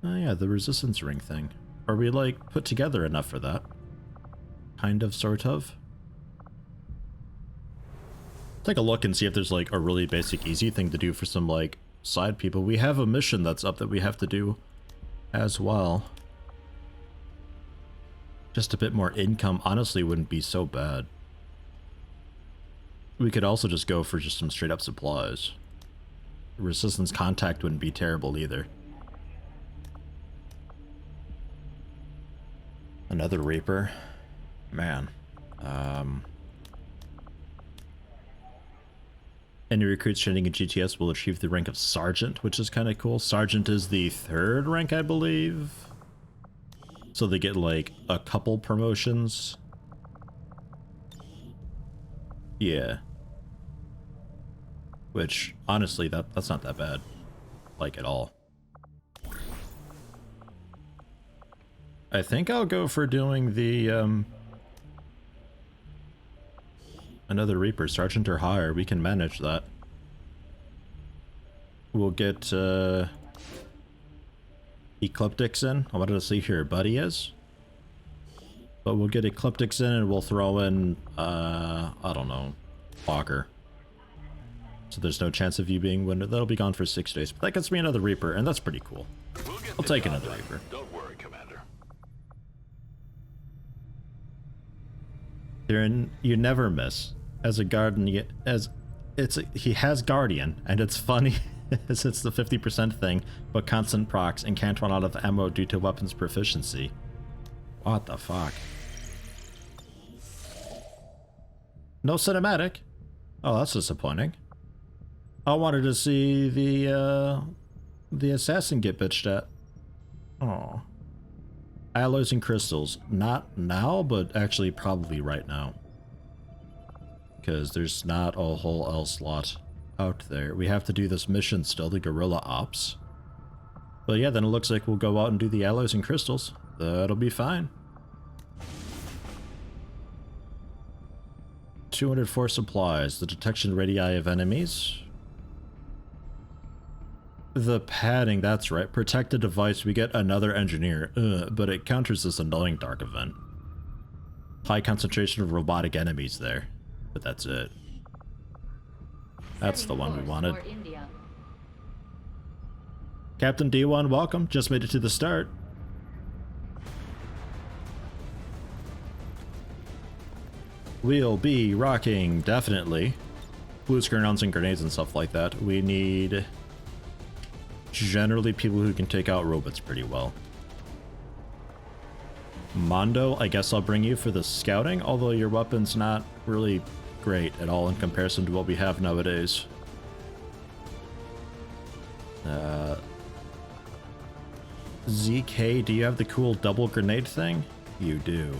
Oh yeah, the resistance ring thing. Are we like put together enough for that? Kind of, sort of. Take a look and see if there's like a really basic easy thing to do for some like side people. We have a mission that's up that we have to do as well. Just a bit more income honestly wouldn't be so bad. We could also just go for just some straight up supplies. Resistance contact wouldn't be terrible either. Another Reaper. Man. Any recruits training in GTS will achieve the rank of Sergeant, which is kind of cool. Sergeant is the 3rd rank, I believe. So they get like a couple promotions. Yeah. Which, honestly, that's not that bad. Like, at all. I think I'll go for doing the, another Reaper, Sergeant or higher. We can manage that. We'll get, Ecliptics in. I wanted to see who your buddy is. But we'll get Ecliptics in and we'll throw in, I don't know, Walker. So there's no chance of you being winded. That'll be gone for 6 days. But that gets me another Reaper, and that's pretty cool. I'll take another Reaper. Don't worry, Commander. You never miss. As a Guardian, he has Guardian, and it's funny as it's the 50% thing, but constant procs and can't run out of ammo due to weapons proficiency. What the fuck? No cinematic? Oh, that's disappointing. I wanted to see the assassin get bitched at. Oh. Alloys and crystals. Not now, but actually probably right now. Because there's not a whole else lot out there. We have to do this mission still, the guerrilla ops. But yeah, then it looks like we'll go out and do the alloys and crystals. That'll be fine. 204 supplies. The detection radii of enemies. The padding, that's right. Protect the device, we get another engineer. But it counters this annoying dark event. High concentration of robotic enemies there. But that's it. That's the one we wanted. Captain D1, welcome. Just made it to the start. We'll be rocking, definitely. Blue screen rounds and grenades and stuff like that. We need generally people who can take out robots pretty well. Mondo, I guess I'll bring you for the scouting, although your weapon's not really great at all in comparison to what we have nowadays. ZK, do you have the cool double grenade thing? You do.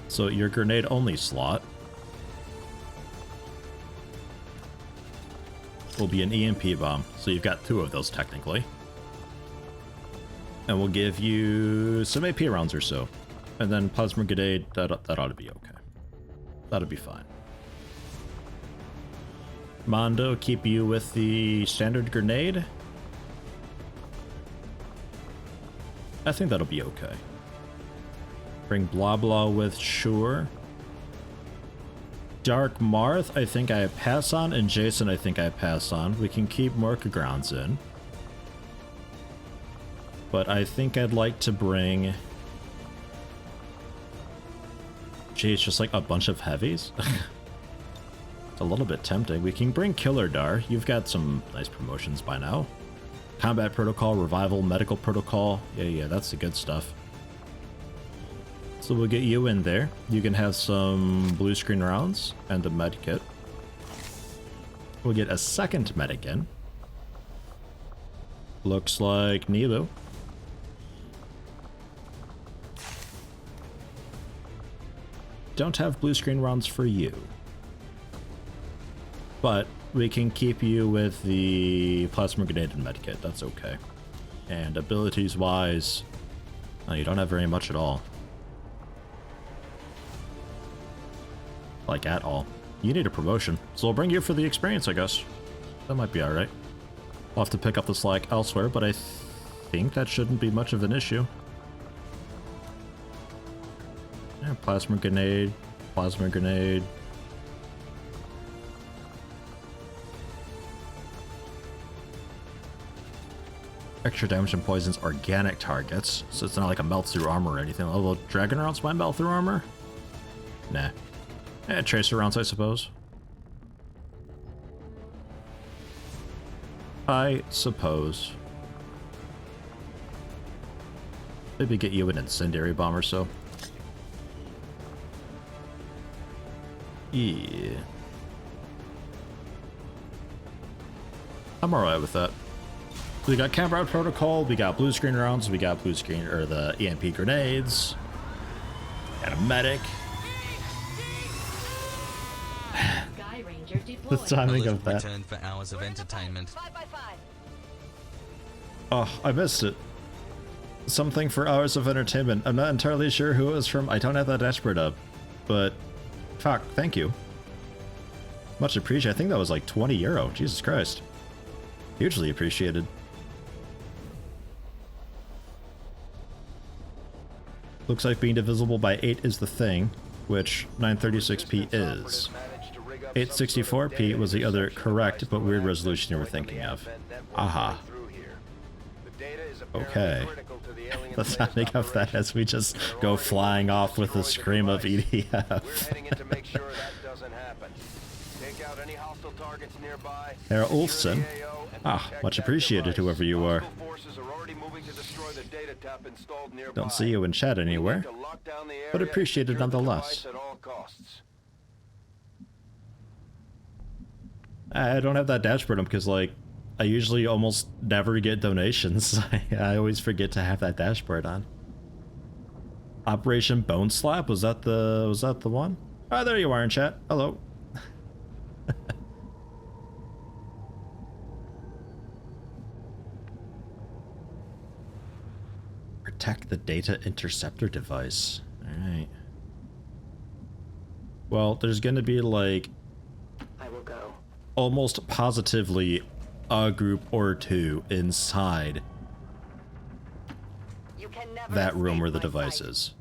So your grenade only slot will be an EMP bomb, so you've got 2 of those technically. And we'll give you some AP rounds or so. And then plasma grenade, that ought to be okay. That'll be fine. Mondo, keep you with the standard grenade. I think that'll be okay. Bring blah blah with sure. Dark Marth, I think I pass on, and Jason, I think I pass on. We can keep Morka Grounds in. But I think I'd like to bring... Gee, it's just like a bunch of heavies. It's a little bit tempting. We can bring Killer Dar. You've got some nice promotions by now. Combat Protocol, Revival, Medical Protocol. Yeah, that's the good stuff. So we'll get you in there. You can have some blue screen rounds and a med kit. We'll get a second medic in. Looks like Nilo. Don't have blue screen rounds for you. But we can keep you with the plasma grenade and med kit. That's okay. And abilities wise, oh, you don't have very much at all. Like, at all. You need a promotion. So we'll bring you for the experience, I guess. That might be alright. I'll have to pick up the slack elsewhere, but I think that shouldn't be much of an issue. Yeah, plasma grenade, plasma grenade. Extra damage and poisons organic targets, so it's not like a melt through armor or anything. Although dragon rounds might melt through armor? Nah. Eh, tracer rounds, I suppose. I suppose. Maybe get you an incendiary bomb or so. Yeah. I'm alright with that. We got camp out protocol, we got blue screen rounds, we got blue screen, or the EMP grenades, and a medic. The timing of that. For hours of entertainment. Oh, I missed it. Something for hours of entertainment. I'm not entirely sure who it was from. I don't have that dashboard up, but fuck, thank you. Much appreciated. I think that was like 20 euro. Jesus Christ. Hugely appreciated. Looks like being divisible by 8 is the thing, which 936p is. 864p was the other correct but weird resolution you were thinking of. Aha. Okay. The timing of that as we just go flying off with a scream of EDF. Herr Ulfson. Ah, much appreciated, whoever you are. Don't see you in chat anywhere, but appreciated nonetheless. I don't have that dashboard up because, like, I usually almost never get donations. I always forget to have that dashboard on. Operation Bone Slap, was that the one? Ah, there you are in chat. Hello. Protect the data interceptor device. Alright. Well, there's gonna be like I will go. Almost positively a group or two inside that room where the device is.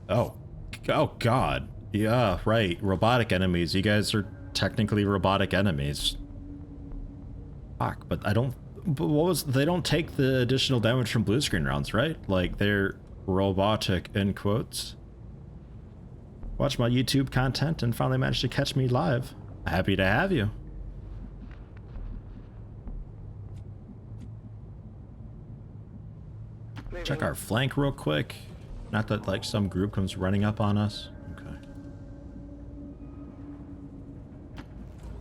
Oh. Oh god. Yeah, right. Robotic enemies. You guys are technically robotic enemies. Fuck, but I don't... But what was... They don't take the additional damage from blue screen rounds, right? Like, they're robotic, in quotes. Watch my YouTube content and finally managed to catch me live. Happy to have you. Check our flank real quick. Not that, like, some group comes running up on us. Okay.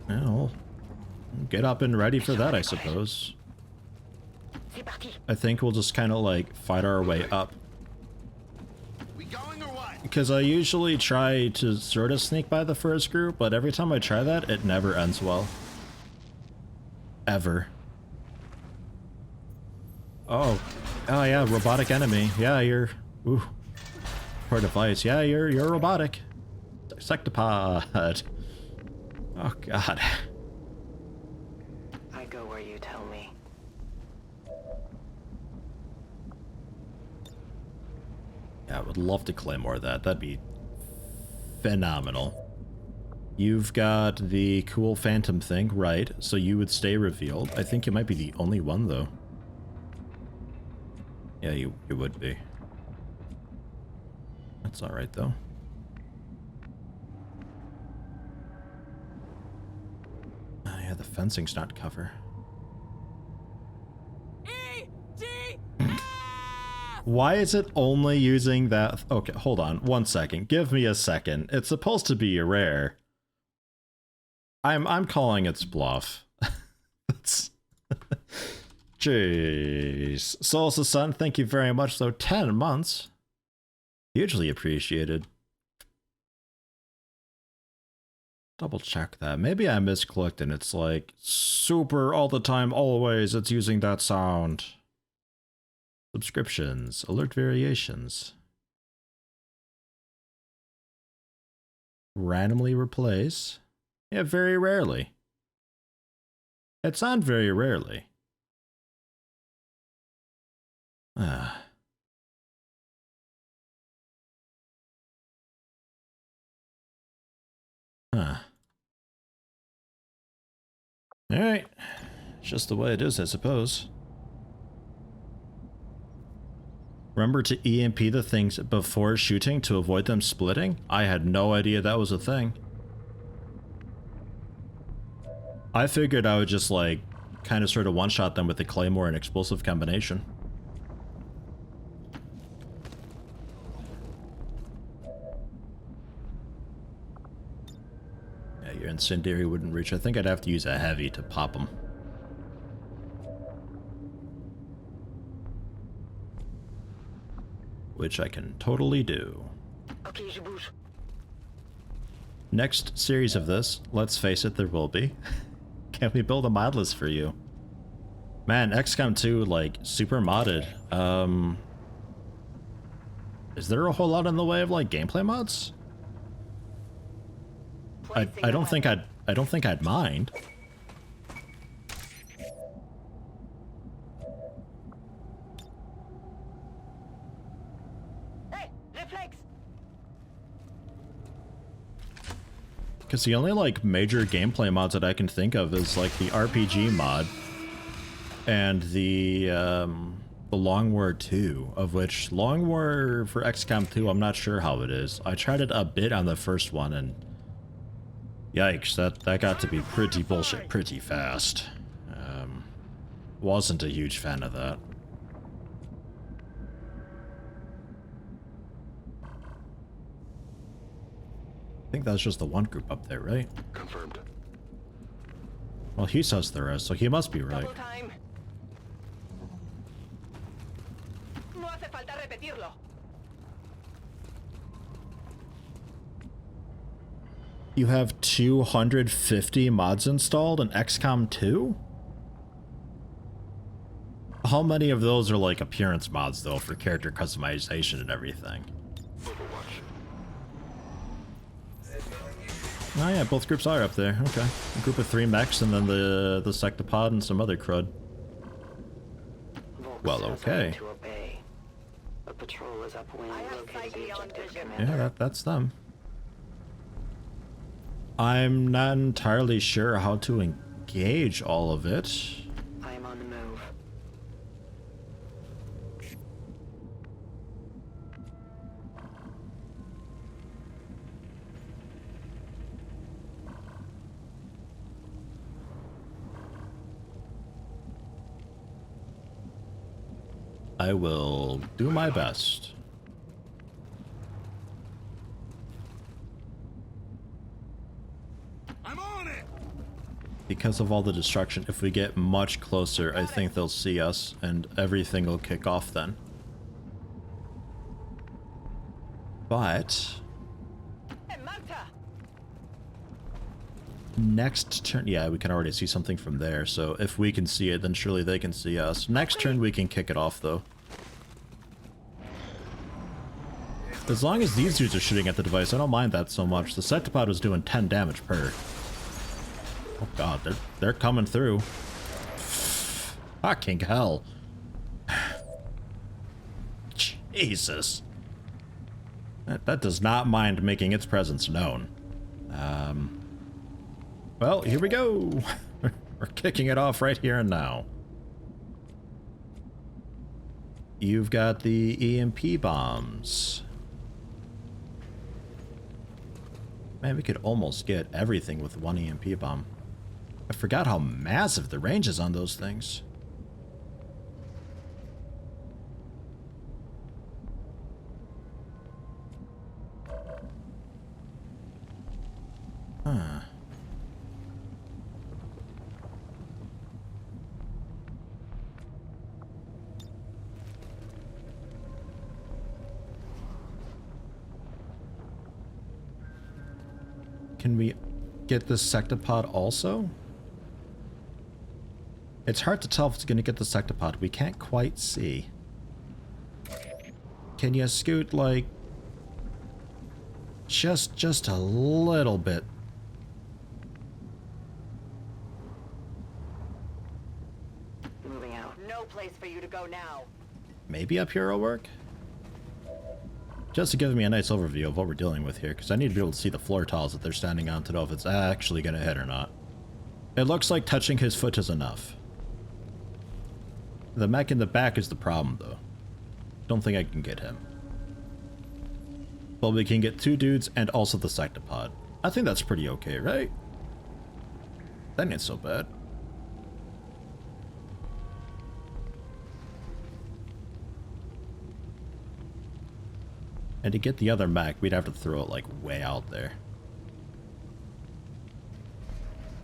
Well, get up and ready for that, I suppose. I think we'll just kind of, like, fight our way up. Because I usually try to sort of sneak by the first group, but every time I try that, it never ends well. Ever. Oh. Oh yeah, robotic enemy. Yeah, you're... Ooh. Poor device. Yeah, you're robotic. Dissectopod. Oh god. I go where you tell me. Yeah, I would love to claim more of that. That'd be phenomenal. You've got the cool phantom thing, right? So you would stay revealed. I think you might be the only one, though. Yeah, you would be. That's alright, though. Yeah, the fencing's not cover. Why is it only using that? Okay, hold on 1 second. Give me a second. It's supposed to be a rare. I'm calling its bluff. That's jeez. Souls' son, thank you very much though. 10 months. Hugely appreciated. Double check that. Maybe I misclicked and it's like super all the time, always. It's using that sound. Subscriptions, alert variations. Randomly replace. Yeah, very rarely. It's on very rarely. Ah. Huh. Alright. It's just the way it is, I suppose. Remember to EMP the things before shooting to avoid them splitting? I had no idea that was a thing. I figured I would just, like, kind of sort of one-shot them with the claymore and explosive combination. Yeah, your incendiary wouldn't reach. I think I'd have to use a heavy to pop them. Which I can totally do. Okay, je bouge. Next series of this, let's face it, there will be. Can we build a mod list for you? Man, XCOM 2, like, super modded. Is there a whole lot in the way of, like, gameplay mods? I don't think I'd mind. Hey, reflex. Because the only, like, major gameplay mods that I can think of is, like, the RPG mod and the Long War 2, of which Long War for XCOM 2, I'm not sure how it is. I tried it a bit on the first one, and yikes, that got to be pretty bullshit pretty fast. Wasn't a huge fan of that. I think that's just the one group up there, right? Confirmed. Well, he says there is, so he must be right. Double time. No hace falta repetirlo. You have 250 mods installed in XCOM 2? How many of those are like appearance mods though for character customization and everything? Overwatch. Oh yeah, both groups are up there. Okay. A group of 3 mechs and then the sectopod and some other crud. Volk Well, says okay. I'm to obey. A patrol is upwind located the objective, Yeah, Commander. that's them. I'm not entirely sure how to engage all of it. I am on the move. I will do my best. I'm on it. Because of all the destruction, if we get much closer, I think they'll see us, and everything will kick off then. But En marcha. next turn, yeah, we can already see something from there, so if we can see it, then surely they can see us. Next turn, we can kick it off, though. As long as these dudes are shooting at the device, I don't mind that so much. The sectopod was doing 10 damage per. Oh god, they're coming through. Fucking hell. Jesus. That does not mind making its presence known. Well, here we go. We're kicking it off right here and now. You've got the EMP bombs. Man, we could almost get everything with one EMP bomb. I forgot how massive the range is on those things. Huh. Can we get this sectopod also? It's hard to tell if it's going to get the sectopod. We can't quite see. Can you scoot, like, just a little bit? no place for you to go now. Maybe up here will work? Just to give me a nice overview of what we're dealing with here, because I need to be able to see the floor tiles that they're standing on to know if it's actually going to hit or not. It looks like touching his foot is enough. The mech in the back is the problem, though. Don't think I can get him. But we can get 2 dudes and also the sectopod. I think that's pretty okay, right? That ain't so bad. And to get the other mech, we'd have to throw it like way out there.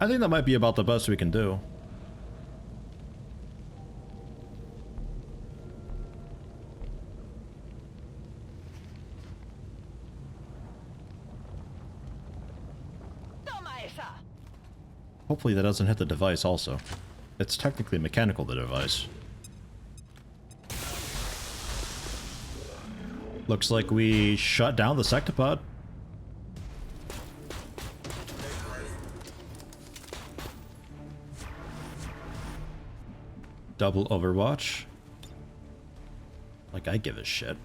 I think that might be about the best we can do. Hopefully that doesn't hit the device also. It's technically mechanical, the device. Looks like we shut down the sectopod. Double Overwatch. Like I give a shit.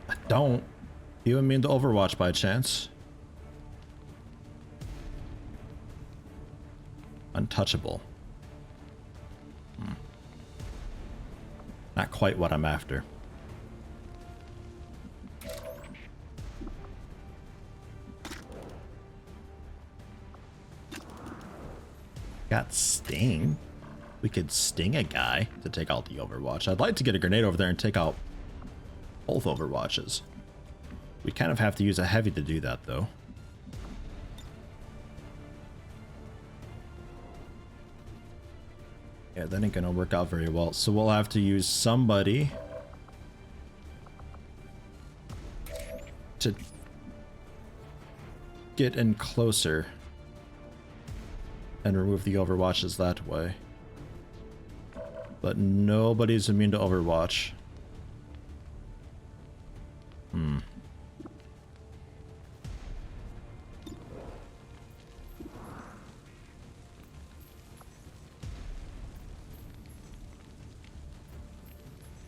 I don't. You mean to Overwatch by chance? Untouchable. Not quite what I'm after. Got Sting. We could sting a guy to take out the Overwatch. I'd like to get a grenade over there and take out both Overwatches. We kind of have to use a heavy to do that, though. Yeah, that ain't gonna work out very well. So we'll have to use somebody to get in closer and remove the Overwatches that way. But nobody's immune to Overwatch.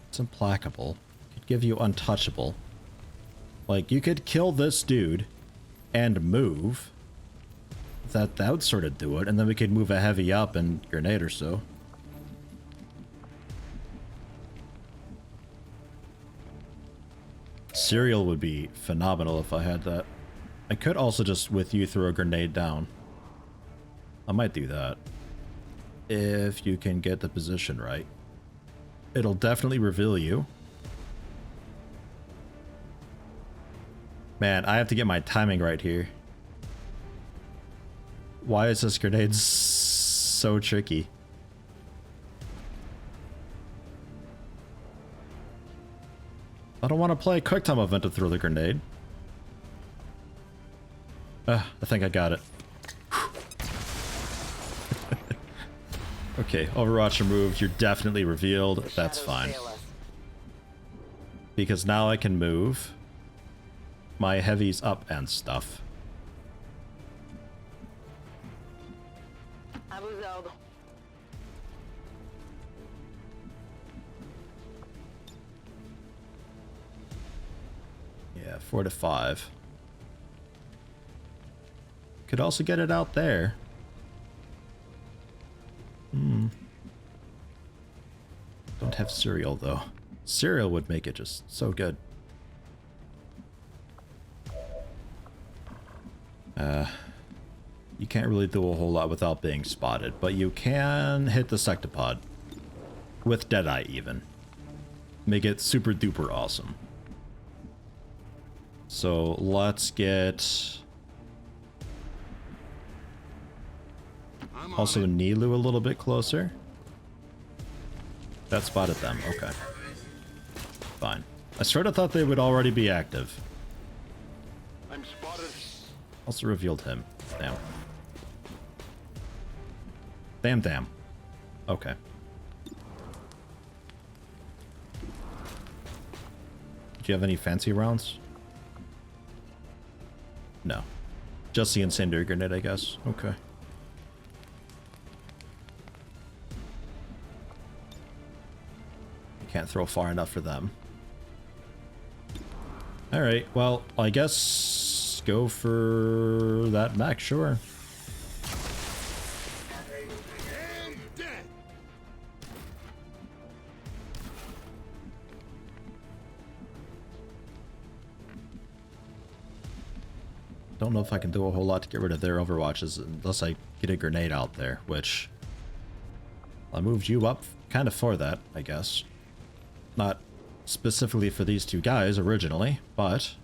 It's implacable. Could give you untouchable. Like, you could kill this dude and move. That would sort of do it, and then we could move a heavy up and grenade or so. Serial would be phenomenal if I had that. I could also just with you throw a grenade down. I might do that. If you can get the position right. It'll definitely reveal you. Man, I have to get my timing right here. Why is this grenade so tricky? I don't want to play a quick time event to throw the grenade. I think I got it. Okay, Overwatch removed. You're definitely revealed. That's fine. Because now I can move my heavies up and stuff. Yeah, 4 to 5. Could also get it out there. Don't have cereal though. Cereal would make it just so good. You can't really do a whole lot without being spotted, but you can hit the sectopod. With Deadeye even. Make it super duper awesome. So let's get also Nilu a little bit closer. That spotted them. Okay. Fine. I sort of thought they would already be active. I'm spotted. Also revealed him. Damn. Damn, damn. Okay. Do you have any fancy rounds? No. Just the incendiary grenade, I guess. Okay. Can't throw far enough for them. Alright, well, I guess go for that mech, sure. Don't know if I can do a whole lot to get rid of their overwatches unless I get a grenade out there, which I moved you up kind of for that, I guess. Not specifically for these two guys originally, but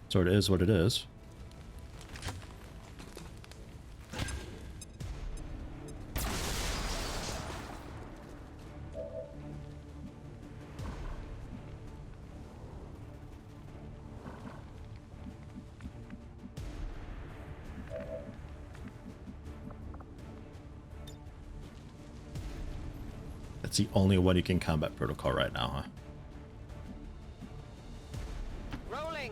sort of is what it is. That's the only one you can combat protocol right now, huh? Rolling.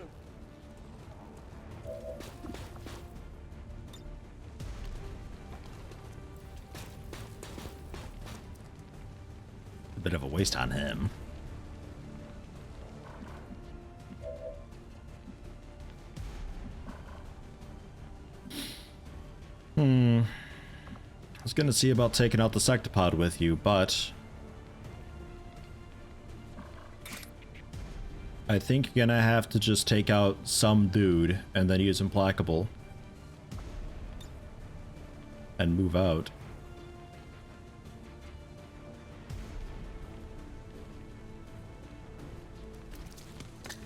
A bit of a waste on him. I was gonna see about taking out the sectopod with you, but I think you're gonna have to just take out some dude and then use Implacable and move out.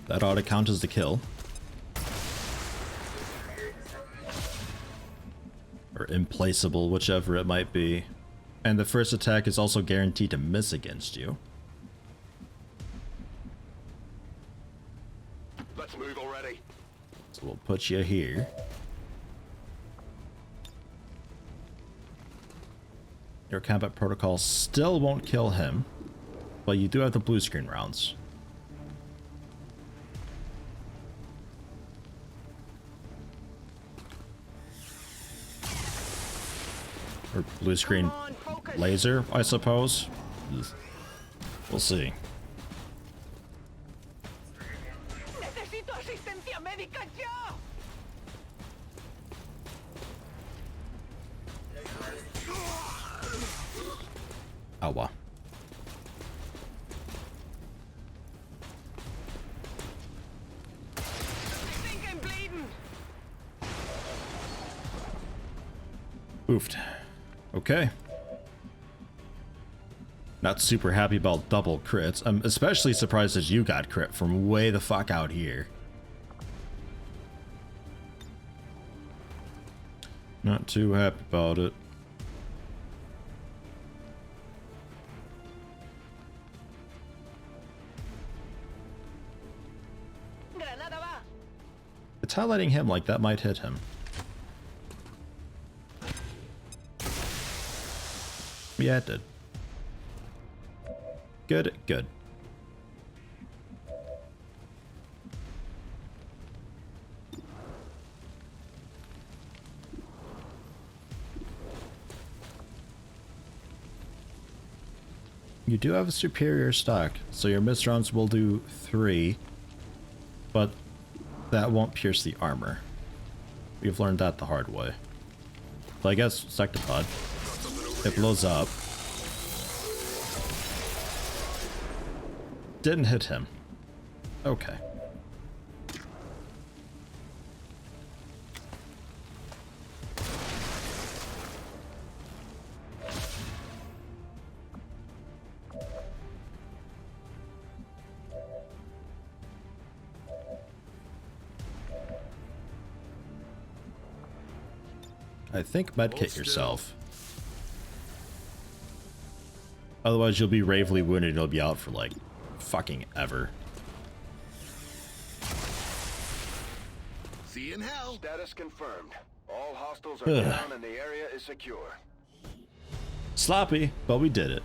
That ought to count as the kill. Or implaceable, whichever it might be. And the first attack is also guaranteed to miss against you. Let's move already. So we'll put you here. Your combat protocol still won't kill him, but you do have the blue screen rounds. Or blue screen laser, I suppose. We'll see. Necesito asistencia médica ya. Awa. I think I'm bleeding. Oofed. Okay. Not super happy about double crits. I'm especially surprised that you got crit from way the fuck out here. Not too happy about it. Granada va. It's highlighting him like that might hit him. Yeah, it did. Good, good. You do have a superior stock, so your missed rounds will do 3, but that won't pierce the armor. We've learned that the hard way. So I guess Sectopod. It blows up. Didn't hit him. Okay. I think medkit yourself. Otherwise you'll be gravely wounded and you'll be out for like fucking ever. See you in hell. Status confirmed. All hostiles are down and the area is secure. Sloppy, but we did it.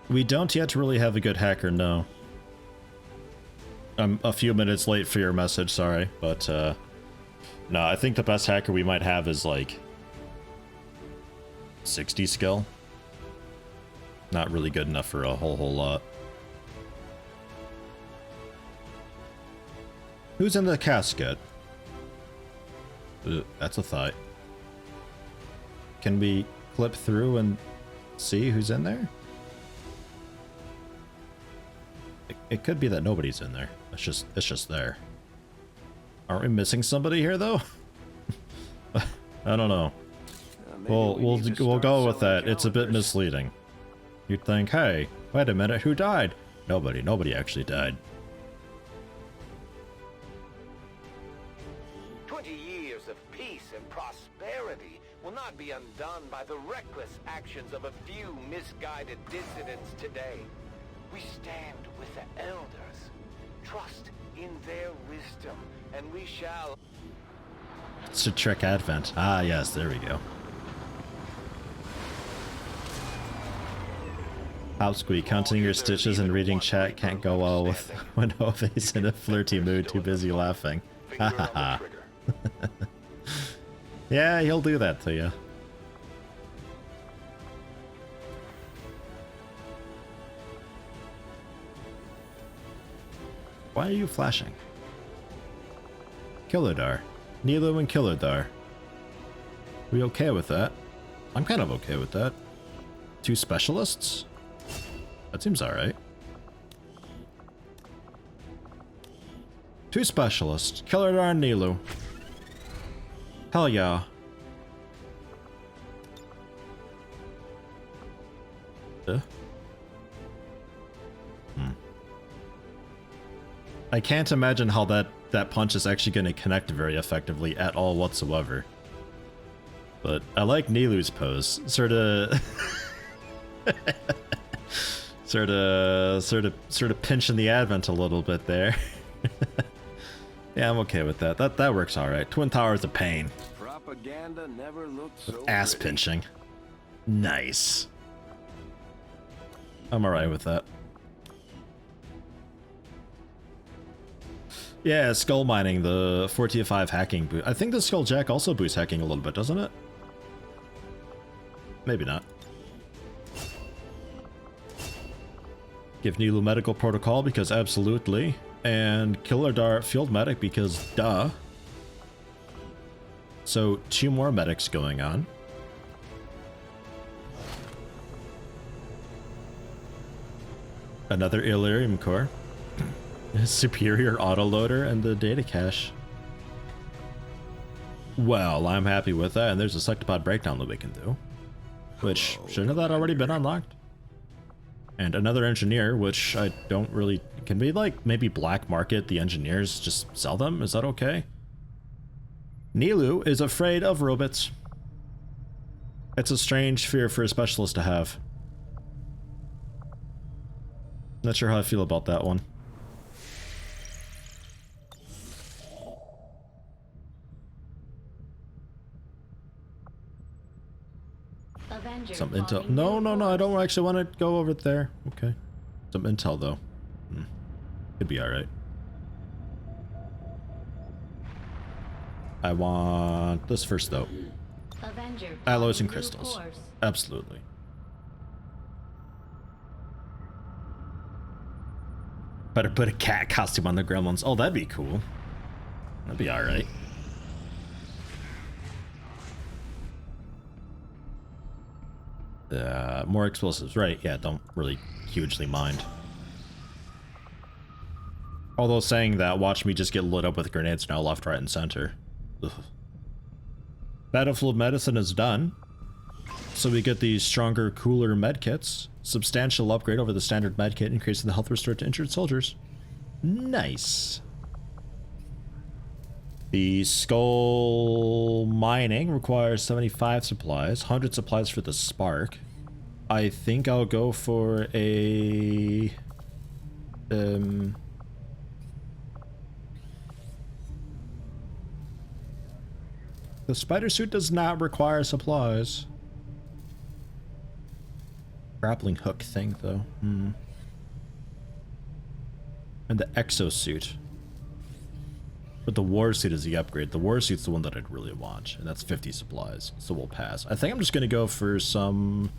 We don't yet really have a good hacker, no. I'm a few minutes late for your message, sorry, but No, I think the best hacker we might have is like 60 skill. Not really good enough for a whole lot. Who's in the casket? That's a thought. Can we clip through and see who's in there? It could be that nobody's in there. It's just there. Aren't we missing somebody here though? I don't know. We'll go with that. It's a bit misleading. You'd think, hey, wait a minute, who died? Nobody actually died. 20 years of peace and prosperity will not be undone by the reckless actions of a few misguided dissidents today. We stand with the elders, trust in their wisdom, and we shall... It's a trick advent. Ah, yes, there we go. Hopsqueak, counting your stitches and reading chat can't go well with when Ove's in a flirty mood, too busy laughing. Ha ha ha. Yeah, he'll do that to you. Why are you flashing? Killardar. Nilo and Killardar. We okay with that? I'm kind of okay with that. 2 specialists? That seems alright. 2 specialists. Killardar and Nilo. Hell yeah. I can't imagine how that punch is actually going to connect very effectively at all whatsoever. But I like Nilu's pose. Sort of pinching the advent a little bit there. Yeah, I'm okay with that. That works all right. Twin Tower's a pain. Propaganda never looked so Ass pretty. pinching. Nice. I'm alright with that. Yeah, skull mining, the 4T5 hacking boot. I think the Skull Jack also boosts hacking a little bit, doesn't it? Maybe not. Give Nilu medical protocol because absolutely. And Killardar field medic because duh. So 2 more medics going on. Another Illyrium core. Superior autoloader and the data cache. Well, I'm happy with that, and there's a sectopod breakdown that we can do. Which, shouldn't have that already been unlocked? And another engineer, which I don't really... Can we, like, maybe black market the engineers, just sell them? Is that okay? Nilu is afraid of robots. It's a strange fear for a specialist to have. Not sure how I feel about that one. Some intel. No, I don't actually want to go over there. Okay. Some intel, though. Could be alright. I want this first, though. Alloys and crystals. Absolutely. Better put a cat costume on the gremlins. Oh, that'd be cool. That'd be alright. More explosives, right? Yeah, don't really hugely mind. Although saying that, watch me just get lit up with grenades now, left, right, and center. Ugh. Battlefield medicine is done. So we get these stronger, cooler medkits. Substantial upgrade over the standard medkit, increasing the health restored to injured soldiers. Nice. The skull mining requires 75 supplies, 100 supplies for the spark. I think I'll go for a... The spider suit does not require supplies. Grappling hook thing, though. And the exosuit. But the war suit is the upgrade. The war suit's the one that I'd really want, and that's 50 supplies, so we'll pass. I think I'm just gonna go for some,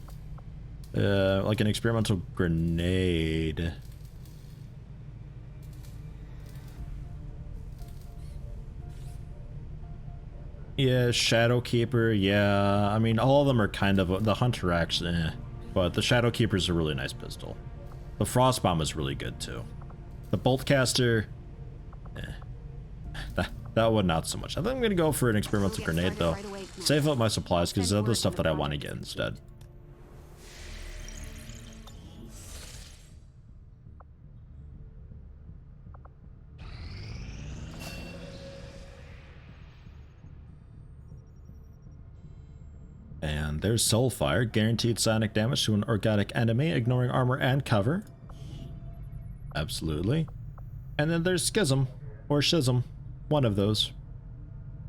like an experimental grenade. Yeah, Shadowkeeper, yeah. I mean, all of them are kind of, the Hunter Axe, but the Shadowkeeper's a really nice pistol. The Frostbomb is really good, too. The Boltcaster, that one not so much. I think I'm gonna go for an experimental grenade, though. Save up my supplies, because there's other stuff that I want to get instead. And there's Soulfire, guaranteed sonic damage to an organic enemy, ignoring armor and cover. Absolutely. And then there's Schism, or Schism, one of those.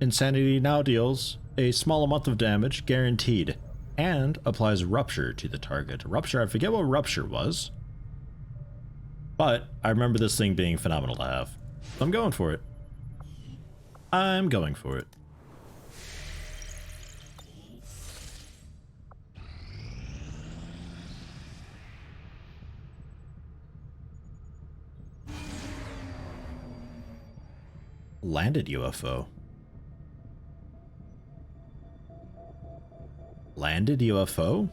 Insanity now deals a small amount of damage, guaranteed, and applies Rupture to the target. Rupture, I forget what Rupture was, but I remember this thing being phenomenal to have. I'm going for it. I'm going for it. Landed UFO. Landed UFO?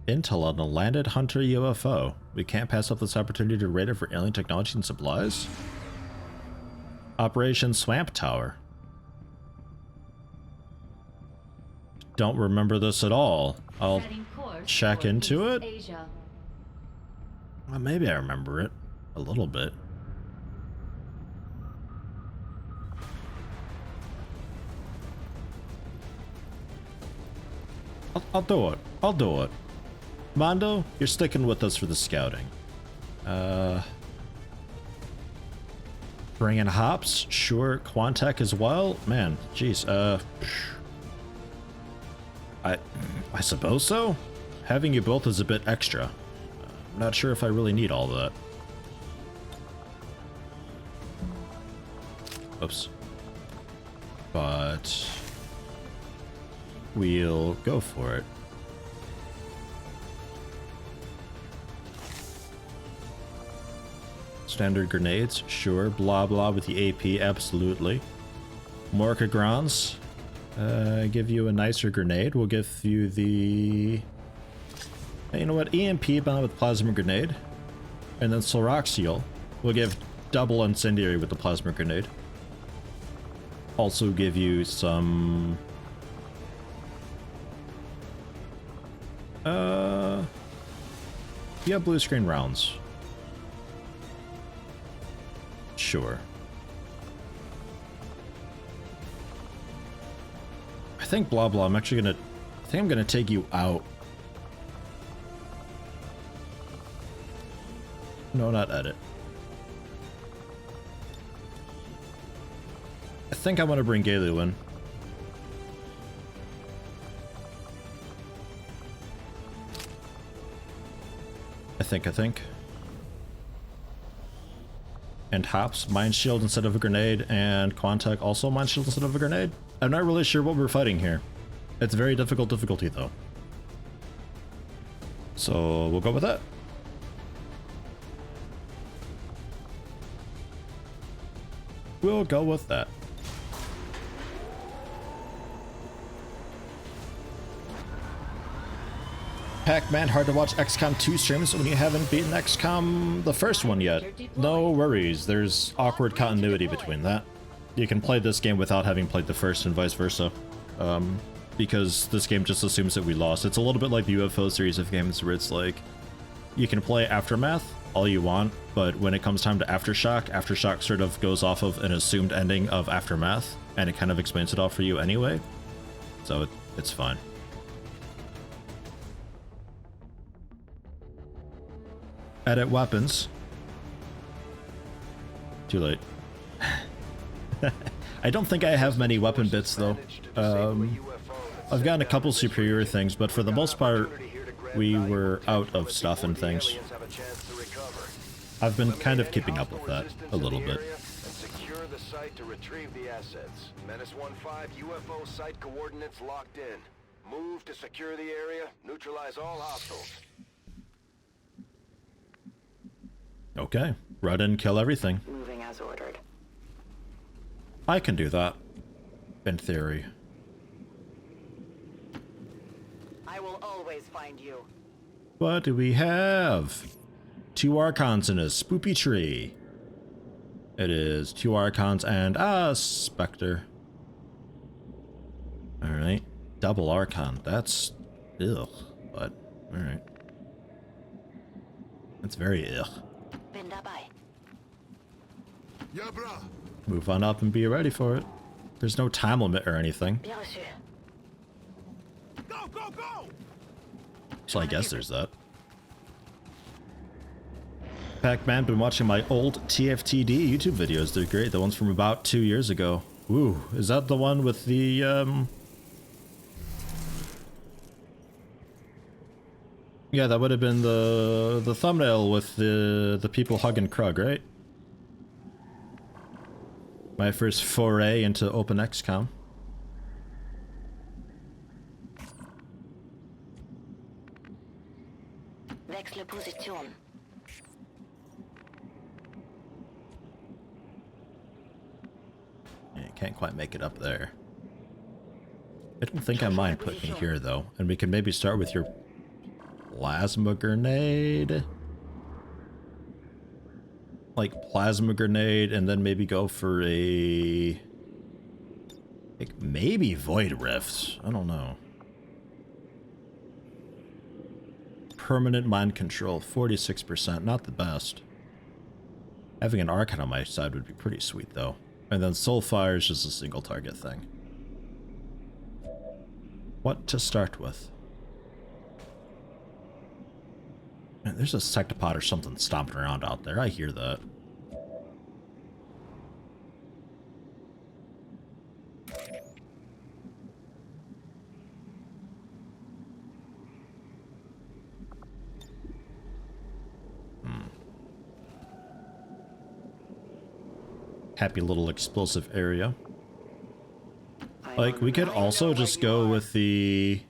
Intel on a landed Hunter UFO. We can't pass up this opportunity to raid it for alien technology and supplies. Operation Swamp Tower. Don't remember this at all. I'll check into it. Well, maybe I remember it a little bit. I'll do it. I'll do it. Mondo, you're sticking with us for the scouting. Bring in hops? Sure. Quantec as well? Man, jeez. I suppose so? Having you both is a bit extra. I'm not sure if I really need all that. Oops. But we'll go for it. Standard grenades, sure. Blah blah with the AP, absolutely. More Kagrons. Give you a nicer grenade. We'll give you the... You know what? EMP bomb with plasma grenade. And then Solroxial. We'll give double incendiary with the plasma grenade. Also give you some... Yeah, blue screen rounds. Sure. I think blah blah, I think I'm gonna take you out. No, not edit. I think I want to bring Gaelu in. I think. And hops, Mind Shield instead of a grenade, and Quantec also Mind Shield instead of a grenade. I'm not really sure what we're fighting here. It's very difficult difficulty though. So we'll go with that. We'll go with that. Pac-Man, hard to watch XCOM 2 streams when you haven't beaten XCOM the first one yet. No worries, there's awkward continuity between that. You can play this game without having played the first and vice versa. Because this game just assumes that we lost. It's a little bit like the UFO series of games where it's like, you can play Aftermath all you want, but when it comes time to Aftershock, Aftershock sort of goes off of an assumed ending of Aftermath, and it kind of explains it all for you anyway. So it's fine. Edit weapons. Too late. I don't think I have many weapon bits though. I've gotten a couple superior things, but for the most part, we were out of stuff and things. I've been kind of keeping up with that a little bit. Secure the site to retrieve the assets. Menace 1-5 UFO site coordinates locked in. Move to secure the area. Neutralize all hostiles. Okay. Run in, kill everything. Moving as ordered. I can do that. In theory. I will always find you. What do we have? 2 Archons in a spoopy tree. It is 2 Archons and a Spectre. Alright. Double Archon. That's ugh. But, alright. That's very ugh. Bin dabei. Yeah, brah. Move on up and be ready for it. There's no time limit or anything. Bien reçu. Go, go, go! So I guess there's that. Pac-Man, been watching my old TFTD YouTube videos. They're great. The ones from about 2 years ago. Ooh, is that the one with the, Yeah, that would have been the thumbnail with the people hugging Krug, right? My first foray into open XCOM. Wechsle Position. Yeah, can't quite make it up there. I don't think I mind putting you here though, and we can maybe start with your plasma grenade. Like plasma grenade, and then maybe go for a like maybe Void Rift. I don't know. Permanent mind control, 46%, not the best. Having an Archon on my side would be pretty sweet though. And then Soulfire is just a single target thing. What to start with? Man, there's a Sectopod or something stomping around out there. I hear that. Happy little explosive area. Like, we could also just go with the...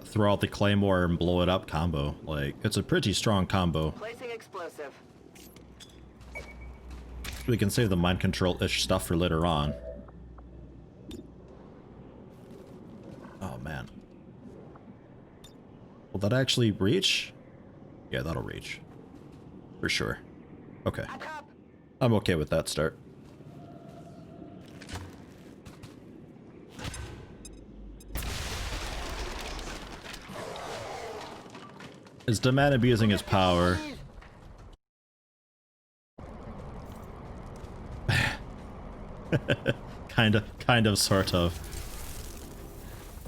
throw out the Claymore and blow it up combo. Like, it's a pretty strong combo. Placing explosive. We can save the mind control-ish stuff for later on. Oh, man. Will that actually reach? Yeah, that'll reach. For sure. Okay. I'm okay with that start. Is the man abusing his power? kind of, sort of.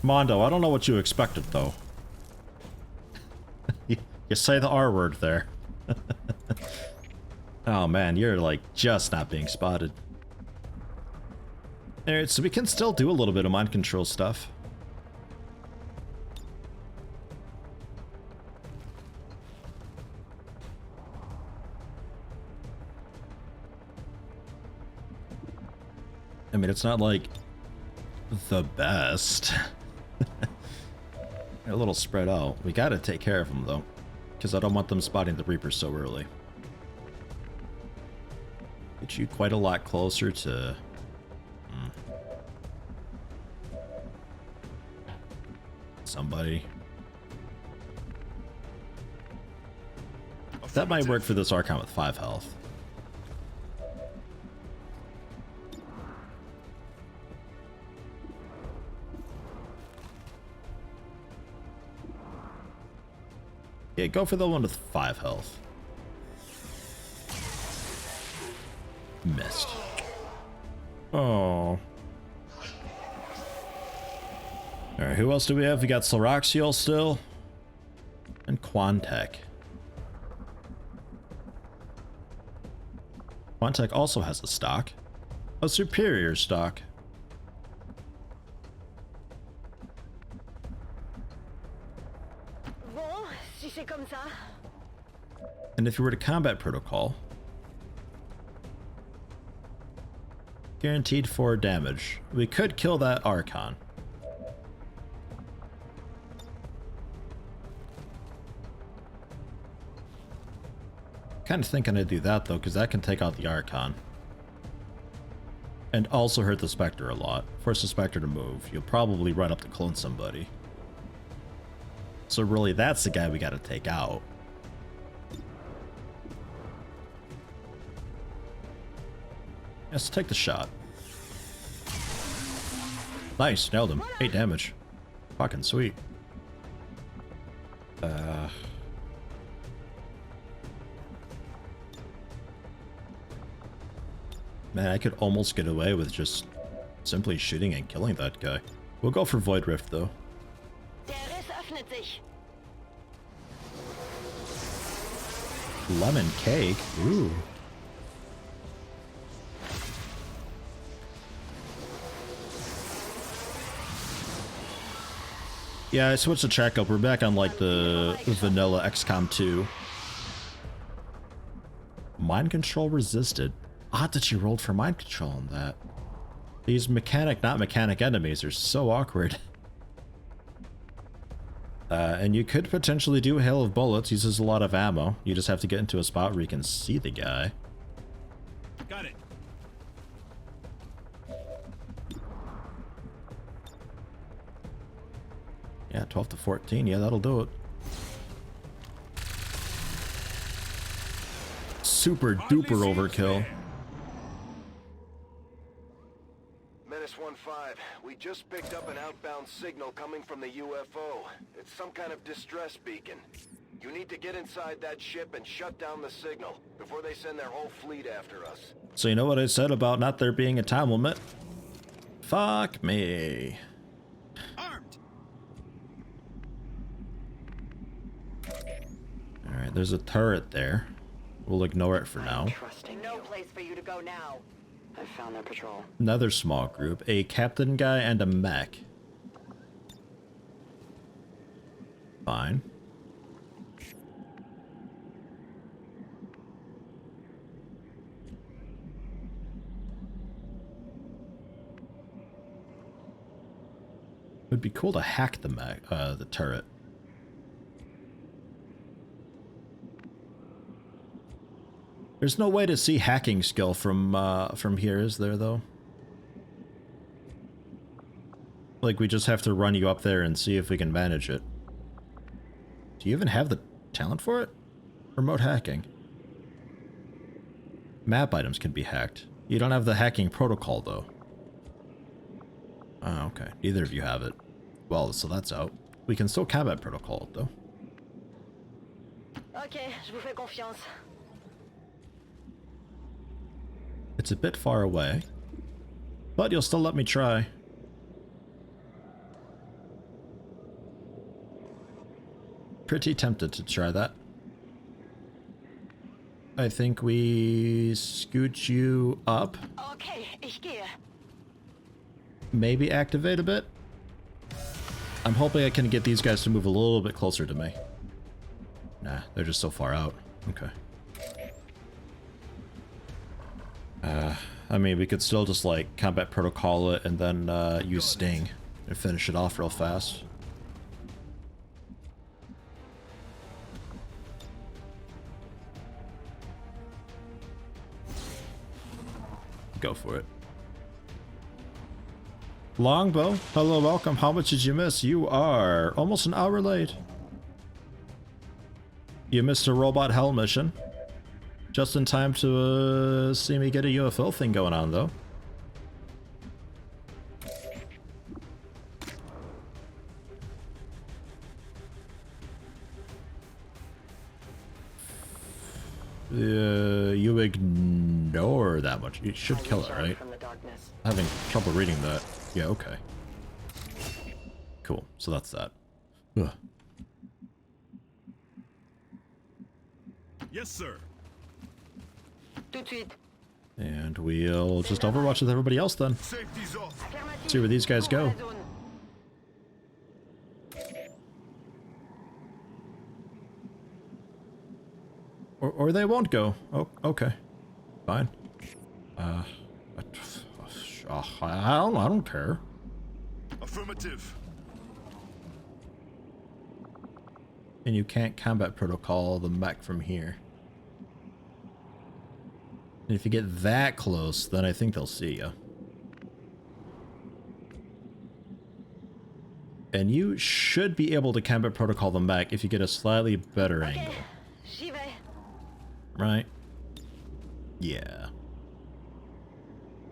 Mondo, I don't know what you expected, though. You say the R word there. Oh man, you're like just not being spotted. Alright, so we can still do a little bit of mind control stuff. I mean, it's not like the best. They're a little spread out. We gotta take care of them though, because I don't want them spotting the Reapers so early. Get you quite a lot closer to... somebody. That might work for this Archon with 5 health. Yeah, go for the one with 5 health. Missed. Oh. Alright, who else do we have? We got Sloraxiel still. And Quantech. Quantech also has a stock. A superior stock. Bon, si c'est And if you were to combat protocol, guaranteed 4 damage. We could kill that Archon. Kind of thinking I'd do that though, because that can take out the Archon. And also hurt the Spectre a lot. Force the Spectre to move. You'll probably run up to clone somebody. So really, that's the guy we gotta take out. Let's take the shot. Nice, nailed him. 8 damage. Fucking sweet. Man, I could almost get away with just simply shooting and killing that guy. We'll go for Void Rift though. Der Riss öffnet sich. Lemon cake? Ooh. Yeah, I switched the track up. We're back on like the vanilla XCOM 2. Mind control resisted. Odd that you rolled for mind control on that. These mechanic, not mechanic enemies are so awkward. And you could potentially do Hail of Bullets. Uses a lot of ammo. You just have to get into a spot where you can see the guy. Got it. Yeah, 12 to 14. Yeah, that'll do it. Super duper overkill. Menace 1-5, we just picked up an outbound signal coming from the UFO. It's some kind of distress beacon. You need to get inside that ship and shut down the signal before they send their whole fleet after us. So you know what I said about not there being a time limit? Fuck me. Armed. Alright, there's a turret there. We'll ignore it for now. Trusting no place for you to go now. I found their patrol. Another small group. A captain guy and a mech. Fine. It'd be cool to hack the turret. There's no way to see hacking skill from here, is there, though? Like, we just have to run you up there and see if we can manage it. Do you even have the talent for it? Remote hacking. Map items can be hacked. You don't have the hacking protocol, though. Oh, okay. Neither of you have it. Well, so that's out. We can still combat protocol it, though. Okay, je vous fais confiance. It's a bit far away, but you'll still let me try. Pretty tempted to try that. I think we scoot you up. Okay, ich gehe. Maybe activate a bit. I'm hoping I can get these guys to move a little bit closer to me. Nah, they're just so far out. Okay. I mean, we could still just, like, combat protocol it and then use Sting and finish it off real fast. Go for it. Longbow, hello, welcome. How much did you miss? You are almost an hour late. You missed a robot hell mission. Just in time to see me get a UFO thing going on, though. You ignore that much. You should kill it, right? I'm having trouble reading that. Yeah, okay. Cool. So that's that. Ugh. Yes, sir. Tout de suite. And we'll just overwatch with everybody else then. Safety's off. See where these guys go. or they won't go. Oh, okay. Fine. I don't care. Affirmative. And you can't combat protocol them back from here. And if you get that close, then I think they'll see you. And you should be able to combat protocol them back if you get a slightly better angle. J'y vais. Right? Yeah.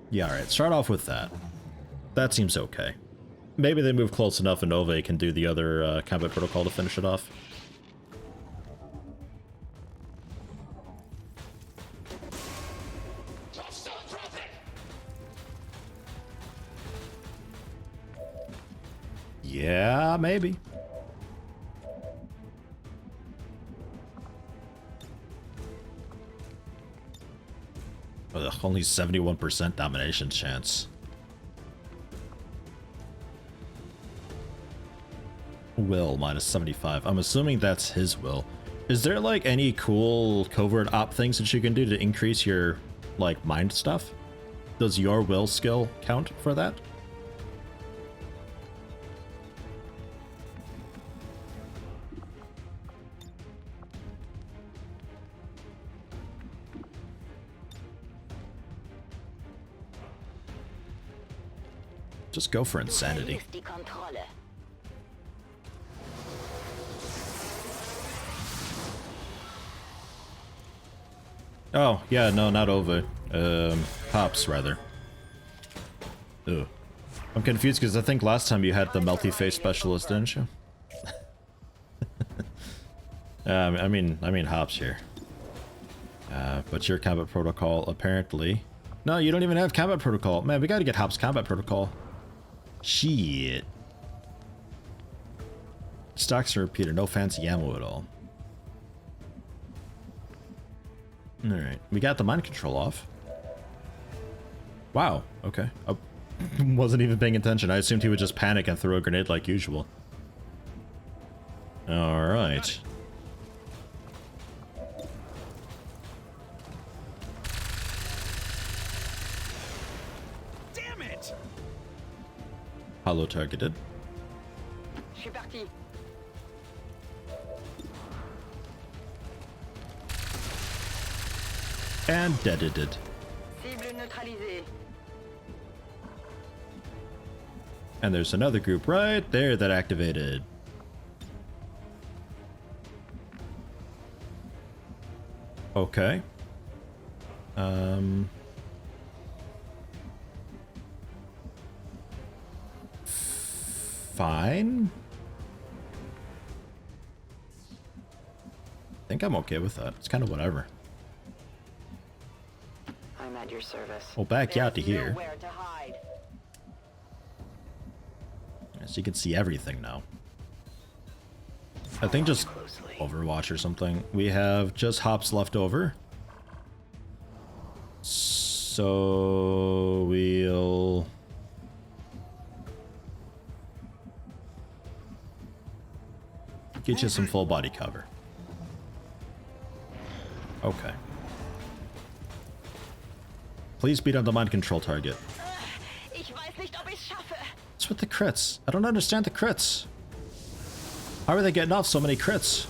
Yeah, alright. Start off with that. That seems okay. Maybe they move close enough and Ove can do the other combat protocol to finish it off. Yeah, maybe. Ugh, only 71% domination chance. Will minus 75. I'm assuming that's his will. Is there like any cool covert op things that you can do to increase your like mind stuff? Does your will skill count for that? Just go for insanity. Die Kontrolle. Oh, yeah, no, not over. Pops, rather. Ugh. I'm confused because I think last time you had the melty face specialist, didn't you? I mean Hops here. But your combat protocol, apparently... No, you don't even have combat protocol. Man, we gotta get Hops combat protocol. Shit. Stocks and repeater, no fancy ammo at all. Alright, we got the mind control off. Wow, okay. I wasn't even paying attention. I assumed he would just panic and throw a grenade like usual. Alright. Damn it! Hollow targeted. Je suis parti. And deaded. Cible neutralisée. And there's another group right there that activated. Okay. Fine. I think I'm okay with that. It's kind of whatever. I'm at your service. We'll back you out to There's here. nowhere to hide. So you can see everything now. I think just Closely. Overwatch or something. We have just Hops left over. So we'll... get you some full body cover. Okay. Please beat on the mind control target. Ich weiß nicht, ob ich's schaffe. What's with the crits? I don't understand the crits. How are they getting off so many crits?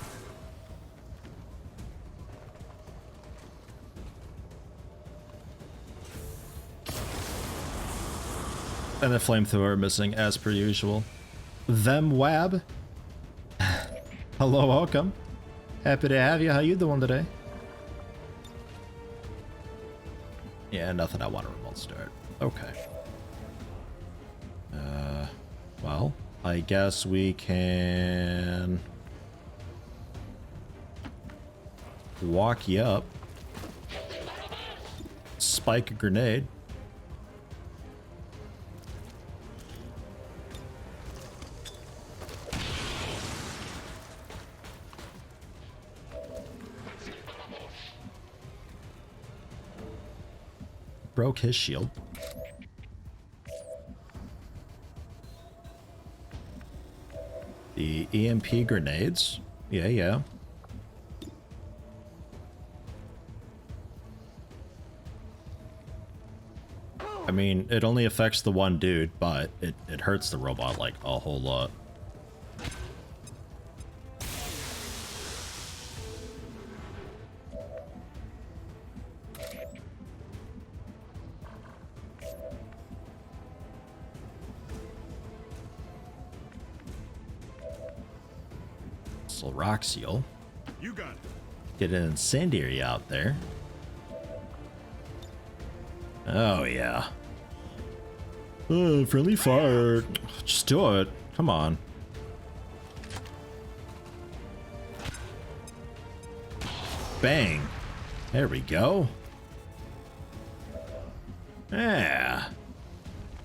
And the flamethrower missing as per usual. Them Wab. Hello, welcome. Happy to have you. How you doing today? Yeah, nothing. I want a remote start. Okay. Well, I guess we can walk you up. Spike a grenade. Broke his shield. The EMP grenades. Yeah, yeah. I mean, it only affects the one dude, but it hurts the robot like a whole lot. So rock seal. You got it. Get an incendiary out there. Oh yeah. Friendly fire. Just do it. Come on. Bang. There we go. Yeah.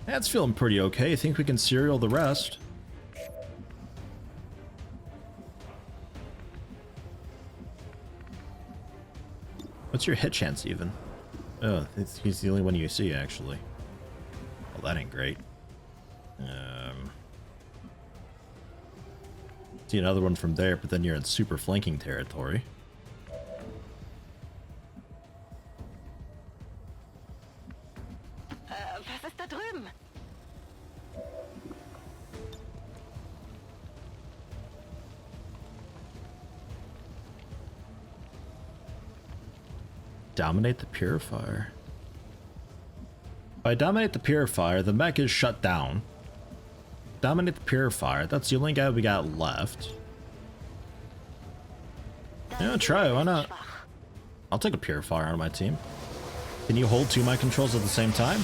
That's feeling pretty okay. I think we can serial the rest. What's your hit chance even? Oh, he's the only one you see actually. Well, that ain't great. See another one from there, but then you're in super flanking territory. Was ist da drüben? Dominate the purifier. By dominate the purifier, the mech is shut down. Dominate the purifier. That's the only guy we got left. Yeah, try it. Why not? I'll take a purifier on my team. Can you hold two mic controls at the same time?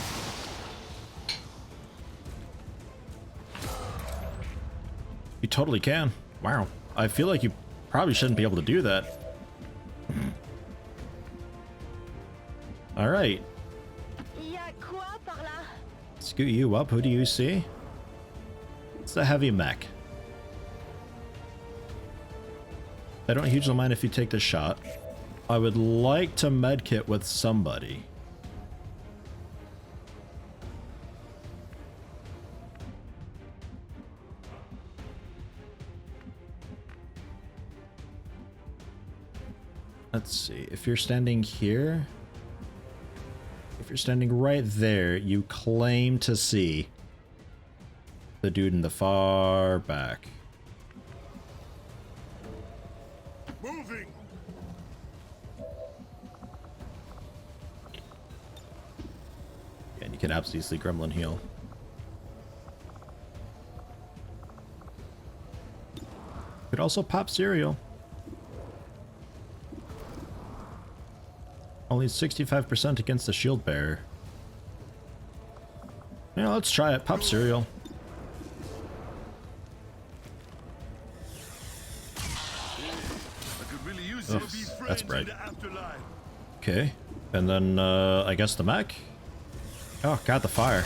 You totally can. Wow. I feel like you probably shouldn't be able to do that. All right. Scoot you up. Who do you see? It's the heavy mech. I don't hugely mind if you take the shot. I would like to medkit with somebody. Let's see. If you're standing here, if you're standing right there, you claim to see the dude in the far back. Moving. And you can absolutely gremlin heal. Could also pop cereal. Only 65% against the shield bearer. Yeah, let's try it. Pop cereal. I could really use Oh, to be that's friends bright. in the afterlife. Okay. And then, I guess the mech? Oh, God, the fire.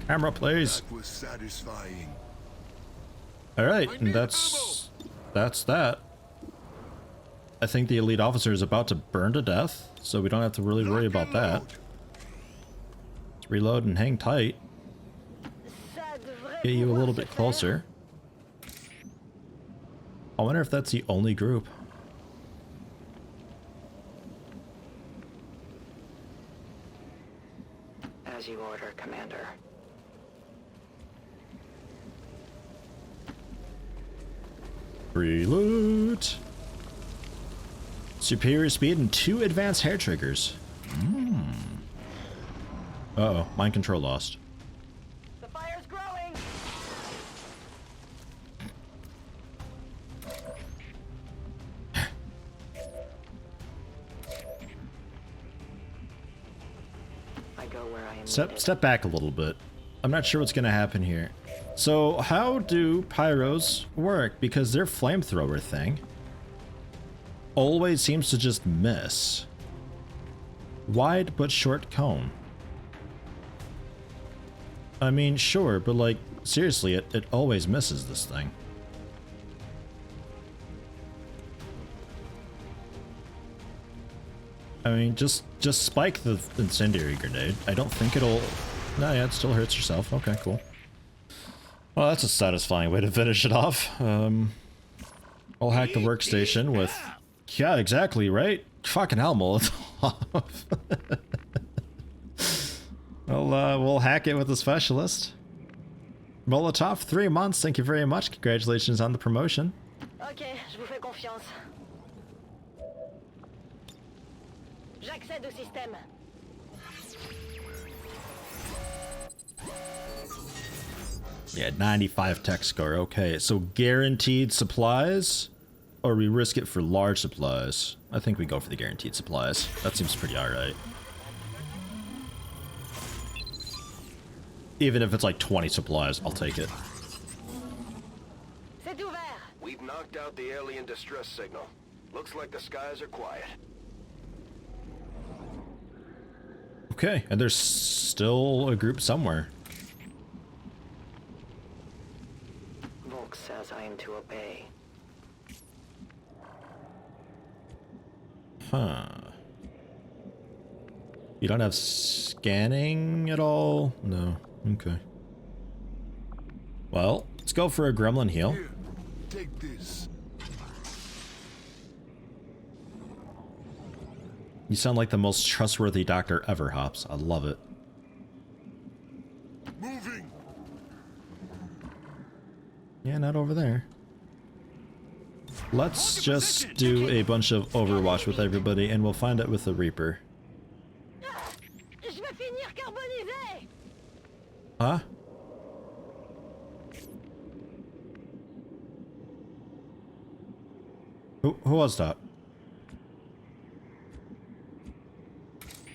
Camera, please. That was satisfying. Alright, and that's that. I think the elite officer is about to burn to death, so we don't have to really worry about that. Let's reload and hang tight. Get you a little bit closer. I wonder if that's the only group. As you order, Commander. Reload. Superior speed and 2 advanced hair triggers. Uh-oh, mind control lost. The fire's growing. I go where I am. Step back a little bit. I'm not sure what's gonna happen here. So how do pyros work? Because their flamethrower thing always seems to just miss. Wide but short cone. I mean, sure, but like, seriously, it always misses this thing. I mean, just spike the incendiary grenade. I don't think it'll... No, yeah, it still hurts yourself. Okay, cool. Well, that's a satisfying way to finish it off. I'll hack the workstation with... Yeah, exactly, right? Fucking hell, Molotov. Well, we'll hack it with the specialist. Molotov, 3 months. Thank you very much. Congratulations on the promotion. Ok, je vous fais confiance. J'accède au système. Yeah, 95 tech score. Okay, so guaranteed supplies, or we risk it for large supplies? I think we go for the guaranteed supplies. That seems pretty alright. Even if it's like 20 supplies, I'll take it. C'est ouvert. We've knocked out the alien distress signal. Looks like the skies are quiet. Okay, and there's still a group somewhere. WotC says I am to obey. Huh. You don't have scanning at all? No. Okay. Well, let's go for a gremlin heal. Here, take this. You sound like the most trustworthy doctor ever, Hops. I love it. Moving. Yeah, not over there. Let's just do a bunch of Overwatch with everybody, and we'll find it with the Reaper. Je vais finir carbonisé. Huh? Who was that?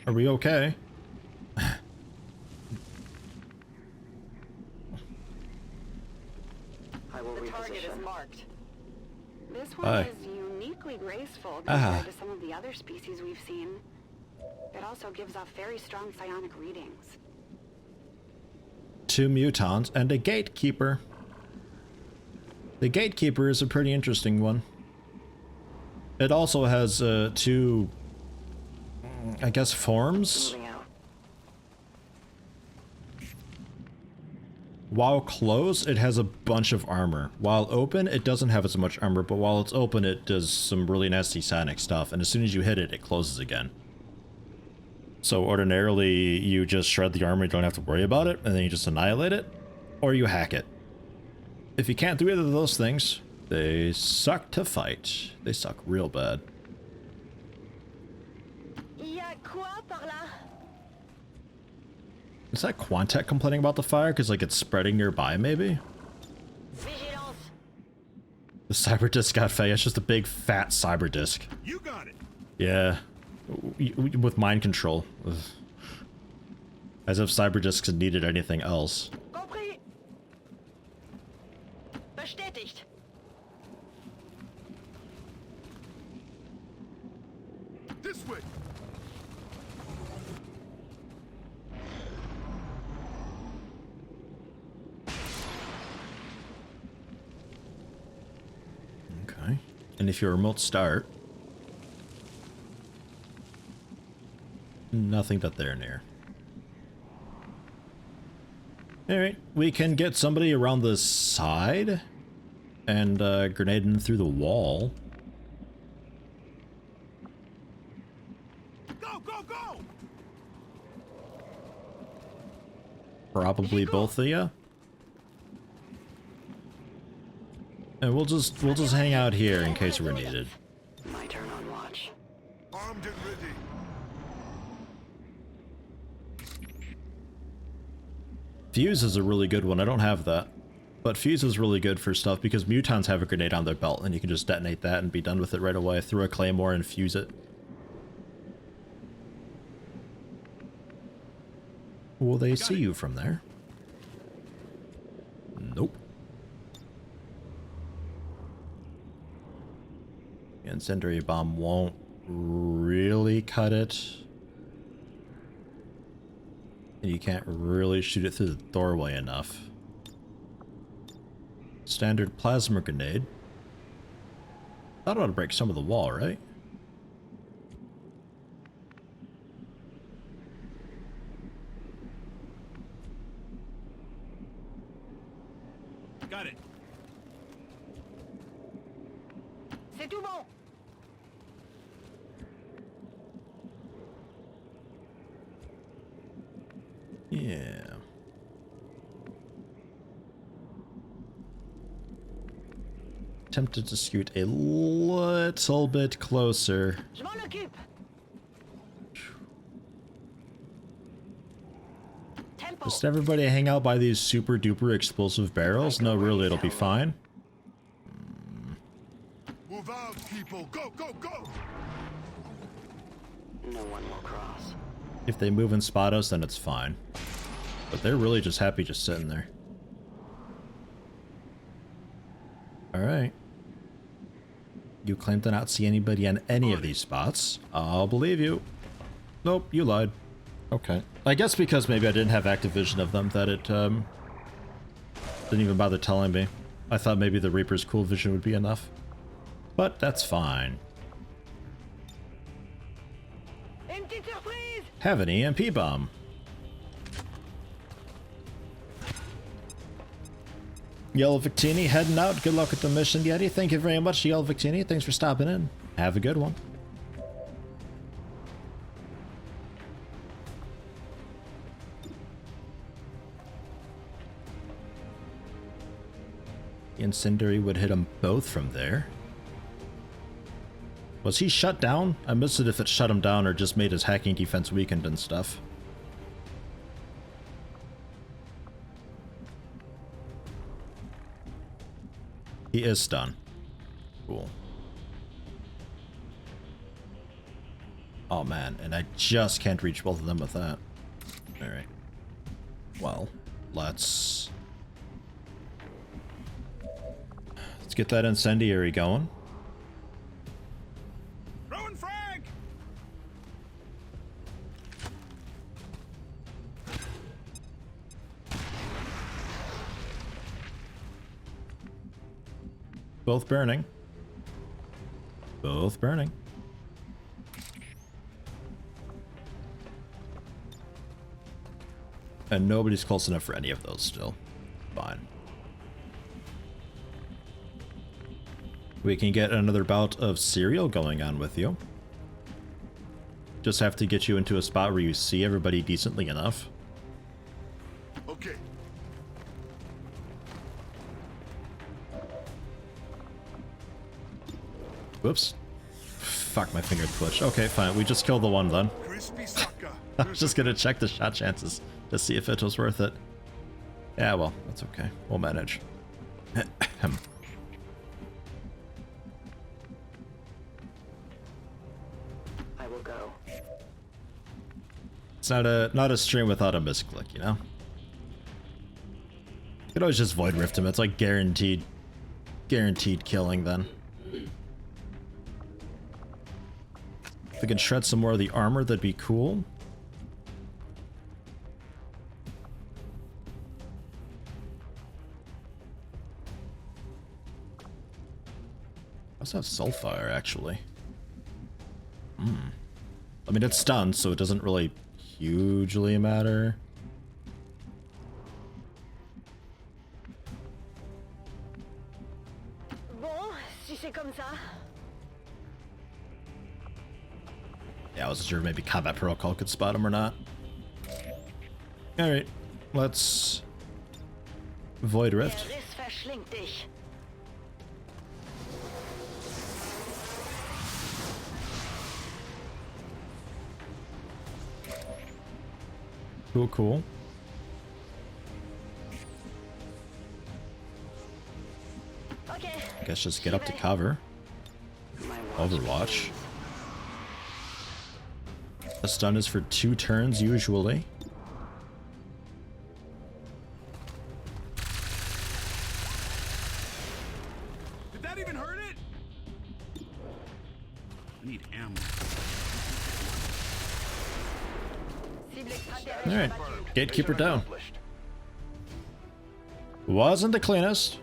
Are we okay? I will The target reposition. is marked. This one Aye. is uniquely graceful Ah. compared to some of the other species we've seen. It also gives off very strong psionic readings. 2 mutons and a Gatekeeper. The Gatekeeper is a pretty interesting one. It also has 2, I guess, forms. Moving out. While closed, it has a bunch of armor. While open, it doesn't have as much armor, but while it's open, it does some really nasty psionic stuff, and as soon as you hit it, it closes again. So ordinarily, you just shred the armor, you don't have to worry about it, and then you just annihilate it, or you hack it. If you can't do either of those things, they suck to fight. They suck real bad. Y a quoi par là? Is that Quantec complaining about the fire? Because, like, it's spreading nearby, maybe? Vigilance. The cyber disc got fed. It's just a big, fat cyber disc. You got it. Yeah. With mind control. Ugh. As if cyber discs needed anything else. Compris. Bestätigt. This way. Okay. And if you remote start, nothing that they're near. Alright, we can get somebody around the side and grenade them through the wall. Go, go, go. Probably both of you. And we'll just hang out here in case we're needed. My turn on watch. Armed and ready. Fuse is a really good one. I don't have that. But Fuse is really good for stuff because mutons have a grenade on their belt and you can just detonate that and be done with it right away. Throw a claymore and fuse it. Will they see you from there? Nope. Incendiary bomb won't really cut it. And you can't really shoot it through the doorway enough. Standard plasma grenade. That ought to break some of the wall, right? Got it. C'est tout bon. Yeah. Tempted to scoot a little bit closer. Je m'en occupe. Tempo. Just everybody hang out by these super duper explosive barrels? No, really, it'll be fine. Move out, people. Go, go, go. No one will cross. If they move and spot us, then it's fine. But they're really just happy just sitting there. Alright. You claim to not see anybody on any of these spots. I'll believe you. Nope, you lied. Okay. I guess because maybe I didn't have active vision of them that it didn't even bother telling me. I thought maybe the Reaper's cool vision would be enough. But that's fine. Une petite surprise. Have an EMP bomb. Yellow Victini heading out. Good luck with the mission, Yeti. Thank you very much, Yellow Victini. Thanks for stopping in. Have a good one. The incendiary would hit them both from there. Was he shut down? I missed it if it shut him down or just made his hacking defense weakened and stuff. He is stunned. Cool. Oh man, and I just can't reach both of them with that. Alright. Well, let's get that incendiary going. Throwing frag. Both burning. Both burning. And nobody's close enough for any of those still. Fine. We can get another bout of cereal going on with you. Just have to get you into a spot where you see everybody decently enough. Okay. Whoops. Fuck, my finger twitched. Okay, fine. We just killed the one then. Crispy sucker. I was just gonna check the shot chances to see if it was worth it. Yeah, well, that's okay. We'll manage. I will go. It's not a stream without a misclick, you know? You could always just Void Rift him. It's like guaranteed killing then. If we can shred some more of the armor, that'd be cool. Let's have Soulfire, actually. I mean, it's stunned, so it doesn't really hugely matter. Bon, si c'est comme ça. Yeah, I wasn't sure if maybe Combat Protocol could spot him or not. Alright, let's Void Rift. Der Riss verschlingt dich. Cool, cool. Okay. I guess just get up to cover. Overwatch. The stun is for 2 turns usually. Did that even hurt it? I need ammo. Alright, Gatekeeper down. Wasn't the cleanest,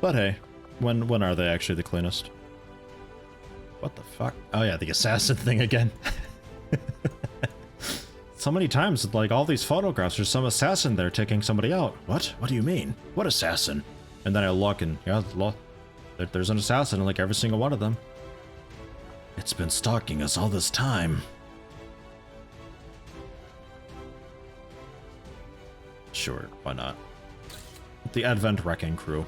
but hey, when are they actually the cleanest? What the fuck? Oh yeah, the assassin thing again. So many times, like all these photographs, there's some assassin there taking somebody out. What? What do you mean? What assassin? And then I look and yeah, there's an assassin in like every single one of them. It's been stalking us all this time. Sure, why not? The Advent Wrecking Crew.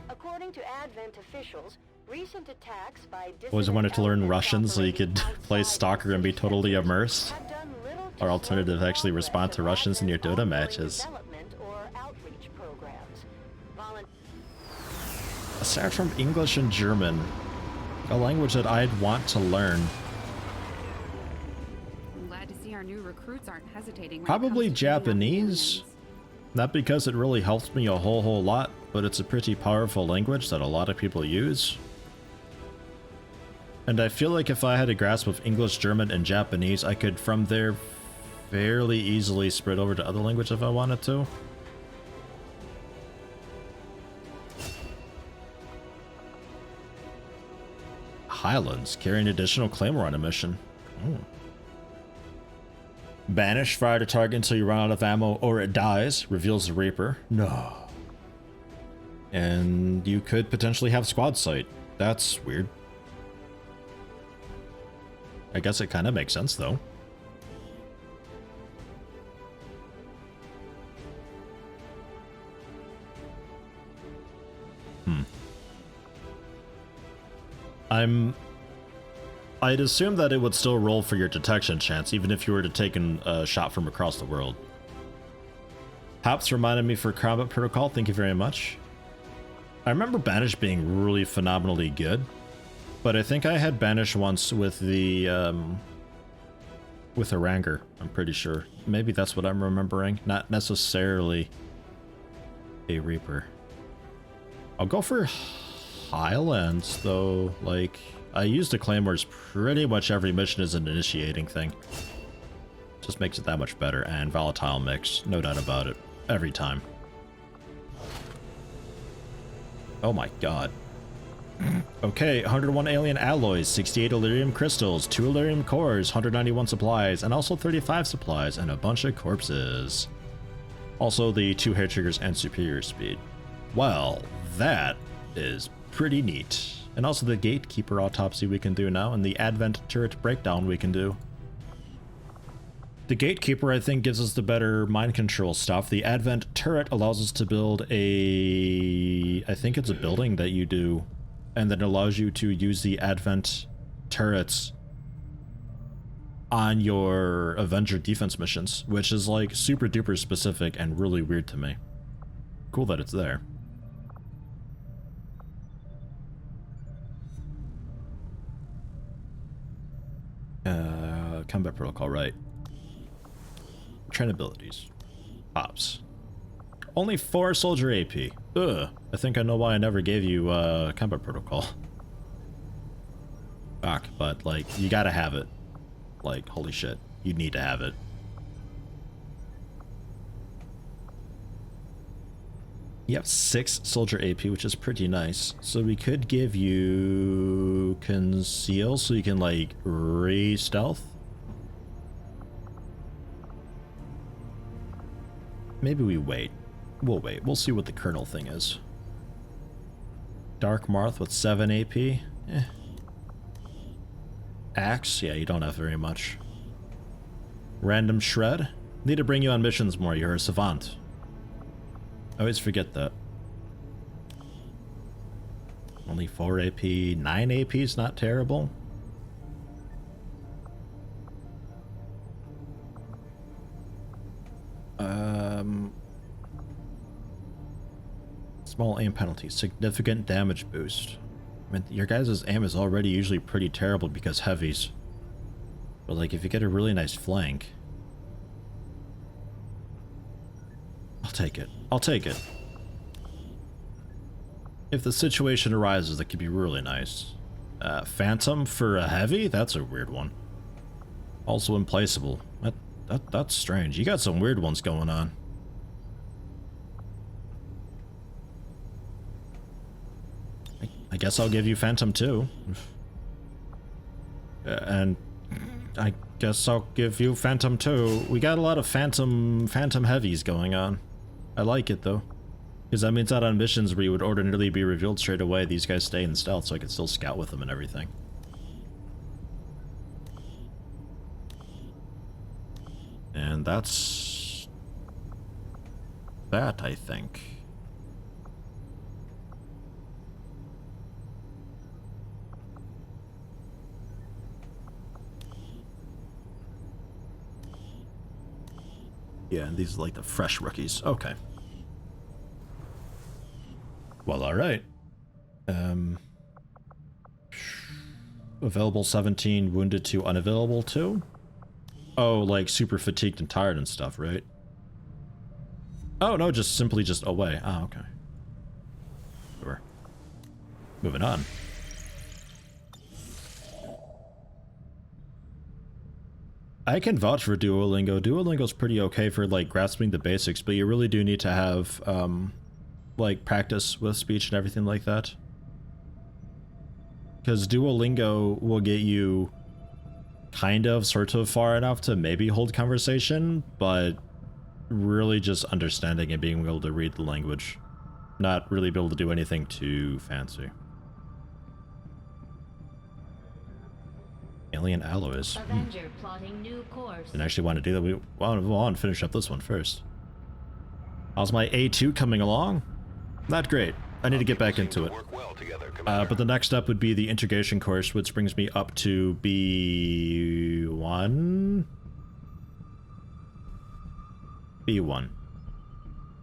According to Advent officials, recent attacks by Always wanted to learn Russian so you could play Stalker and be totally immersed. Or alternative, actually respond to Russians in your Dota matches. Aside from English and German, a language that I'd want to learn. I'm glad to see our new recruits aren't hesitating. Probably Japanese. Not because it really helps me a whole lot, but it's a pretty powerful language that a lot of people use. And I feel like if I had a grasp of English, German, and Japanese, I could from there fairly easily spread over to other languages if I wanted to. Highlands, carrying additional Claymore on a mission. Banish fire to target until you run out of ammo or it dies, reveals the Reaper. No. And you could potentially have squad sight. That's weird. I guess it kind of makes sense though. I'd assume that it would still roll for your detection chance, even if you were to take a shot from across the world. Haps reminded me for combat protocol, thank you very much. I remember Banish being really phenomenally good, but I think I had Banish once with the, with a Ranger, I'm pretty sure. Maybe that's what I'm remembering, not necessarily a Reaper. I'll go for Highlands, though. Like, I use the Claymores pretty much every mission as an initiating thing. Just makes it that much better, and volatile mix, no doubt about it, every time. Oh my god. Okay, 101 alien alloys, 68 Illyrium crystals, 2 Illyrium cores, 191 supplies, and also 35 supplies, and a bunch of corpses. Also the 2 hair triggers and superior speed. Well, that is pretty neat. And also the Gatekeeper autopsy we can do now, and the Advent turret breakdown we can do. The Gatekeeper, I think, gives us the better mind control stuff. The Advent turret allows us to build a... I think it's a building that you do, and then allows you to use the Advent turrets on your Avenger defense missions, which is like super duper specific and really weird to me. Cool that it's there. Combat protocol, right. Train abilities. Ops. Only 4 soldier AP. Ugh. I think I know why I never gave you combat protocol. Fuck, but like, you gotta have it. Like, holy shit. You need to have it. You have 6 soldier AP, which is pretty nice. So we could give you conceal so you can like re-stealth. Maybe we wait. We'll wait. We'll see what the Colonel thing is. Dark Marth with 7 AP. Eh. Axe? Yeah, you don't have very much. Random Shred? Need to bring you on missions more. You're a savant. I always forget that. Only 4 AP. 9 AP is not terrible. Small aim penalty. Significant damage boost. I mean, your guys' aim is already usually pretty terrible because heavies. But like, if you get a really nice flank... I'll take it. I'll take it. If the situation arises, that could be really nice. Phantom for a heavy? That's a weird one. Also implaceable. That's strange. You got some weird ones going on. I guess I'll give you Phantom too. And I guess I'll give you Phantom too. We got a lot of Phantom heavies going on. I like it though. Because that means that on missions where you would ordinarily be revealed straight away, these guys stay in stealth so I can still scout with them and everything. And that's that, I think. Yeah, and these are like the fresh rookies. Okay. Well, all right. Available 17, wounded 2, unavailable 2? Oh, like super fatigued and tired and stuff, right? Oh, no, just simply just away. Oh, okay. Sure. Moving on. I can vouch for Duolingo. Duolingo's pretty okay for, like, grasping the basics, but you really do need to have, like, practice with speech and everything like that. Because Duolingo will get you kind of, sort of far enough to maybe hold conversation, but really just understanding and being able to read the language. Not really be able to do anything too fancy. Alien alloys. Avenger plotting new course. Didn't actually want to do that. We want to finish up this one first. How's my A2 coming along? Not great. I need to get back into it. But the next step would be the integration course, which brings me up to B1? B1.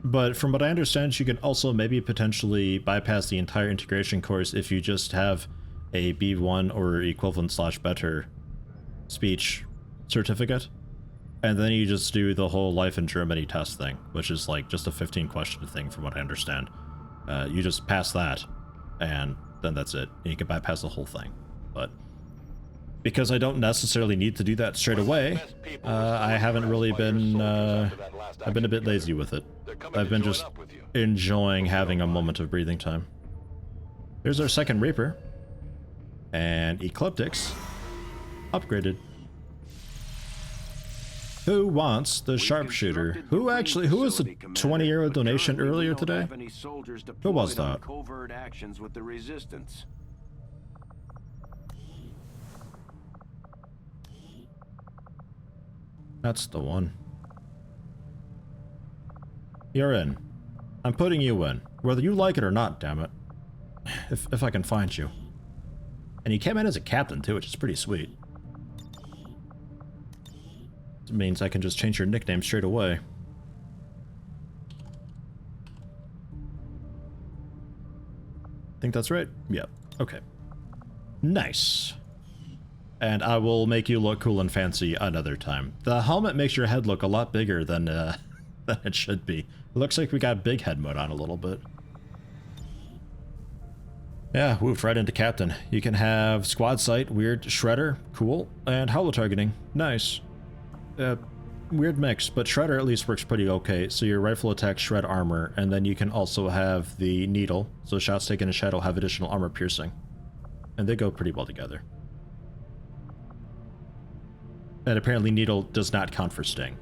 But from what I understand, you can also maybe potentially bypass the entire integration course if you just have a B1 or equivalent / better speech certificate. And then you just do the whole life in Germany test thing, which is like just a 15-question thing from what I understand. You just pass that, and then that's it. You can bypass the whole thing. But because I don't necessarily need to do that straight away, I haven't really been, I've been a bit lazy with it. I've been just enjoying having a moment of breathing time. Here's our second Reaper. And Ecliptics upgraded. Who wants the sharpshooter? Who was the 20-euro donation earlier today? Who was that? Covert actions with the resistance. That's the one. You're in. I'm putting you in. Whether you like it or not, damn it. If I can find you. And he came in as a captain too, which is pretty sweet. It means I can just change your nickname straight away. Think that's right? Yep. Okay. Nice. And I will make you look cool and fancy another time. The helmet makes your head look a lot bigger than than it should be. It looks like we got big head mode on a little bit. Yeah, woofed right into Captain. You can have Squad Sight, Weird, Shredder, cool, and Hollow Targeting, nice. Weird mix, but Shredder at least works pretty okay, so your rifle attack shred armor, and then you can also have the Needle, so shots taken in Shadow have additional armor piercing. And they go pretty well together. And apparently Needle does not count for Sting.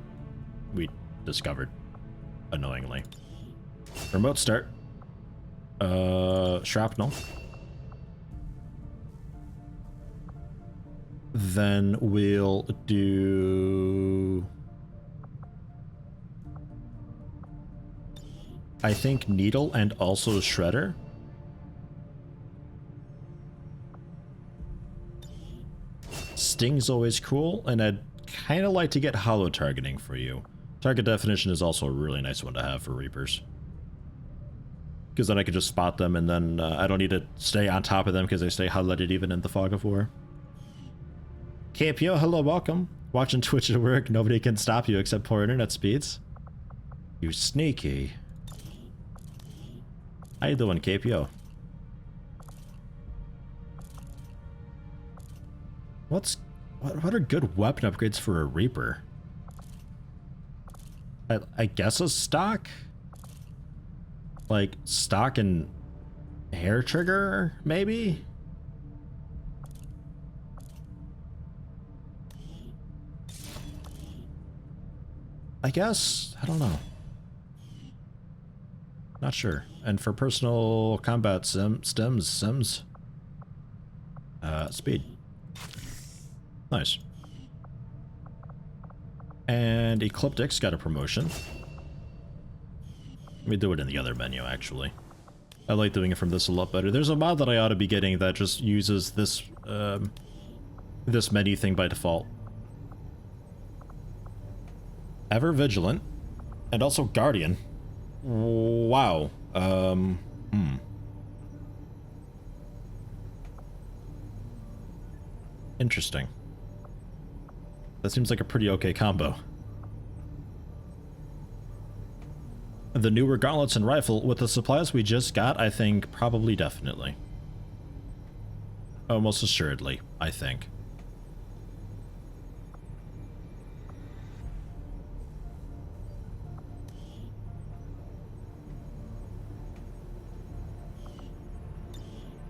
We discovered, annoyingly. Remote start. Shrapnel. Then we'll do... I think Needle and also Shredder. Sting's always cool, and I'd kind of like to get Hollow Targeting for you. Target definition is also a really nice one to have for Reapers. Because then I can just spot them, and then I don't need to stay on top of them because they stay highlighted even in the fog of war. KPO, hello, welcome. Watching Twitch at work, nobody can stop you except poor internet speeds. You sneaky. How you doing, KPO? What are good weapon upgrades for a Reaper? I guess a stock? Like, stock and hair trigger, maybe? I guess? I don't know. Not sure. And for personal combat sims, speed. Nice. And Ecliptic's got a promotion. Let me do it in the other menu, actually. I like doing it from this a lot better. There's a mod that I ought to be getting that just uses this, this menu thing by default. Ever Vigilant. And also Guardian. Wow. Interesting. That seems like a pretty okay combo. The newer gauntlets and rifle, with the supplies we just got, I think probably definitely. Almost assuredly, I think.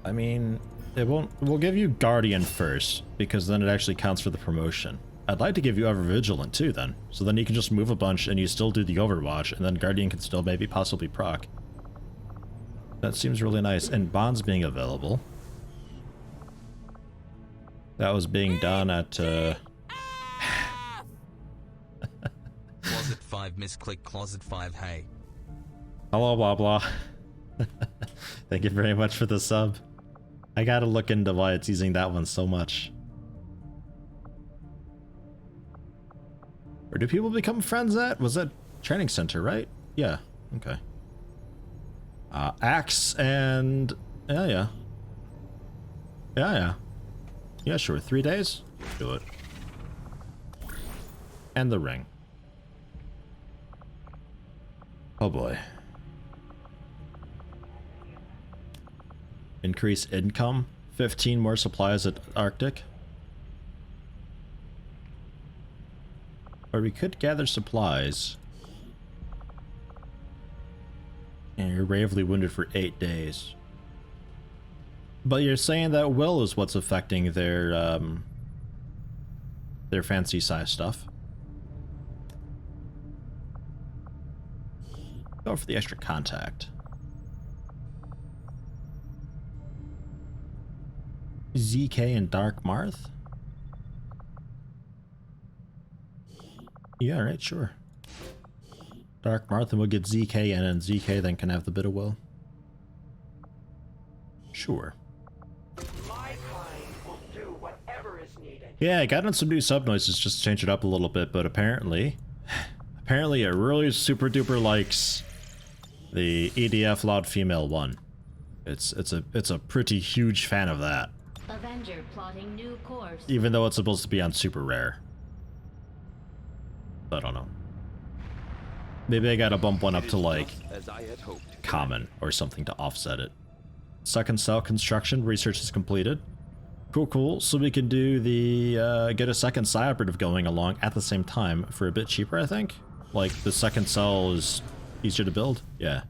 I mean, we'll give you Guardian first, because then it actually counts for the promotion. I'd like to give you Ever Vigilant too then, so then you can just move a bunch and you still do the Overwatch, and then Guardian can still maybe possibly proc. That seems really nice. And Bonds being available. That was being done at, Closet 5 misclick Closet 5, hey. Hello, blah blah. Thank you very much for the sub. I gotta look into why it's using that one so much. Where do people become friends at? Was that training center, right? Yeah, okay. Axe and... Yeah. Yeah, sure. 3 days? Do it. And the ring. Oh boy. Increase income. 15 more supplies at Arctic. Or we could gather supplies. And you're bravely wounded for 8 days. But you're saying that will is what's affecting their fancy size stuff. Go for the extra contact. ZK and Dark Marth? Yeah, right, sure. Dark Marth and we'll get ZK in, and ZK then can have the bit of will. Sure. My kind will do whatever is needed. Yeah, I got in some new sub noises just to change it up a little bit, but apparently it really super duper likes the EDF loud female one. It's a pretty huge fan of that. Avenger plotting new course. Even though it's supposed to be on super rare. I don't know. Maybe I gotta bump one up to like common or something to offset it. Second cell construction research is completed. Cool. So we can do the get a second psi operative going along at the same time for a bit cheaper, I think. Like the second cell is easier to build. Yeah.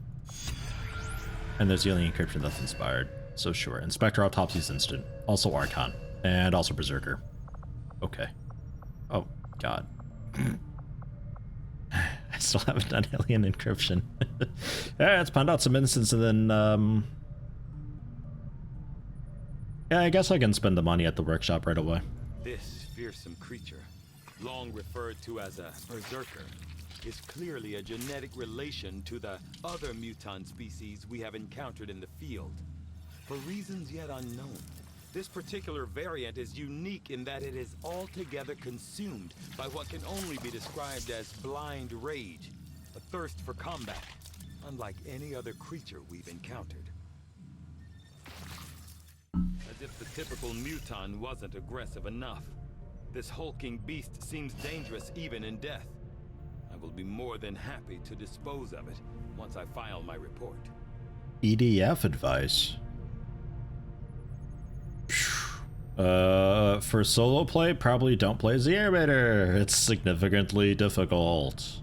And there's the alien encryption that's inspired. So sure. Inspector Autopsy's instant. Also Archon. And also Berserker. Okay. Oh, God. I still haven't done alien encryption. Yeah, let's pound out some instants and then, yeah, I guess I can spend the money at the workshop right away. This fearsome creature, long referred to as a Berserker, is clearly a genetic relation to the other mutant species we have encountered in the field. For reasons yet unknown, this particular variant is unique in that it is altogether consumed by what can only be described as blind rage, a thirst for combat, unlike any other creature we've encountered. As if the typical mutant wasn't aggressive enough, this hulking beast seems dangerous even in death. I will be more than happy to dispose of it once I file my report. EDF advice. For solo play, probably don't play the Airbaiter. It's significantly difficult.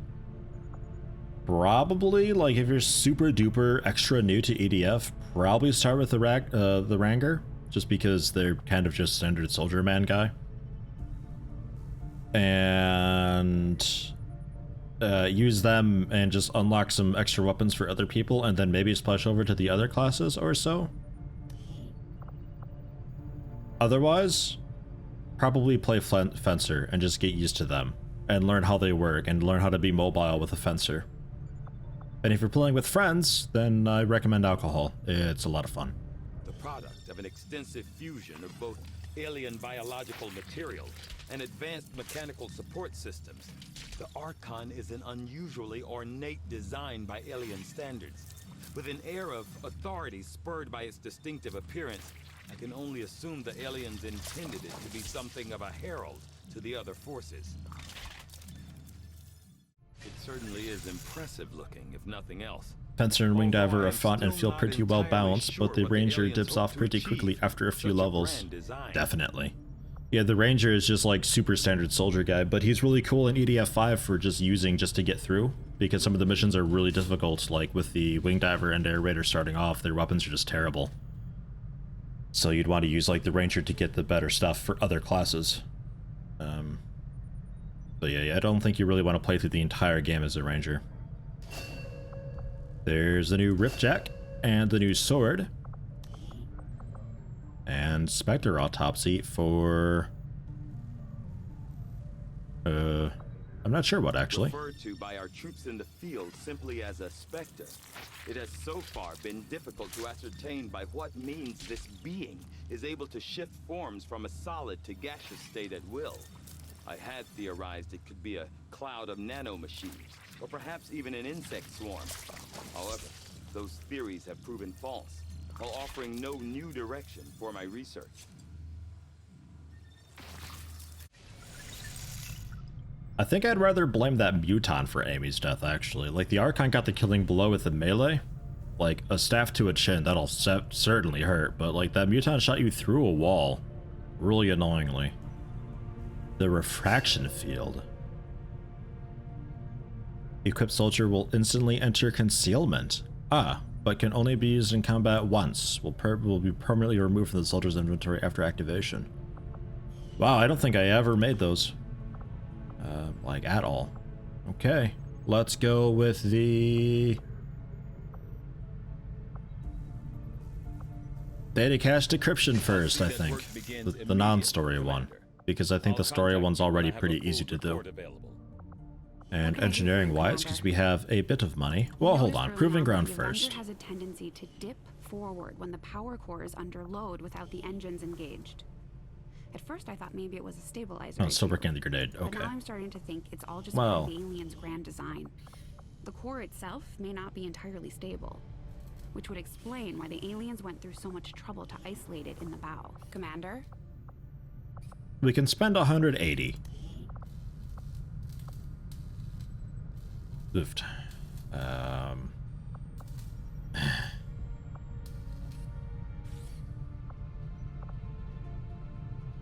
Probably, like, if you're super duper extra new to EDF, probably start with the Ranger, just because they're kind of just standard soldier man guy. And use them and just unlock some extra weapons for other people, and then maybe splash over to the other classes or so. Otherwise, probably play Fencer and just get used to them. and learn how they work and learn how to be mobile with a fencer. And if you're playing with friends, then I recommend alcohol. It's a lot of fun. The product of an extensive fusion of both alien biological material and advanced mechanical support systems, the Archon is an unusually ornate design by alien standards. With an air of authority spurred by its distinctive appearance, I can only assume the aliens intended it to be something of a herald to the other forces. It certainly is impressive looking, if nothing else. Fencer and Wingdiver are fun and feel not pretty well entirely balanced, sure but the what the Ranger aliens dips hope off to pretty achieve quickly after a with few such a levels. grand design. Definitely. Yeah, the Ranger is just like super standard soldier guy, but he's really cool in EDF 5 for just using just to get through, because some of the missions are really difficult, like with the Wingdiver and Air Raider starting off, their weapons are just terrible. So you'd want to use like the Ranger to get the better stuff for other classes. But yeah, I don't think you really want to play through the entire game as a Ranger. There's the new Ripjack and the new sword. And Spectre Autopsy for... I'm not sure what, actually. Referred to by our troops in the field simply as a Spectre, it has so far been difficult to ascertain by what means this being is able to shift forms from a solid to gaseous state at will. I had theorized it could be a cloud of nanomachines, or perhaps even an insect swarm. However, those theories have proven false, while offering no new direction for my research. I think I'd rather blame that Muton for Amy's death, actually. Like, the Archon got the killing blow with the melee. Like, a staff to a chin, that'll certainly hurt, but like, that Muton shot you through a wall. Really annoyingly. The refraction field. Equipped soldier will instantly enter concealment. Ah, but can only be used in combat once. Will be permanently removed from the soldier's inventory after activation. Wow, I don't think I ever made those. Like, at all. Okay, let's go with the... Data cache decryption first, I think. The non-story one. Because I think the story one's already pretty easy to do. And engineering-wise, because we have a bit of money. Well, hold on. Proving ground first. The Avenger has a tendency to dip forward when the power core is under load without the engines engaged. At first, I thought maybe it was a stabilizer. Oh, still working on the grenade. Okay. But now I'm starting to think it's all just Well, part of the alien's grand design. The core itself may not be entirely stable, which would explain why the aliens went through so much trouble to isolate it in the bow. Commander? we can spend 180. Oofed.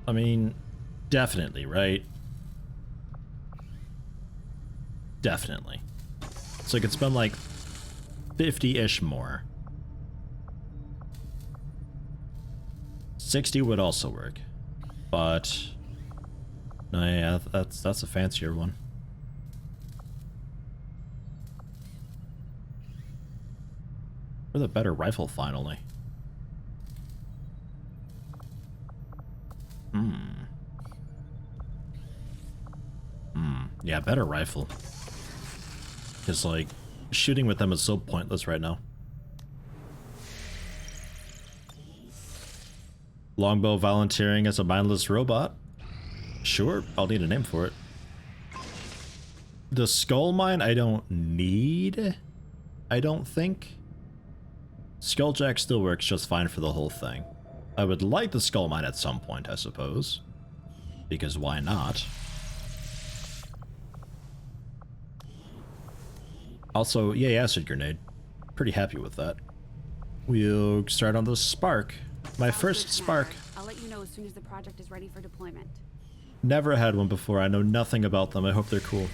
I mean, definitely, right? Definitely. So I could spend like 50-ish more. 60 would also work. But no, yeah, that's a fancier one. For the better rifle, finally. Yeah, better rifle. Because, like, shooting with them is so pointless right now. Longbow volunteering as a mindless robot? Sure, I'll need a name for it. The skull mine I don't need, I don't think. Skulljack still works just fine for the whole thing. I would like the skull mine at some point, I suppose. Because why not? Also, yay, acid grenade. Pretty happy with that. We'll start on the spark. My first spark. I'll let you know as soon as the project is ready for deployment. Never had one before. I know nothing about them. I hope they're cool.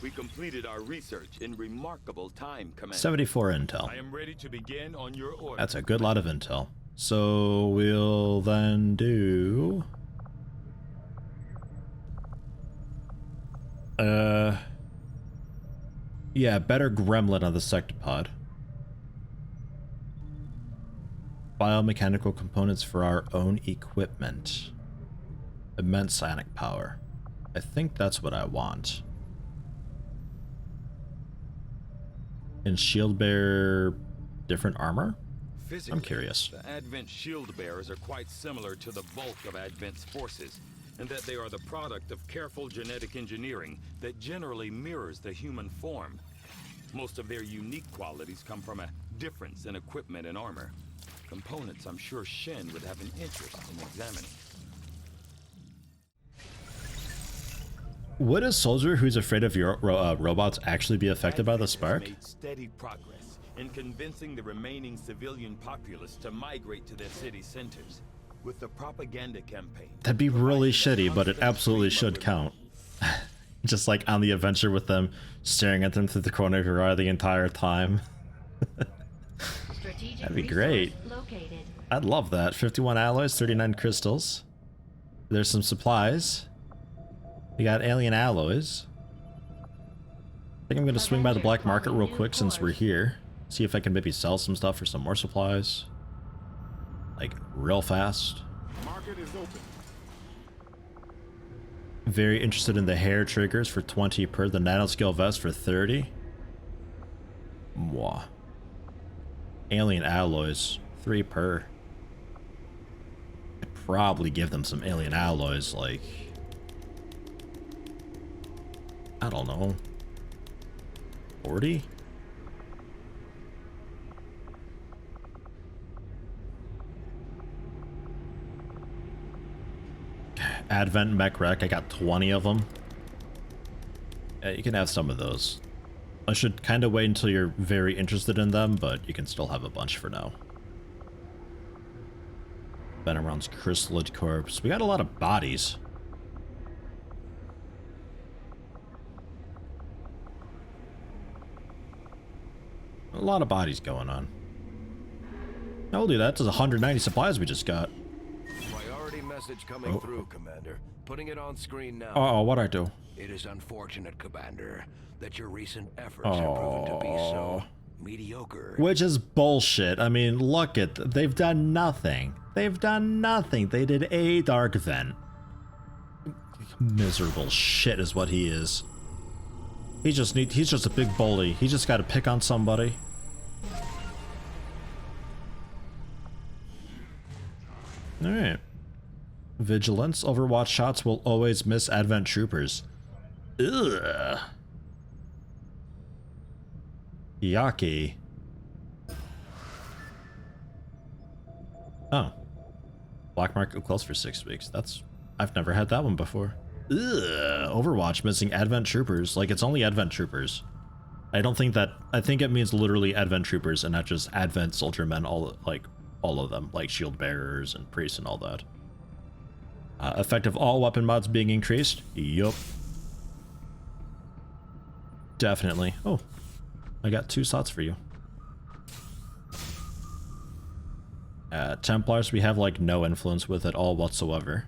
We completed our research in remarkable time, Commander. 74 intel. I am ready to begin on your order. That's a good lot of intel. So we'll then do... yeah, better gremlin on the sectopod. Biomechanical components for our own equipment. Immense psionic power. I think that's what I want. And shield bearer different armor? Physically, I'm curious. The Advent shield bearers are quite similar to the bulk of Advent's forces, and that they are the product of careful genetic engineering that generally mirrors the human form. Most of their unique qualities come from a difference in equipment and armor. Components I'm sure Shen would have an interest in examining. Would a soldier who's afraid of your robots actually be affected by the Advent spark? has made steady progress in convincing the remaining civilian populace to migrate to their city centers. With the propaganda campaign, That'd be really shitty, but it absolutely should count. Just like on the adventure with them, staring at them through the corner of your eye the entire time. That'd be great. I'd love that. 51 alloys, 39 crystals. There's some supplies. We got alien alloys. I think I'm gonna swing by the black market real quick since we're here. See if I can maybe sell some stuff for some more supplies. Like, real fast. Market is open. Very interested in the hair triggers for 20 per, the nanoscale vest for 30. Mwah. Alien alloys, 3 per. I'd probably give them some alien alloys, like... I don't know. 40? Advent mech wreck, I got 20 of them. Yeah, you can have some of those. I should kind of wait until you're very interested in them, but you can still have a bunch for now. Venomron's chrysalid corpse. We got a lot of bodies. A lot of bodies going on. Now we'll do that. There's 190 supplies we just got. Priority message coming through, Commander. Putting it on screen now. Oh, what'd I do? It is unfortunate, Commander, that your recent efforts have proven to be so mediocre. Which is bullshit. I mean, look at they've done nothing. They've done nothing. They did a dark vent. Miserable shit is what he is. He's just a big bully. He just got to pick on somebody. All right. Vigilance. Overwatch shots will always miss Advent troopers. Ugh. Yaki. Oh. Black market closed for 6 weeks. I've never had that one before. Ugh. Overwatch missing Advent troopers. Like, it's only Advent troopers. I think it means literally Advent troopers and not just Advent soldier men, all of them, like shield bearers and priests and all that. Effective all weapon mods being increased. Yup. Definitely. Oh, I got 2 slots for you. Templars, we have like no influence with at all whatsoever.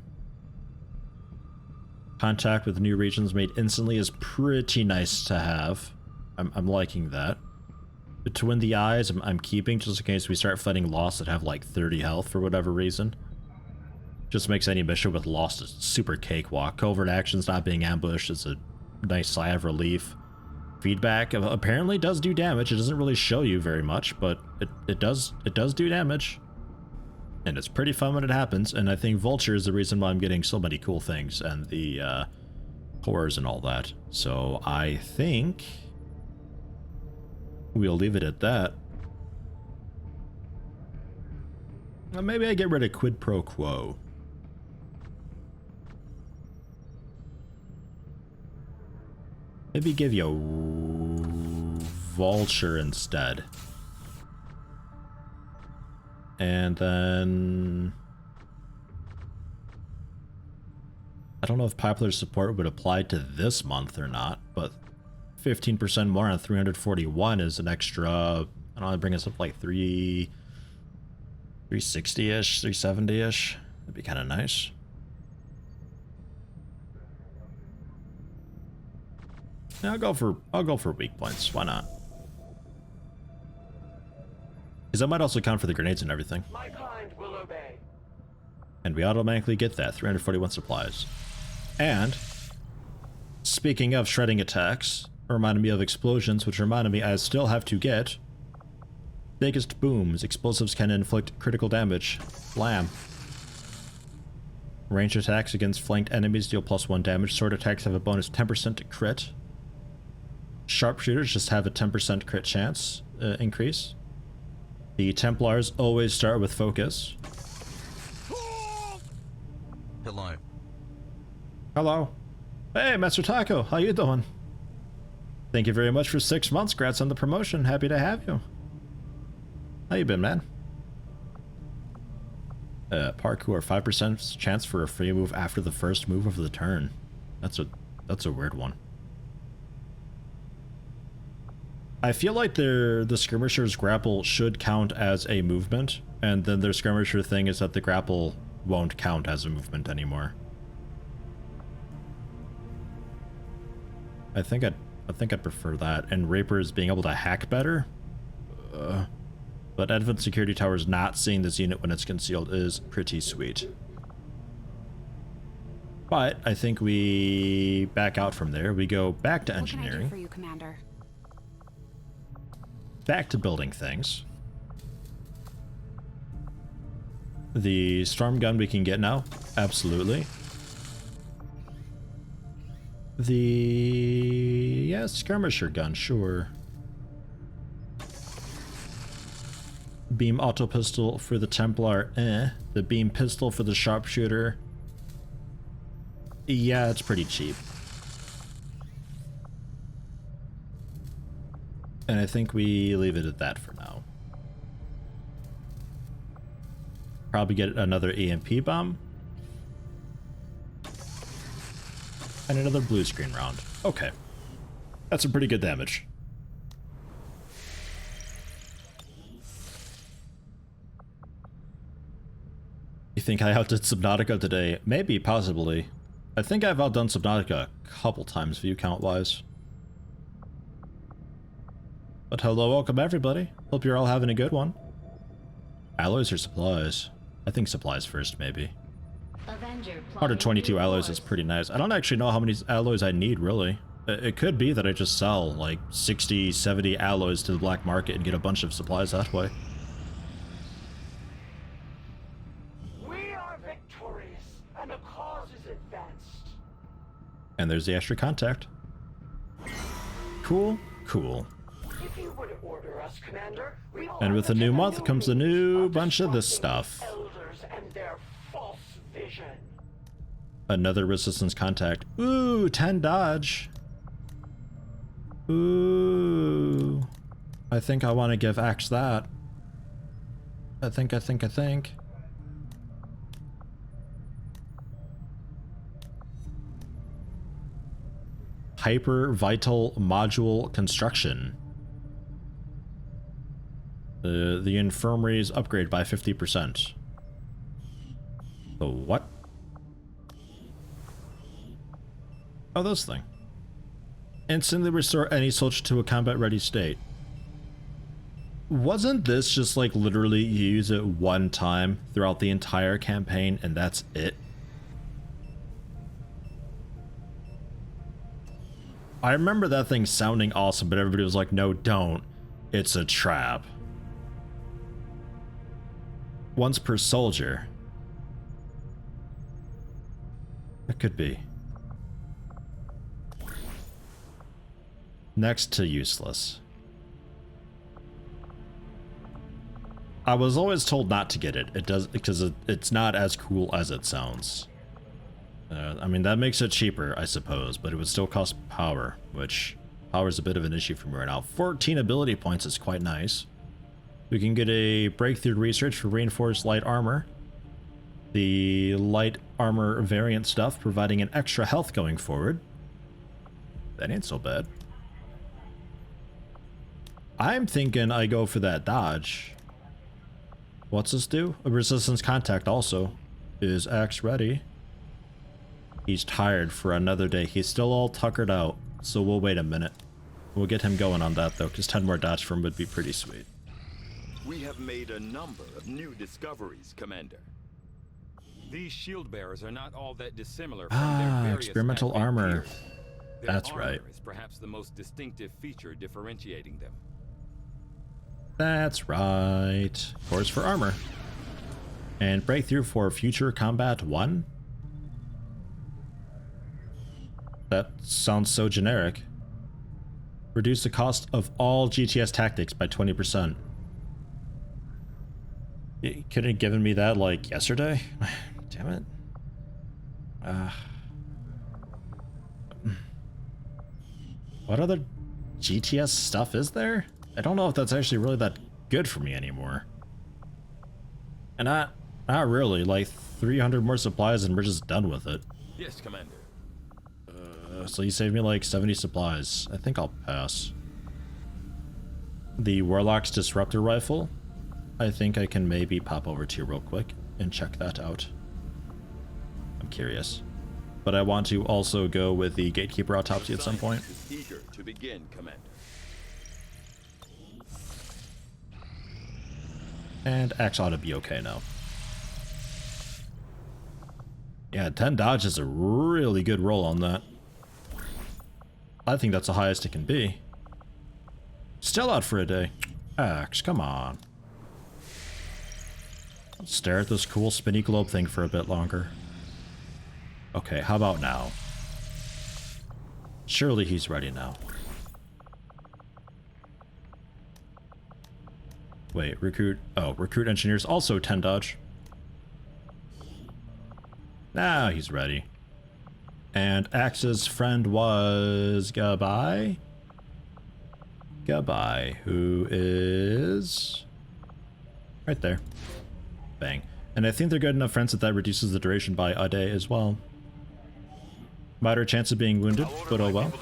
Contact with new regions made instantly is pretty nice to have. I'm liking that. The Twin the Eyes I'm keeping just in case we start fighting Lost that have like 30 health for whatever reason. Just makes any mission with Lost a super cakewalk. Covert actions not being ambushed is a nice sigh of relief. Feedback apparently does do damage. It doesn't really show you very much, but it does do damage. And it's pretty fun when it happens, and I think Vulture is the reason why I'm getting so many cool things, and the cores and all that. So I think we'll leave it at that. Well, maybe I get rid of Quid Pro Quo. Maybe give you Vulture instead. And then I don't know if popular support would apply to this month or not, but 15% more on 341 is an extra, I don't know, bring us up like 360-ish, 370-ish. That'd be kind of nice. Yeah, I'll go for weak points. Why not? Because that might also count for the grenades and everything. My kind will obey. And we automatically get that, 341 supplies. And, speaking of shredding attacks, reminded me of explosions, which reminded me I still have to get biggest booms. Explosives can inflict critical damage. Blam. Ranged attacks against flanked enemies deal +1 damage. Sword attacks have a bonus 10% to crit. Sharpshooters just have a 10% crit chance increase. The Templars always start with focus. Hello. Hello. Hey, Master Taco, how you doing? Thank you very much for 6 months. Congrats on the promotion. Happy to have you. How you been, man? Parkour, 5% chance for a free move after the first move of the turn. That's a weird one. I feel like the skirmisher's grapple should count as a movement, and then their skirmisher thing is that the grapple won't count as a movement anymore. I think I'd prefer that, and Rapers being able to hack better. But Advanced Security Towers not seeing this unit when it's concealed is pretty sweet. But I think we back out from there. We go back to engineering. What can I do for you, Commander? Back to building things. The storm gun we can get now. Absolutely. The skirmisher gun, sure. Beam auto pistol for the Templar, The beam pistol for the sharpshooter. Yeah, it's pretty cheap. And I think we leave it at that for now. Probably get another EMP bomb. And another blue screen round. Okay. That's some pretty good damage. You think I outdid Subnautica today? Maybe, possibly. I think I've outdone Subnautica a couple times view count-wise. But hello, welcome everybody. Hope you're all having a good one. Alloys or supplies? I think supplies first, maybe. 122 alloys is pretty nice. I don't actually know how many alloys I need, really. It could be that I just sell like 60, 70 alloys to the black market and get a bunch of supplies that way. We are victorious, and the cause is advanced. And there's the extra contact. Cool, cool. If you would order us, Commander, we And with a new month comes a new bunch of this stuff. Elders and their false vision. Another resistance contact. Ooh, 10 dodge. Ooh. I think I want to give Axe that. I think. Hyper Vital Module Construction. The infirmaries upgrade by 50%. The what? Oh, this thing. Instantly restore any soldier to a combat-ready state. Wasn't this just like literally you use it one time throughout the entire campaign and that's it? I remember that thing sounding awesome, but everybody was like, no, don't. It's a trap. Once per soldier. It could be. Next to useless. I was always told not to get it. It does because it's not as cool as it sounds. I mean, that makes it cheaper, I suppose, but it would still cost power, which power is a bit of an issue for me right now. 14 ability points is quite nice. We can get a breakthrough research for reinforced light armor. The light armor variant stuff, providing an extra health going forward. That ain't so bad. I'm thinking I go for that dodge. What's this do? A resistance contact also. Is Axe ready? He's tired for another day. He's still all tuckered out, so we'll wait a minute. We'll get him going on that though, because 10 more dodge from would be pretty sweet. We have made a number of new discoveries, Commander. These shield bearers are not all that dissimilar from their various experimental advent armor. peers. Their That's armor right. is perhaps the most distinctive feature differentiating them. That's right. Cores for armor. And breakthrough for future combat 1? That sounds so generic. Reduce the cost of all GTS tactics by 20%. You could have given me that like yesterday? Damn it. What other GTS stuff is there? I don't know if that's actually really that good for me anymore. And not really, like 300 more supplies and we're just done with it. Yes, Commander. So you saved me like 70 supplies. I think I'll pass. The Warlock's Disruptor Rifle. I think I can maybe pop over to you real quick and check that out. I'm curious. But I want to also go with the Gatekeeper Autopsy at some point. Eager to begin, Commander. And Axe ought to be okay now. Yeah, 10 dodge is a really good roll on that. I think that's the highest it can be. Still out for a day. Axe, come on. Let's stare at this cool spinny globe thing for a bit longer. Okay, how about now? Surely he's ready now. Wait, recruit... Oh, recruit engineers also 10 dodge. Now he's ready. And Axe's friend was... Goodbye? Goodbye. Who is... Right there. Bang. And I think they're good enough friends that reduces the duration by a day as well. Minor chance of being wounded, but oh well.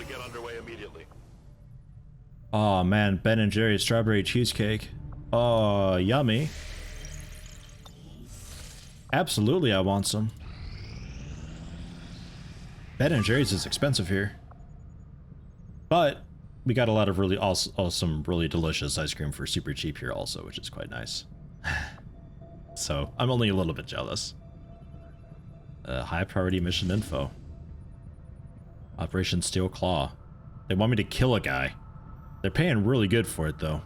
Oh man, Ben and Jerry's strawberry cheesecake. Oh, yummy. Absolutely, I want some. Ben and Jerry's is expensive here. But we got a lot of really awesome, really delicious ice cream for super cheap here also, which is quite nice. So, I'm only a little bit jealous. High priority mission info. Operation Steel Claw. They want me to kill a guy. They're paying really good for it though.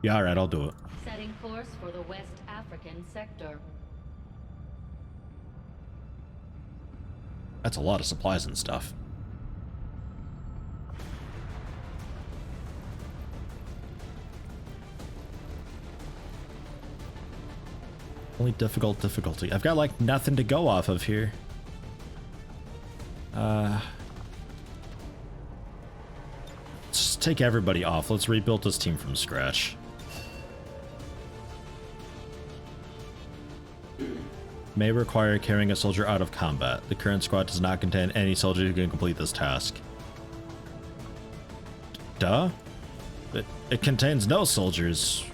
Yeah, alright, I'll do it. Setting course for the West African sector. That's a lot of supplies and stuff. Only difficulty. I've got like nothing to go off of here. Just take everybody off. Let's rebuild this team from scratch. May require carrying a soldier out of combat. The current squad does not contain any soldier who can complete this task. Duh? It contains no soldiers.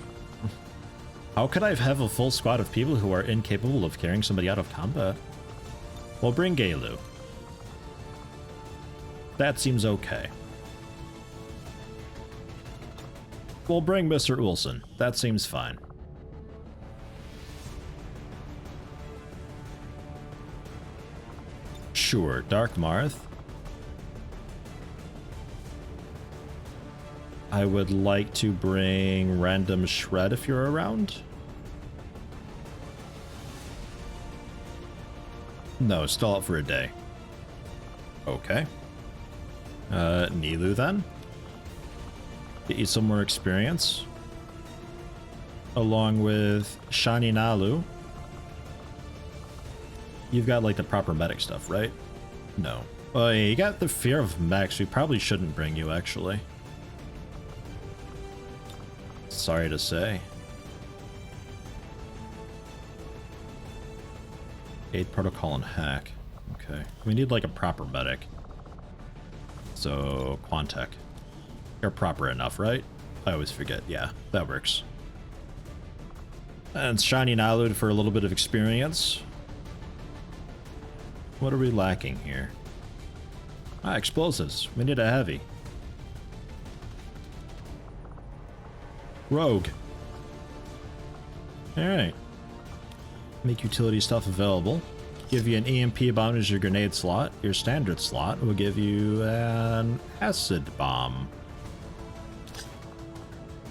How could I have a full squad of people who are incapable of carrying somebody out of combat? We'll bring Gailu. That seems okay. We'll bring Mr. Ulson. That seems fine. Sure, Dark Marth. I would like to bring Random Shred if you're around. No, still out for a day. Okay. Nilu then. Get you some more experience. Along with Shani Nalu. You've got like the proper medic stuff, right? No. Oh, yeah, you got the Fear of Mechs. We probably shouldn't bring you, actually. Sorry to say. 8th Protocol and Hack. Okay. We need like a proper medic. So, Quantec. You're proper enough, right? I always forget. Yeah, that works. And Shiny Nalud for a little bit of experience. What are we lacking here? Ah, explosives. We need a heavy. Rogue. Alright. Make utility stuff available. Give you an EMP bomb as your grenade slot. Your standard slot will give you an acid bomb.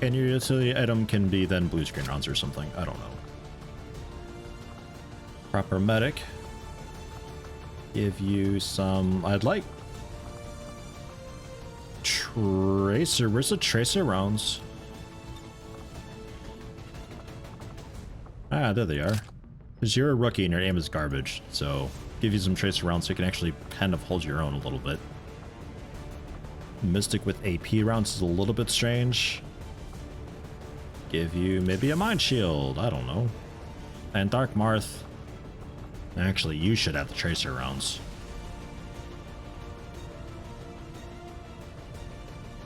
And your utility item can be then blue screen rounds or something. I don't know. Proper medic. Give you some... I'd like... Tracer. Where's the tracer rounds? Ah, there they are. Because you're a rookie and your aim is garbage, so give you some tracer rounds so you can actually kind of hold your own a little bit. Mystic with AP rounds is a little bit strange. Give you maybe a mind shield, I don't know. And Dark Marth. Actually, you should have the tracer rounds.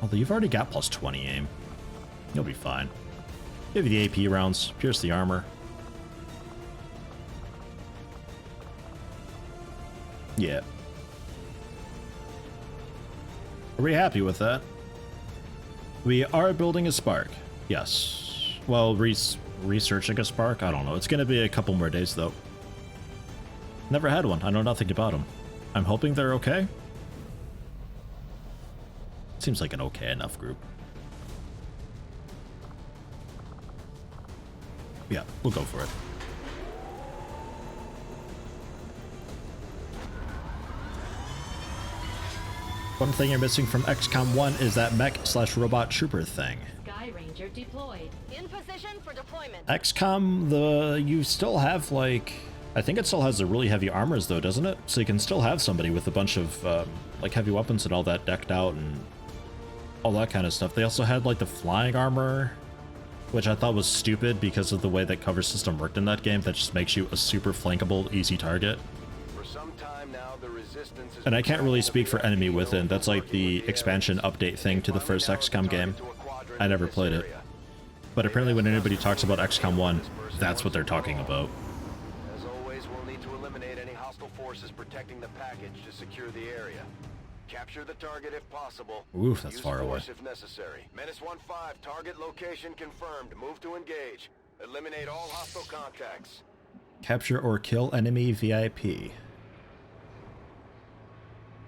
Although you've already got plus 20 aim. You'll be fine. Give you the AP rounds, pierce the armor. Yeah. Are we happy with that? We are building a spark. Yes. Well, researching a spark? I don't know. It's going to be a couple more days, though. Never had one. I know nothing about them. I'm hoping they're okay. Seems like an okay enough group. Yeah, we'll go for it. One thing you're missing from XCOM 1 is that mech/robot trooper thing. Sky Ranger deployed. In position for deployment. XCOM, you still have, like... I think it still has the really heavy armors, though, doesn't it? So you can still have somebody with a bunch of, like, heavy weapons and all that decked out and all that kind of stuff. They also had, like, the flying armor, which I thought was stupid because of the way that cover system worked in that game. That just makes you a super flankable, easy target. For some time now, the resistance is... And I can't really speak for Enemy Within. That's like the expansion update thing to the first XCOM game. I never played it. But apparently when anybody talks about XCOM 1, that's what they're talking about. As always, we'll need to eliminate any hostile forces protecting the package to secure the area. Capture the target if possible. Oof, that's Use far away. force if necessary. Menace 1-5, target location confirmed. Move to engage. Eliminate all hostile contacts. Capture or kill enemy VIP.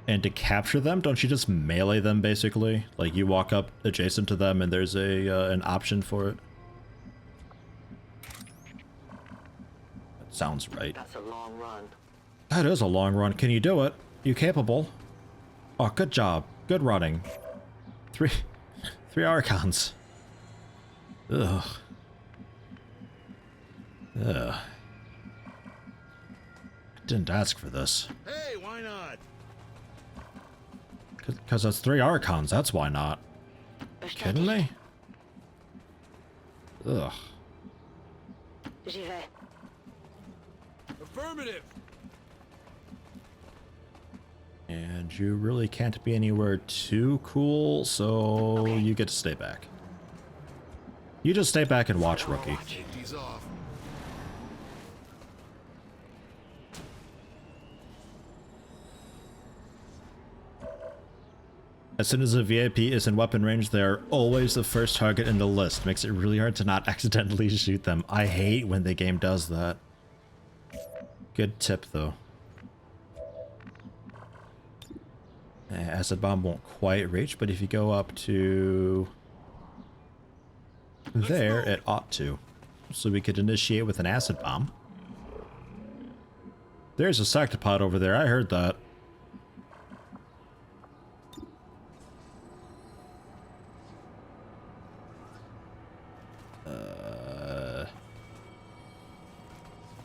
And to capture them, don't you just melee them, basically? Like, you walk up adjacent to them and there's a an option for it? That sounds right. That's a long run. That is a long run. Can you do it? You capable? Oh, good job. Good running. Three Archons. Ugh. Ugh. Didn't ask for this. Hey, why not? Because that's 3 Archons, that's why not. Kidding me? Ugh. J'y vais. Affirmative. And you really can't be anywhere too cool, so you get to stay back. You just stay back and watch, rookie. Safety's off. As soon as a VIP is in weapon range, they are always the first target in the list. Makes it really hard to not accidentally shoot them. I hate when the game does that. Good tip, though. Acid bomb won't quite reach, but if you go up to there, it ought to. So we could initiate with an acid bomb. There's a sectopod over there. I heard that.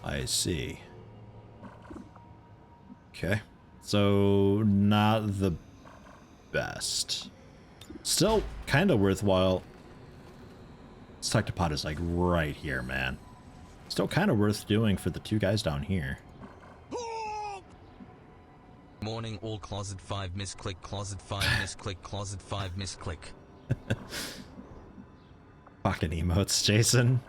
I see. Okay. So, not the best. Still kind of worthwhile. This sectopod is like right here, man. Still kind of worth doing for the 2 guys down here. Morning, all closet 5 misclick, closet 5 misclick, closet 5 misclick. Fucking emotes, Jason.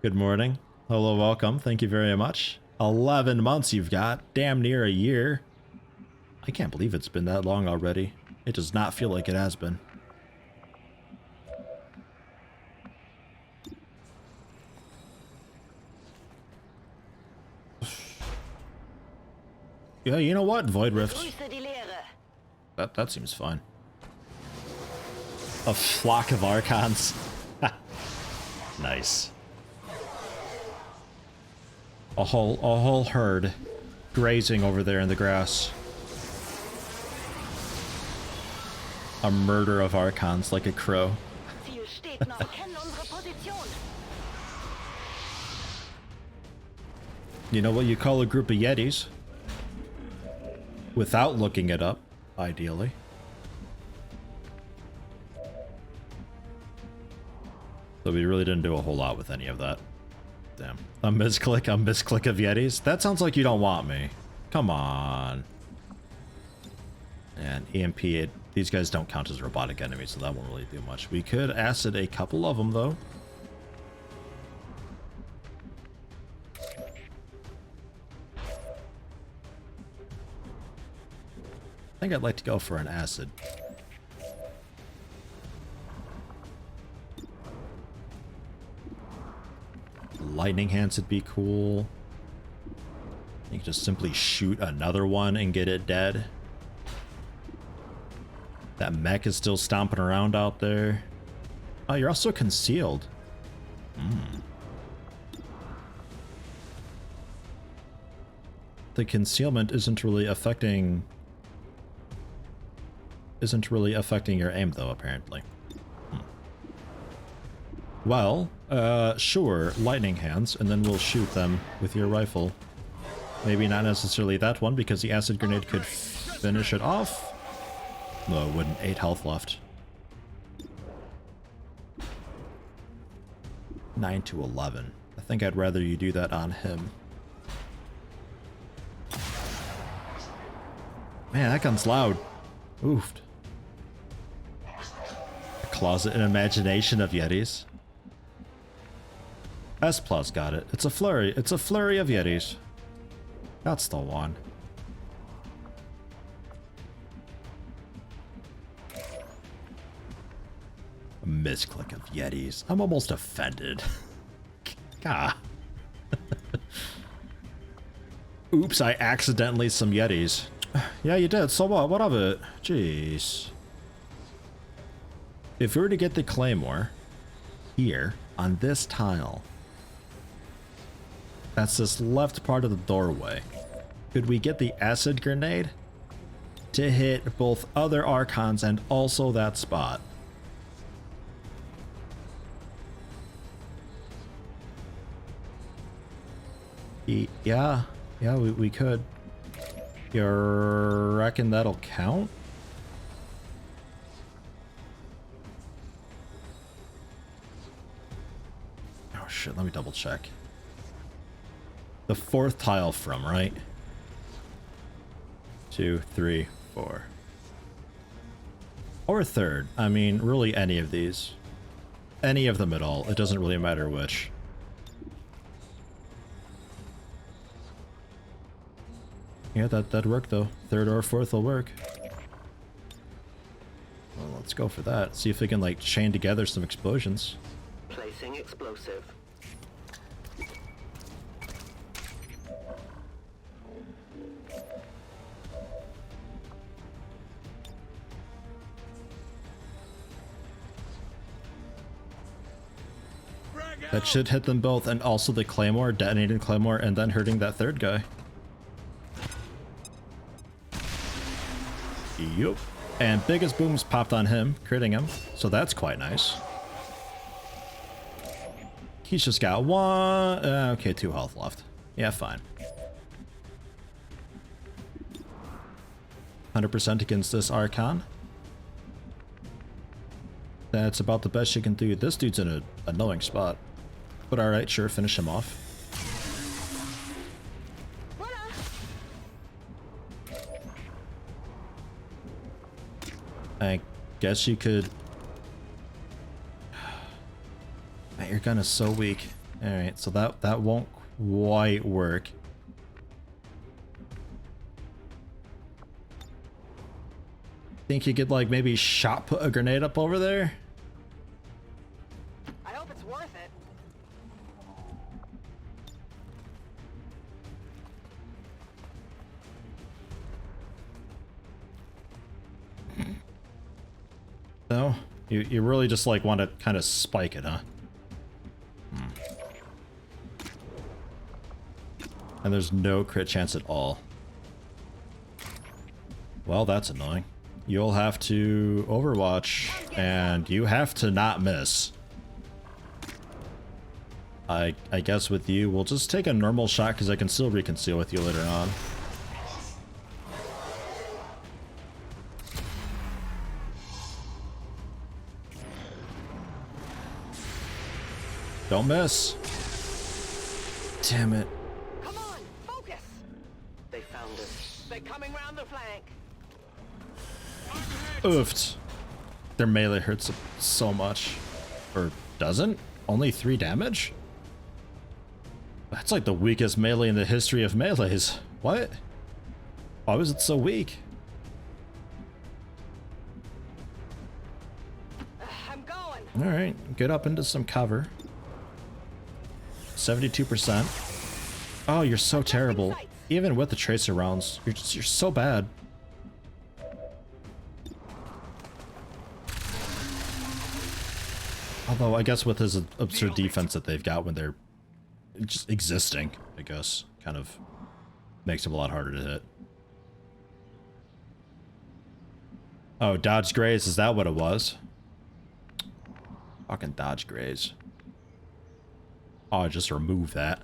Good morning. Hello, welcome. Thank you very much. 11 months you've got. Damn near a year. I can't believe it's been that long already. It does not feel like it has been. Yeah, you know what? Void Rift. Grüße die Lehre. That seems fine. A flock of Archons. Nice. A whole herd grazing over there in the grass. A murder of Archons like a crow. Ziel steht noch. Kennen unsere Position. You know what you call a group of Yetis? Without looking it up, ideally. So we really didn't do a whole lot with any of that. Damn. A misclick of Yetis? That sounds like you don't want me. Come on. And EMP, these guys don't count as robotic enemies, so that won't really do much. We could acid a couple of them, though. I think I'd like to go for an acid. Lightning hands would be cool. You can just simply shoot another one and get it dead. That mech is still stomping around out there. Oh, you're also concealed. The concealment isn't really affecting your aim, though, apparently. Well, sure, lightning hands, and then we'll shoot them with your rifle. Maybe not necessarily that one, because the acid grenade could finish it off. No, it wouldn't. 8 health left. 9 to 11. I think I'd rather you do that on him. Man, that gun's loud. Oofed. A closet and imagination of Yetis. S plus got it. It's a flurry. It's a flurry of Yetis. That's the one. A misclick of Yetis. I'm almost offended. Ah. Oops, I accidentally some Yetis. Yeah, you did. So what? What of it? Jeez. If we were to get the Claymore here on this tile, that's this left part of the doorway, could we get the acid grenade to hit both other Archons and also that spot? Yeah, we could. You reckon that'll count? Oh shit, let me double check. The 4th tile from, right? 2, 3, 4. Or 3rd. I mean, really any of these. Any of them at all. It doesn't really matter which. Yeah, that'd work though. 3rd or 4th will work. Well, let's go for that. See if we can like chain together some explosions. Placing explosive. That should hit them both, and also the Claymore, detonating Claymore, and then hurting that 3rd guy. Yup. And biggest booms popped on him, critting him, so that's quite nice. He's just got 1... okay, 2 health left. Yeah, fine. 100% against this Archon. That's about the best you can do. This dude's in a annoying spot. But alright, sure, finish him off. I guess you could... Man, your gun is so weak. Alright, so that won't quite work. Think you could, like, maybe shot put a grenade up over there? I hope it's worth it. No? You really just like want to kind of spike it, huh? And there's no crit chance at all. Well, that's annoying. You'll have to Overwatch, and you have to not miss. I guess with you, we'll just take a normal shot because I can still reconceal with you later on. Don't miss. Damn it. Come on, focus. They found us. They're coming round the flank. Oofed. Their melee hurts so much. Or doesn't? Only 3 damage? That's like the weakest melee in the history of melees. What? Why was it so weak? I'm going. Alright, get up into some cover. 72%. Oh, you're so terrible. Even with the tracer rounds, you're so bad. Although I guess with his absurd defense that they've got when they're just existing, I guess, kind of makes him a lot harder to hit. Oh, dodge graze, is that what it was? Fucking dodge graze. Oh, just remove that.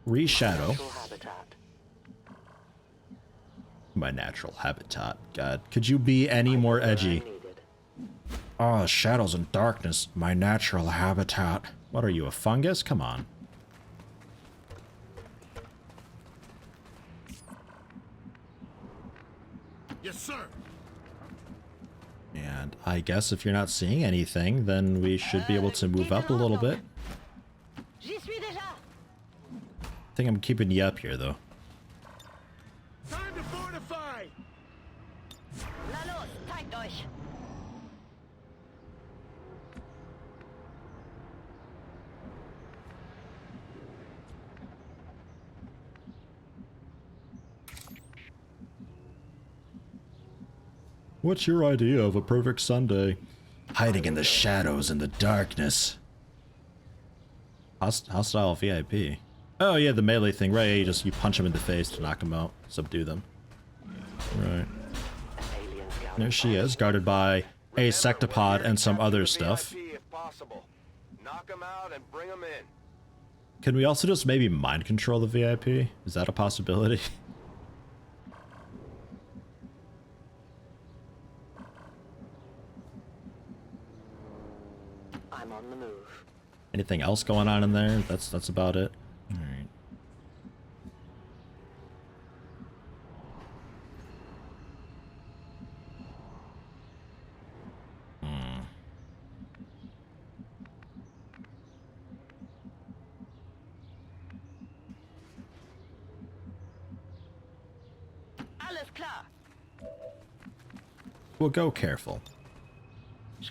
Reshadow. My natural habitat. God, could you be any more edgy? Oh, shadows and darkness. My natural habitat. What are you, a fungus? Come on. Yes, sir. And I guess if you're not seeing anything, then we should be able to move up a little bit. J'y suis déjà. I think I'm keeping you up here, though. Time to fortify. Na los, zeigt euch. What's your idea of a perfect Sunday? Hiding in the shadows and the darkness. Hostile VIP. Oh yeah, the melee thing, right? You punch them in the face to knock them out, subdue them. Right. There she is, guarded by a sectopod and some other stuff. Knock 'em out and bring 'em in. Can we also just maybe mind control the VIP? Is that a possibility? I'm on the move. Anything else going on in there? That's about it. All right. Alles klar. We'll go careful.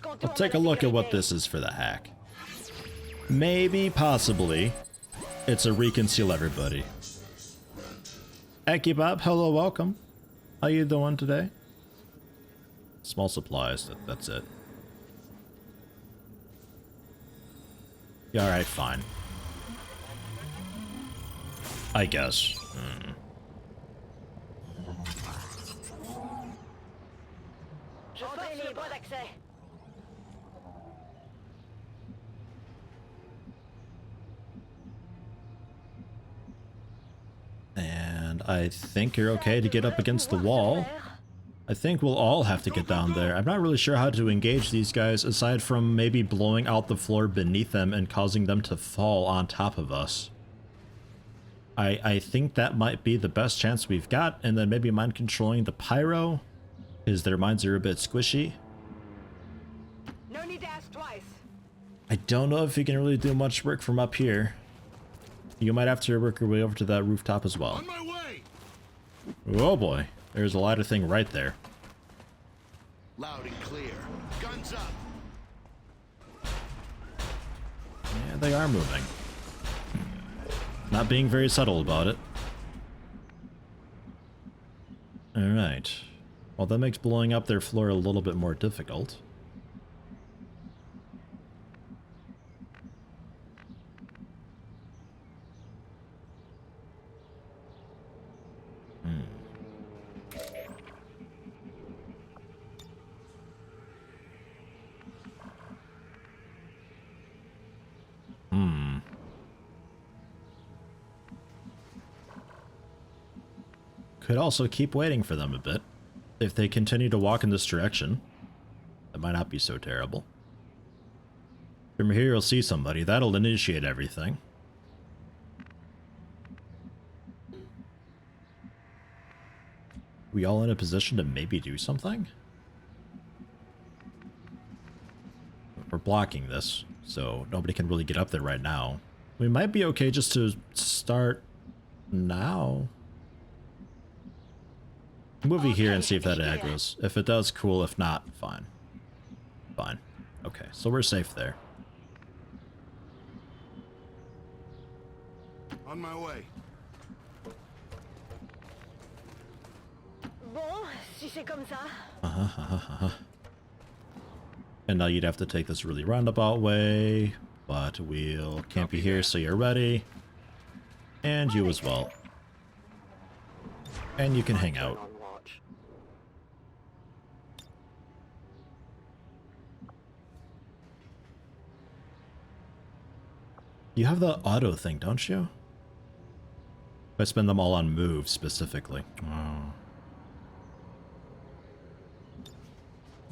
I'll take a look at what this is for the hack. Maybe, possibly, it's a reconceal everybody. Eki Bob, hello, welcome. How you doing today? Small supplies, that's it. Yeah, alright, fine. I guess. Je force le point d'accès. And I think you're okay to get up against the wall. I think we'll all have to get down there. I'm not really sure how to engage these guys aside from maybe blowing out the floor beneath them and causing them to fall on top of us. I think that might be the best chance we've got, and then maybe mind controlling the pyro, because their minds are a bit squishy. No need to ask twice. I don't know if you can really do much work from up here. You might have to work your way over to that rooftop as well. On my way. Oh boy, there's a ladder thing right there. Loud and clear. Guns up. Yeah, they are moving. Not being very subtle about it. Alright. Well, that makes blowing up their floor a little bit more difficult. Could also keep waiting for them a bit. If they continue to walk in this direction, that might not be so terrible. From here you'll see somebody. That'll initiate everything. We all in a position to maybe do something? We're blocking this, so nobody can really get up there right now. We might be okay just to start now. Movie here and see if that aggroes. If it does, cool. If not, fine. Fine. Okay, so we're safe there. On my way. Bon, si c'est comme ça. And now you'd have to take this really roundabout way, but we'll camp you here so you're ready. And you as well. And you can hang out. You have the auto thing, don't you? I spend them all on move specifically. Oh.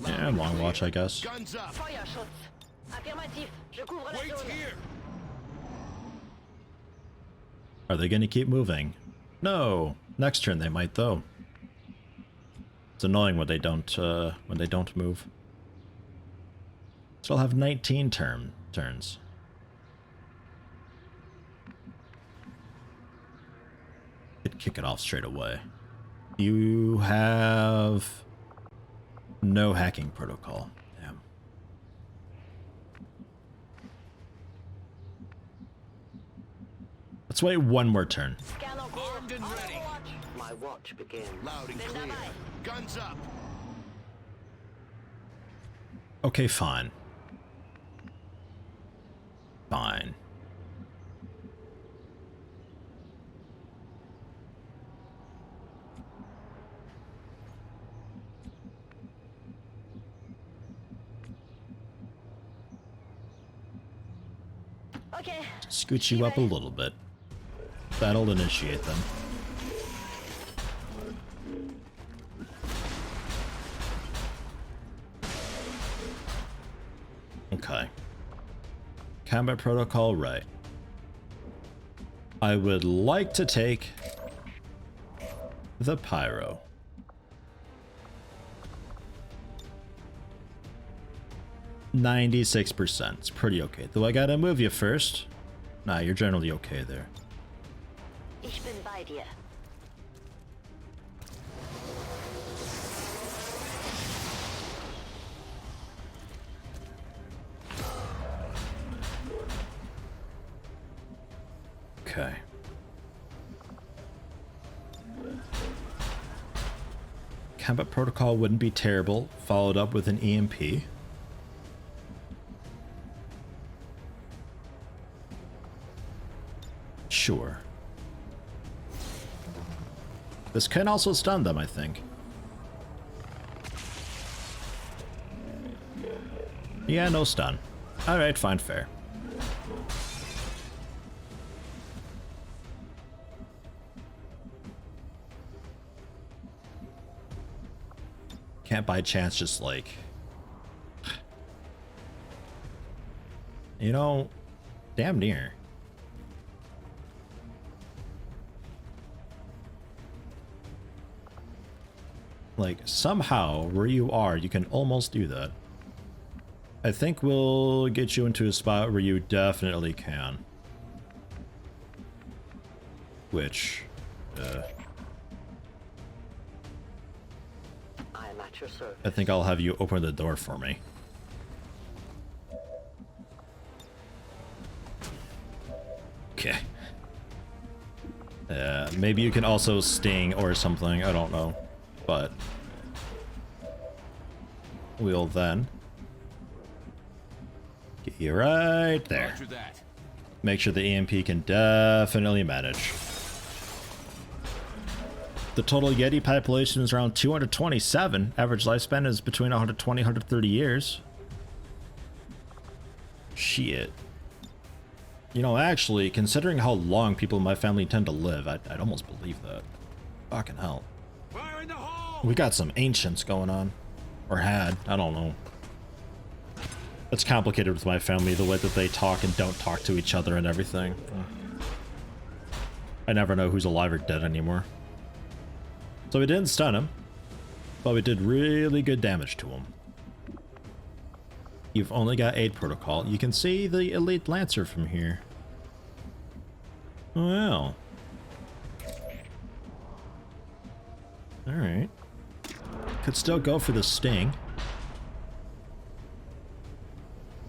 Yeah, long watch, I guess. Guns up. Feuer, Schutz. Affirmatif. Je couvre la Wait zone. here. Are they gonna keep moving? No. Next turn they might though. It's annoying when they don't move. So I'll have 19 turns. Could kick it off straight away. You have no hacking protocol. Damn. Let's wait one more turn. Scan en cours. Armed and ready. My watch begins. Loud and clear. Guns up. Okay, fine. Fine. Okay. Scoot you up a little bit. That'll initiate them. Okay. Combat protocol, right. I would like to take the pyro. %96%. It's pretty okay. Though I gotta move you first. Nah, you're generally okay there. Ich bin bei dir. Okay. Combat protocol wouldn't be terrible, followed up with an EMP. Sure. This can also stun them, I think. Yeah, no stun. Alright, fine, fair. Can't by chance just like... You know, damn near. Like, somehow, where you are, you can almost do that. I think we'll get you into a spot where you definitely can. Which, I am at your service. I think I'll have you open the door for me. Okay. Maybe you can also sting or something, I don't know. But we'll then get you right there. Roger that. Make sure the EMP can definitely manage. The total Yeti population is around 227. Average lifespan is between 120 and 130 years. Shit. You know, actually, considering how long people in my family tend to live, I'd almost believe that. Fucking hell. Fire in the hole! We got some ancients going on. Or had. I don't know. It's complicated with my family, the way that they talk and don't talk to each other and everything. I never know who's alive or dead anymore. So we didn't stun him, but we did really good damage to him. You've only got 8 protocol. You can see the elite lancer from here. Well. Alright. Could still go for the sting.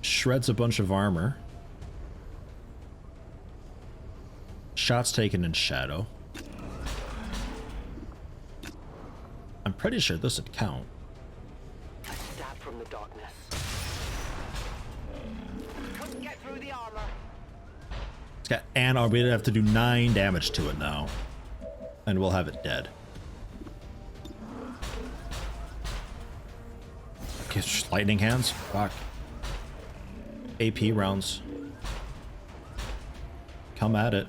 Shreds a bunch of armor. Shots taken in shadow. I'm pretty sure this would count. A stab from the darkness. Couldn't get through the armor. It's got an armor. We'd have to do 9 damage to it now. And we'll have it dead. Okay, lightning hands? Fuck. AP rounds. Come at it.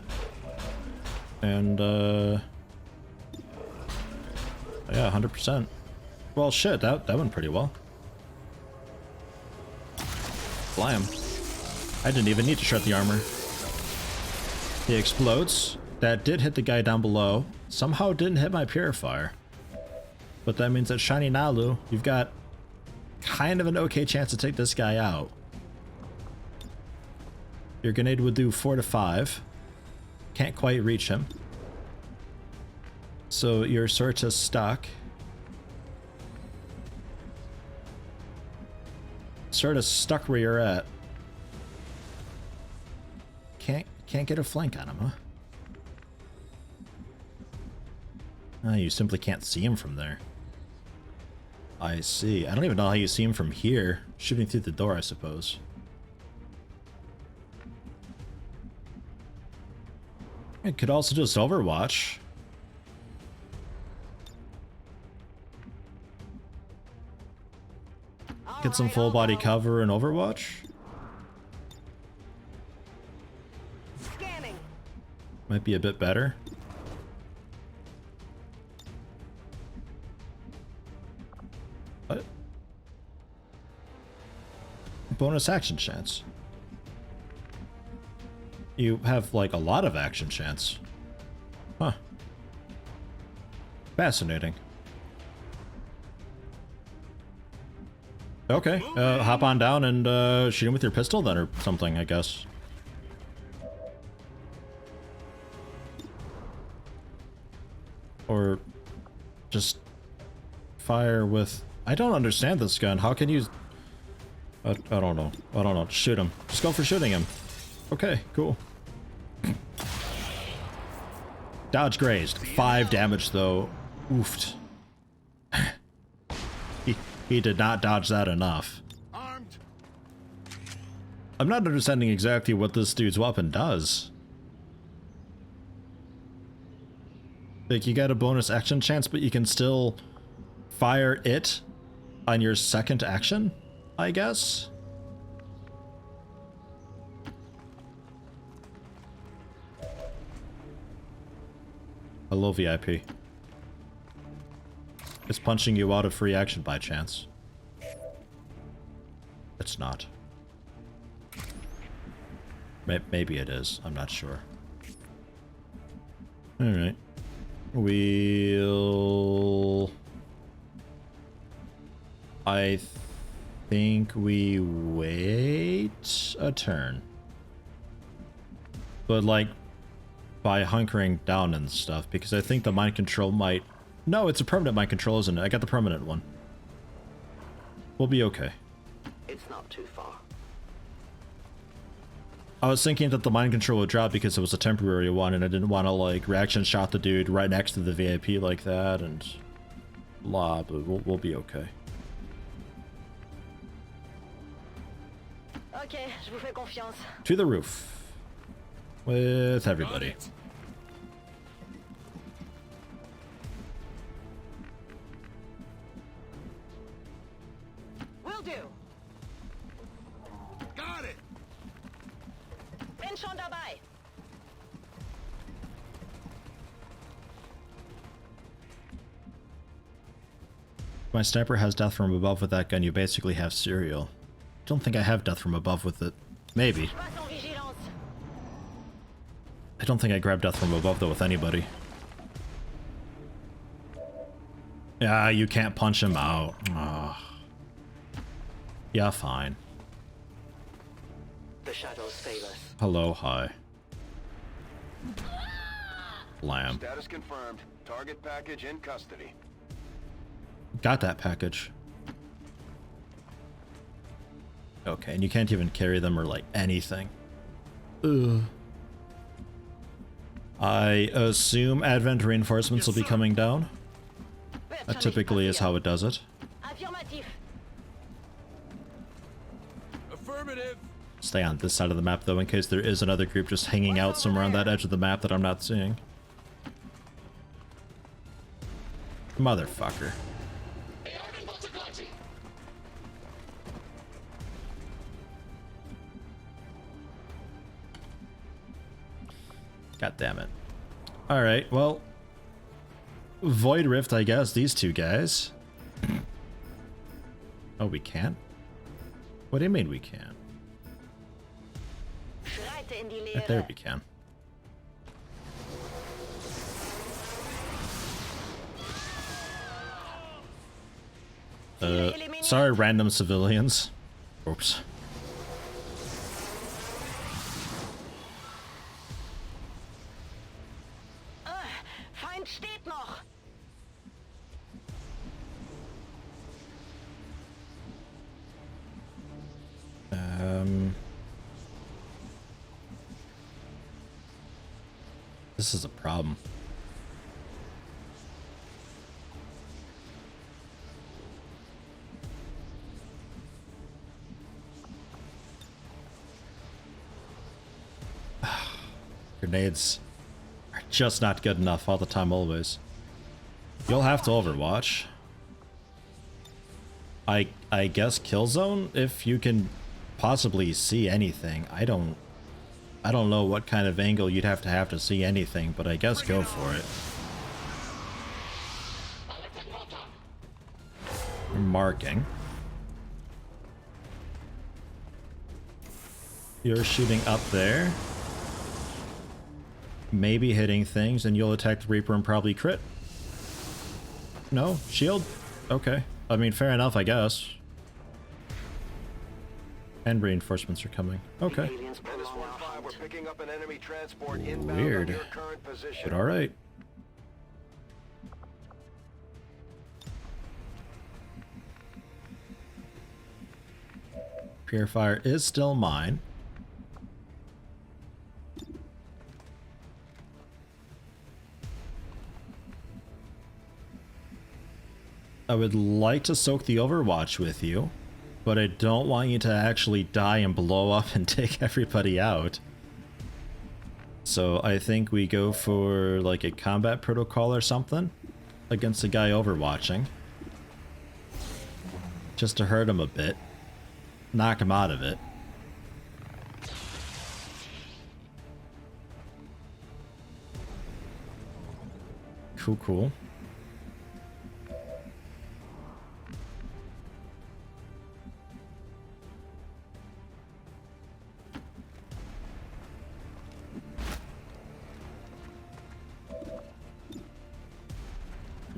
And, yeah, 100%. Well, shit, that went pretty well. Blam. I didn't even need to shred the armor. He explodes. That did hit the guy down below. Somehow didn't hit my purifier. But that means that Shiny Nalu, you've got kind of an okay chance to take this guy out. Your grenade would do 4 to 5. Can't quite reach him. So you're sort of stuck. Sort of stuck where you're at. Can't get a flank on him, huh? You simply can't see him from there. I see. I don't even know how you see him from here. Shooting through the door, I suppose. It could also just Overwatch. Get some full body cover in Overwatch. Scanning. Might be a bit better. What? Bonus action chance. You have, like, a lot of action chance. Huh. Fascinating. Okay, hop on down and shoot him with your pistol then, or something, I guess. Or just fire with... I don't understand this gun. How can you... I don't know. I don't know. Shoot him. Just go for shooting him. Okay, cool. Dodge grazed. 5 damage, though. Oofed. He did not dodge that enough. Armed. I'm not understanding exactly what this dude's weapon does. Like, you got a bonus action chance, but you can still fire it on your second action, I guess? Hello, VIP. Is punching you out of free action by chance? It's not. Maybe it is. I'm not sure. Alright. We'll... I think we wait a turn. But, like, by hunkering down and stuff, because I think the mind control might... No, it's a permanent mind control, isn't it? I got the permanent one. We'll be okay. It's not too far. I was thinking that the mind control would drop because it was a temporary one, and I didn't want to, like, reaction shot the dude right next to the VIP like that, and blah, but we'll be okay. Ok, je vous fais confiance. To the roof. With everybody. Will do. Got it. Bin schon dabei. My sniper has death from above with that gun. You basically have serial. Don't think I have death from above with it. Maybe. Passe en vigilance. I don't think I grabbed death from above though with anybody. Yeah, you can't punch him out. Ugh. Yeah, fine. The shadows fail us. Hello, hi. Lamb. Status confirmed. Target package in custody. Got that package. Okay, and you can't even carry them or like anything. Ugh. I assume advent reinforcements will be coming down. That typically is how it does it. Affirmatif. Affirmative. Stay on this side of the map though in case there is another group just hanging out somewhere on that edge of the map that I'm not seeing. Motherfucker. God damn it. Alright, well. Void Rift, I guess, these two guys. Oh, we can't? What do you mean we can't? Schreite in die Right there Leere. we can. Sorry, random civilians. Oops. Feind steht noch. This is a problem. Grenades are just not good enough all the time, always. You'll have to Overwatch. I guess Killzone if you can possibly see anything. I don't know what kind of angle you'd have to see anything, but I guess go for it. Marking. You're shooting up there. Maybe hitting things, and you'll attack the Reaper and probably crit. No? Shield? Okay. I mean, fair enough, I guess. And reinforcements are coming. Okay. Menace 1-5, we're picking up an enemy transport inbound Weird. on your current position. But alright. Purifier is still mine. I would like to soak the Overwatch with you, but I don't want you to actually die and blow up and take everybody out. So I think we go for like a combat protocol or something against the guy overwatching. Just to hurt him a bit. Knock him out of it. Cool, cool.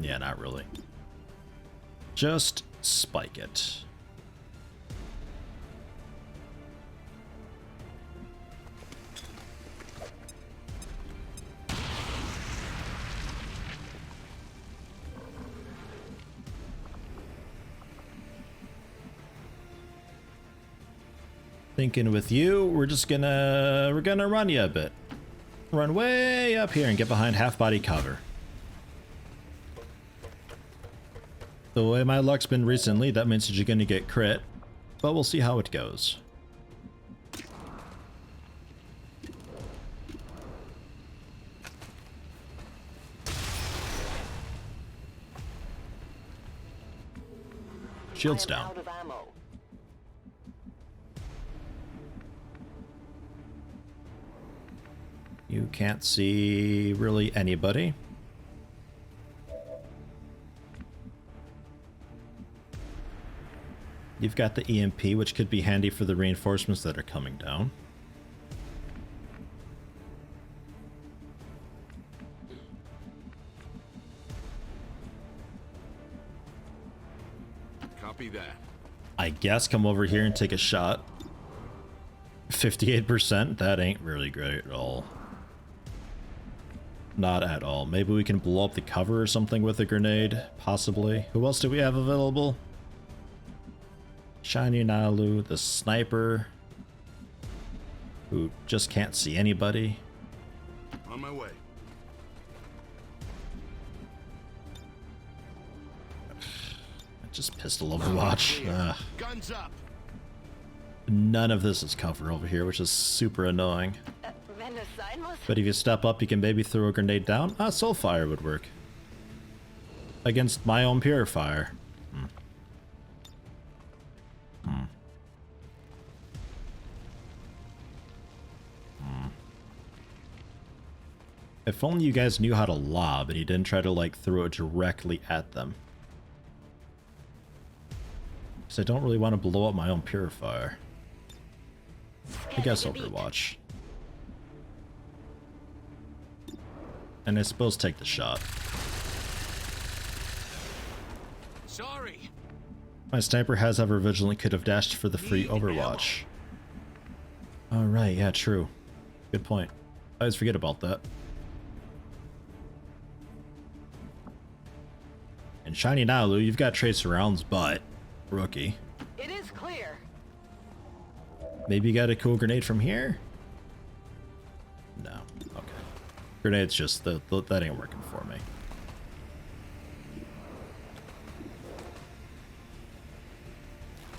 Yeah, not really. Just spike it. Thinking with you, we're gonna run you a bit. Run way up here and get behind half body cover. The way my luck's been recently, that means that you're gonna get crit, but we'll see how it goes. Shield's down. Out of ammo. You can't see really anybody. You've got the EMP, which could be handy for the reinforcements that are coming down. Copy that. I guess come over here and take a shot. 58%? That ain't really great at all. Not at all. Maybe we can blow up the cover or something with a grenade, possibly. Who else do we have available? Shiny Nalu, the sniper, who just can't see anybody. On my way. Just pistol Overwatch. Guns up. None of this is cover over here, which is super annoying. But if you step up, you can maybe throw a grenade down. Soulfire would work. Against my own Purifier. If only you guys knew how to lob and you didn't try to like throw it directly at them. Because I don't really want to blow up my own Purifier. I guess Overwatch. And I suppose take the shot. Sorry. My sniper has ever vigilantly could have dashed for the free Overwatch. Alright, yeah, true. Good point. I always forget about that. And Shiny Nalu, you've got tracer rounds, but rookie. It is clear. Maybe you got a cool grenade from here? No. Okay. Grenade's just, that ain't working for me.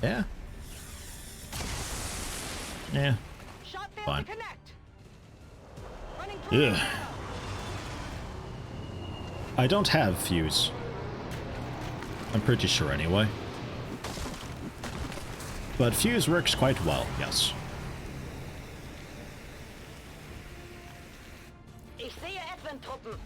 Yeah. Yeah. Fine. Ugh. I don't have fuse. I'm pretty sure anyway. But fuse works quite well, yes. Ich sehe Advent-Truppen.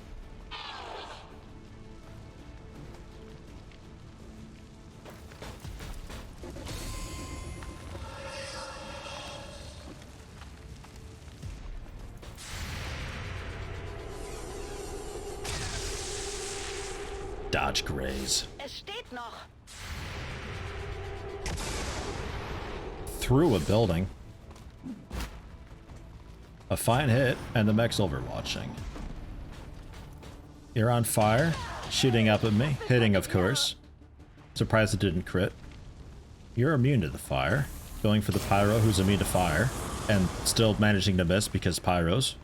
Dodge graze. Es steht noch. Through a building. A fine hit, and the mech's overwatching. You're on fire, shooting up at me, hitting of course. Surprised it didn't crit. You're immune to the fire, going for the pyro who's immune to fire, and still managing to miss because pyros.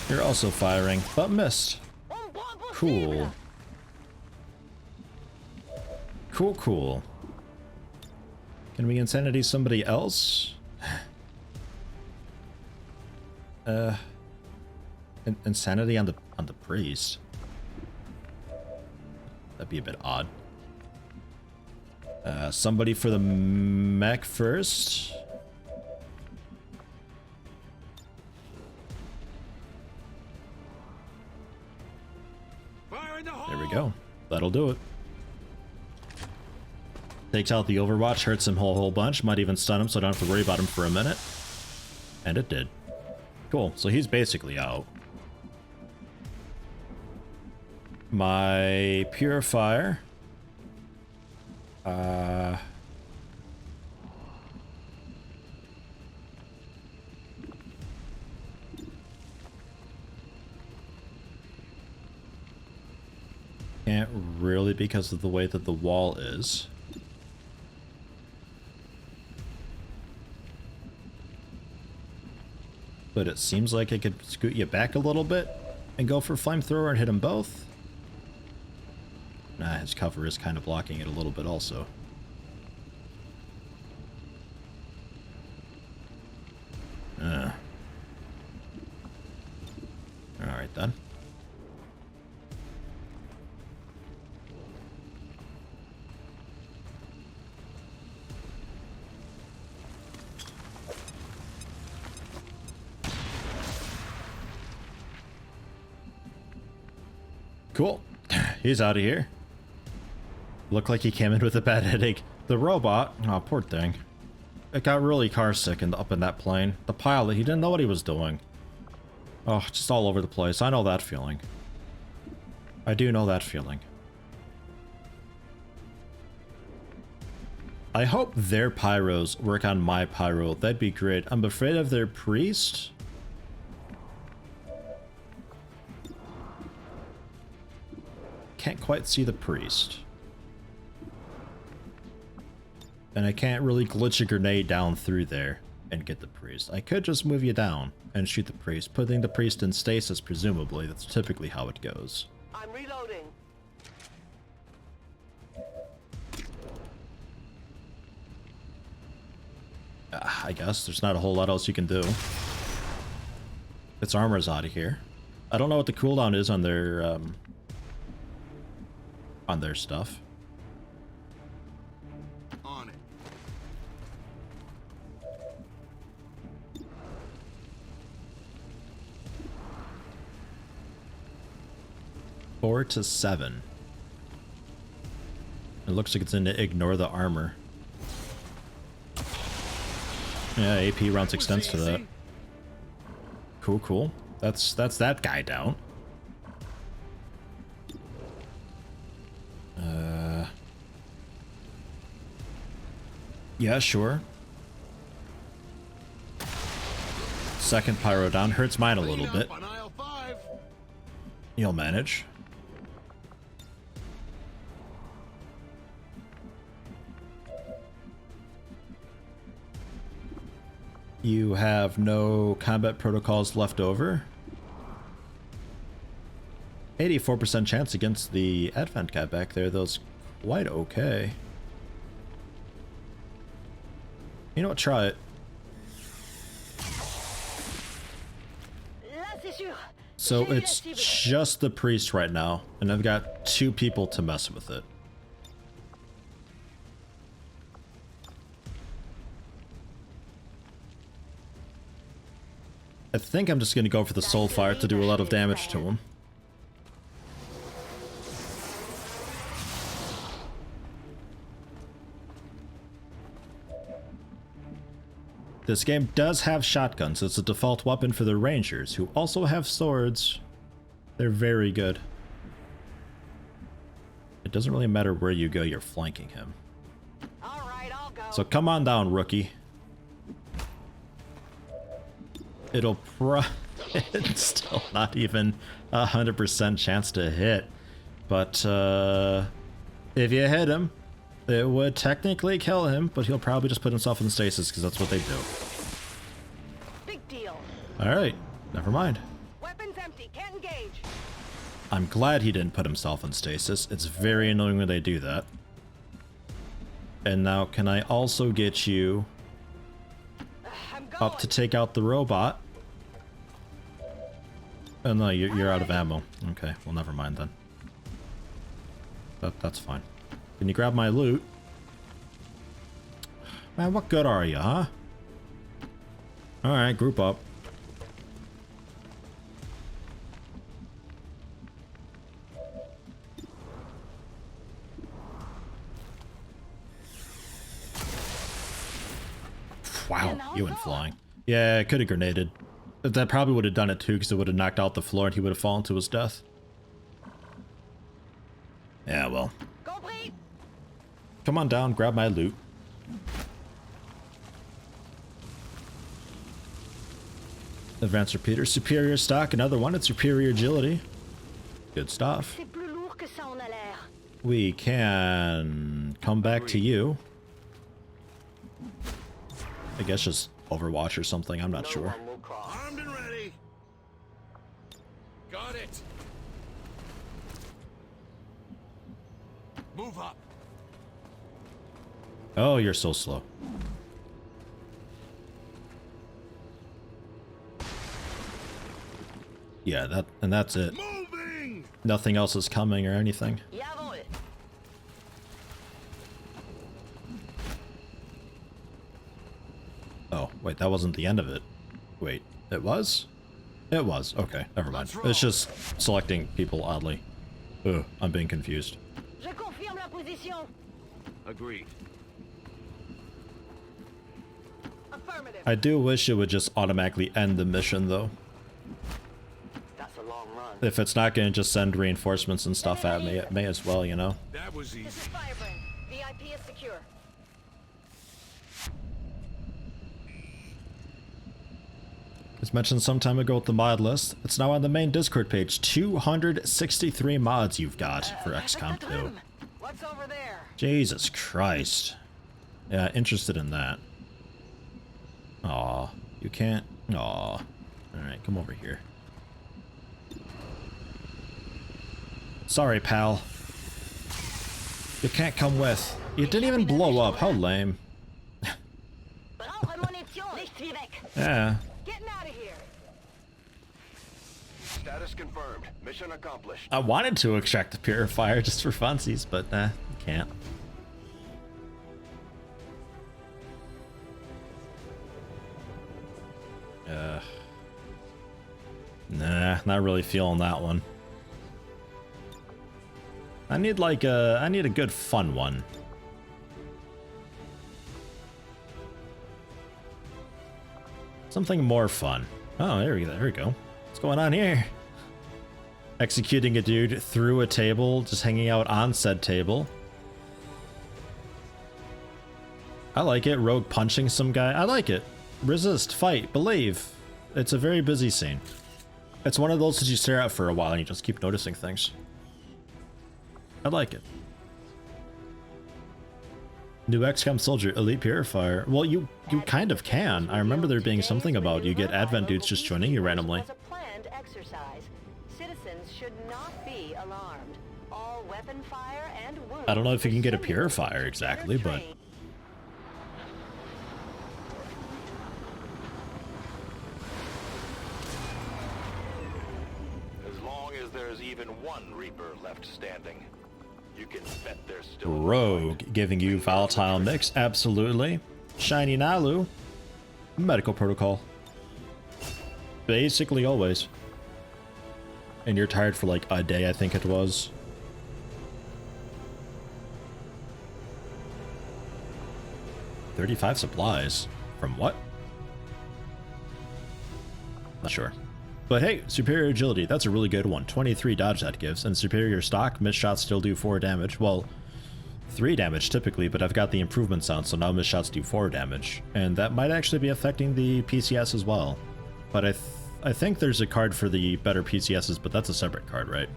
You're also firing, but missed. Cool. Cool, cool. Can we insanity somebody else? Insanity on the priest. That'd be a bit odd. Somebody for the mech first. There we go. That'll do it. Takes out the Overwatch, hurts him a whole bunch, might even stun him so I don't have to worry about him for a minute. And it did. Cool, so he's basically out. My Purifier. Can't really because of the way that the wall is. But it seems like I could scoot you back a little bit and go for flamethrower and hit them both. Nah, his cover is kind of blocking it a little bit also. Alright then. Cool. He's out of here. Looked like he came in with a bad headache. The robot, oh poor thing. It got really car sick up in that plane. The pilot, he didn't know what he was doing. Oh, just all over the place. I know that feeling. I do know that feeling. I hope their pyros work on my pyro. That'd be great. I'm afraid of their priest. Can't quite see the priest. And I can't really glitch a grenade down through there and get the priest. I could just move you down and shoot the priest, putting the priest in stasis, presumably. That's typically how it goes. I'm reloading. I guess there's not a whole lot else you can do. Its armor's out of here. I don't know what the cooldown is on their stuff. On it. Four to 7. It looks like it's in to ignore the armor. Yeah, AP rounds extends to that. Cool, cool. That's that guy down. Yeah, sure. Second pyro down. Hurts mine a little bit. You'll manage. You have no combat protocols left over. 84% chance against the Advent guy back there. That's quite okay. You know what? Try it. So it's just the priest right now, and I've got 2 people to mess with it. I think I'm just going to go for the soul fire to do a lot of damage to him. This game does have shotguns. It's a default weapon for the rangers, who also have swords. They're very good. It doesn't really matter where you go, you're flanking him. All right, I'll go. So come on down, rookie. It'll it's still not even 100% chance to hit. But if you hit him, it would technically kill him, but he'll probably just put himself in stasis because that's what they do. Big deal. Alright, never mind. Weapons empty, can't engage. I'm glad he didn't put himself in stasis. It's very annoying when they do that. And now, can I also get you up to take out the robot? Oh no, you're out of ammo. Okay, well never mind then. That's fine. Can you grab my loot? Man, what good are you, huh? Alright, group up. Wow, you went flying. Yeah, I could have grenaded. That probably would have done it too, because it would have knocked out the floor and he would have fallen to his death. Yeah, well. Come on down, grab my loot. Advanced repeater, superior stock, another one at superior agility. Good stuff. We can come back to you. I guess just Overwatch or something, I'm not sure. Armed and ready. Got it. Move up. Oh, you're so slow. Yeah, that's it. Moving! Nothing else is coming or anything. Jawohl. Oh, wait, that wasn't the end of it. Wait, it was? It was. Okay, never mind. It's just selecting people oddly. Ugh, I'm being confused. Je confirme la position. Agreed. Affirmative. I do wish it would just automatically end the mission, though. That's a long run. If it's not going to just send reinforcements and stuff at me, it may as well, you know? That was easy. This is Firebrand. VIP is secure. As mentioned some time ago with the mod list, it's now on the main Discord page. 263 mods you've got for XCOM 2. What's over there? Jesus Christ. Yeah, interested in that. Aw, you can't... Aw. Alright, come over here. Sorry, pal. You can't come with. You didn't even blow up. How lame. Yeah. Getting out of here. Status confirmed. Mission accomplished. I wanted to extract the purifier just for funsies, but you can't. Nah, not really feeling that one. I need like I need a good fun one. Something more fun. Oh, there we go. What's going on here? Executing a dude through a table, just hanging out on said table. I like it. Rogue punching some guy. I like it. Resist, fight, believe. It's a very busy scene. It's one of those that you stare at for a while and you just keep noticing things. I like it. New XCOM soldier, elite purifier. Well, you kind of can. I remember there being something about you get advent dudes just joining you randomly. Was a planned exercise. Citizens should not be alarmed. All weapon fire and wounds. I don't know if you can get a purifier exactly, but As long as there's even one Reaper left standing, you can bet there's still Rogue giving you volatile mix, absolutely. Shiny Nalu, medical protocol. Basically always. And you're tired for like a day, I think it was. $35 supplies. From what? Not sure. But hey, superior agility, that's a really good one. 23 dodge that gives. And superior stock, missed shots still do 4 damage. Well, 3 damage typically, but I've got the improvements on, so now missed shots do 4 damage. And that might actually be affecting the PCS as well. But I think there's a card for the better PCSs, but that's a separate card, right?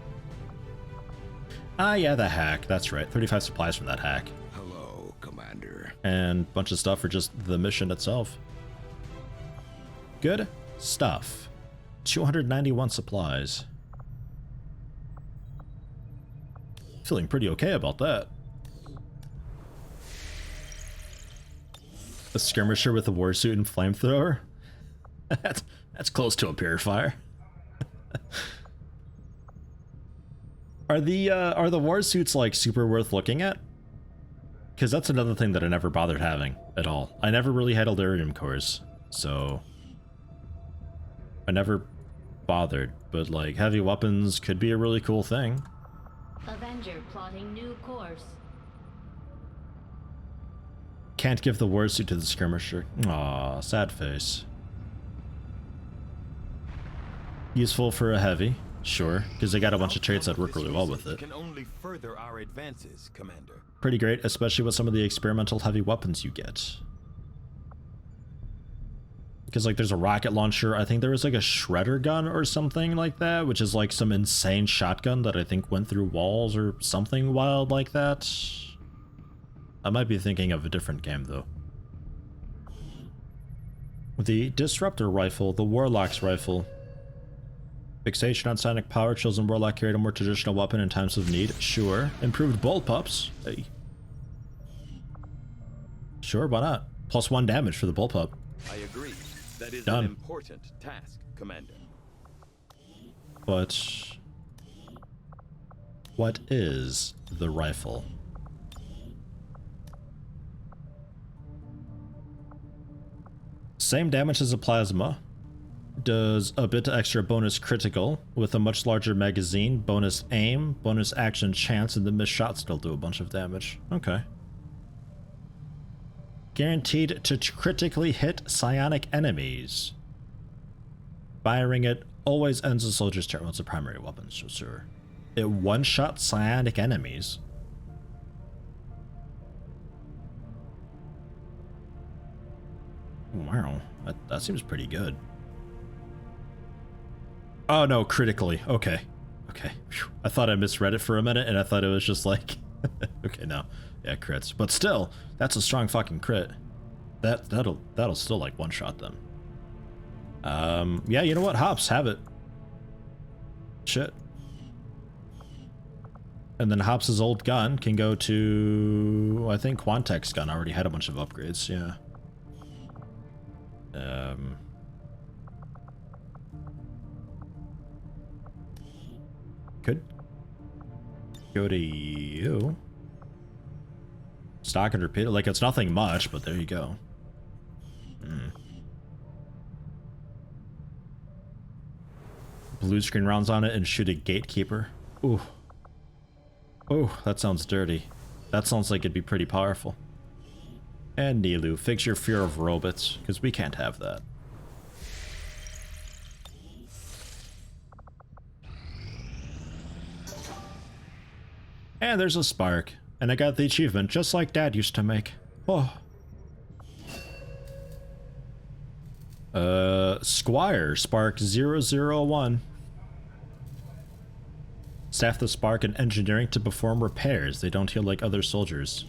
Ah, yeah, the hack. That's right. 35 supplies from that hack. Hello, Commander. And a bunch of stuff for just the mission itself. Good stuff. 291 supplies. Feeling pretty okay about that. A skirmisher with a warsuit and flamethrower? That's close to a purifier. Are the warsuits like super worth looking at? Because that's another thing that I never bothered having at all. I never really had Elerium cores, so I never bothered. But like heavy weapons could be a really cool thing. Avenger plotting new course. Can't give the warsuit to the skirmisher. Aw, sad face. Useful for a heavy, sure, because they got a bunch of traits that work really well with it. Can only further our advances, Commander. Pretty great, especially with some of the experimental heavy weapons you get. Because like there's a rocket launcher, I think there was like a shredder gun or something like that, which is like some insane shotgun that I think went through walls or something wild like that. I might be thinking of a different game though. The Disruptor rifle, the Warlock's rifle. Fixation on sonic power. Chosen warlock carried a more traditional weapon in times of need. Sure. Improved bolt pups. Hey. Sure, why not? +1 damage for the bullpup. I agree. That is Done. an important task, Commander. But what is the rifle? Same damage as a plasma. Does a bit extra bonus critical with a much larger magazine, bonus aim, bonus action chance, and the missed shot still do a bunch of damage. Okay. Guaranteed to critically hit psionic enemies. Firing it always ends a soldier's turn. Well, it's a primary weapon, so sure. It one-shot psionic enemies. Wow, that seems pretty good. Oh no, critically. Okay. Okay. Whew. I thought I misread it for a minute and I thought it was just like... okay, no. Yeah, crits. But still, that's a strong fucking crit. That'll still like one-shot them. Yeah, you know what? Hops, have it. Shit. And then Hops' old gun can go to... I think Quantek's gun already had a bunch of upgrades, yeah. Could go to you. Stock and repeat it. Like, it's nothing much, but there you go. Blue screen rounds on it and shoot a Gatekeeper. Ooh. Oh, that sounds dirty. That sounds like it'd be pretty powerful. And Nilu, fix your fear of robots, because we can't have that. And there's a spark. And I got the achievement, just like Dad used to make. Oh. Squire, Spark 001. Staff the Spark in engineering to perform repairs. They don't heal like other soldiers.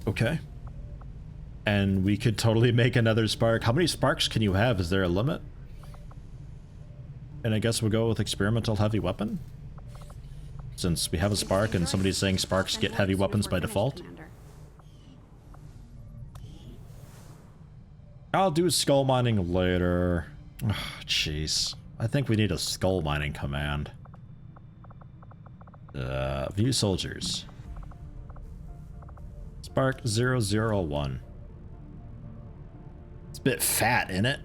Okay. And we could totally make another spark. How many sparks can you have? Is there a limit? And I guess we'll go with experimental heavy weapon? Since we have a spark and somebody's saying sparks get heavy weapons by default. I'll do skull mining later. Jeez. I think we need a skull mining command. View soldiers. Spark 001. It's a bit fat, isn't it?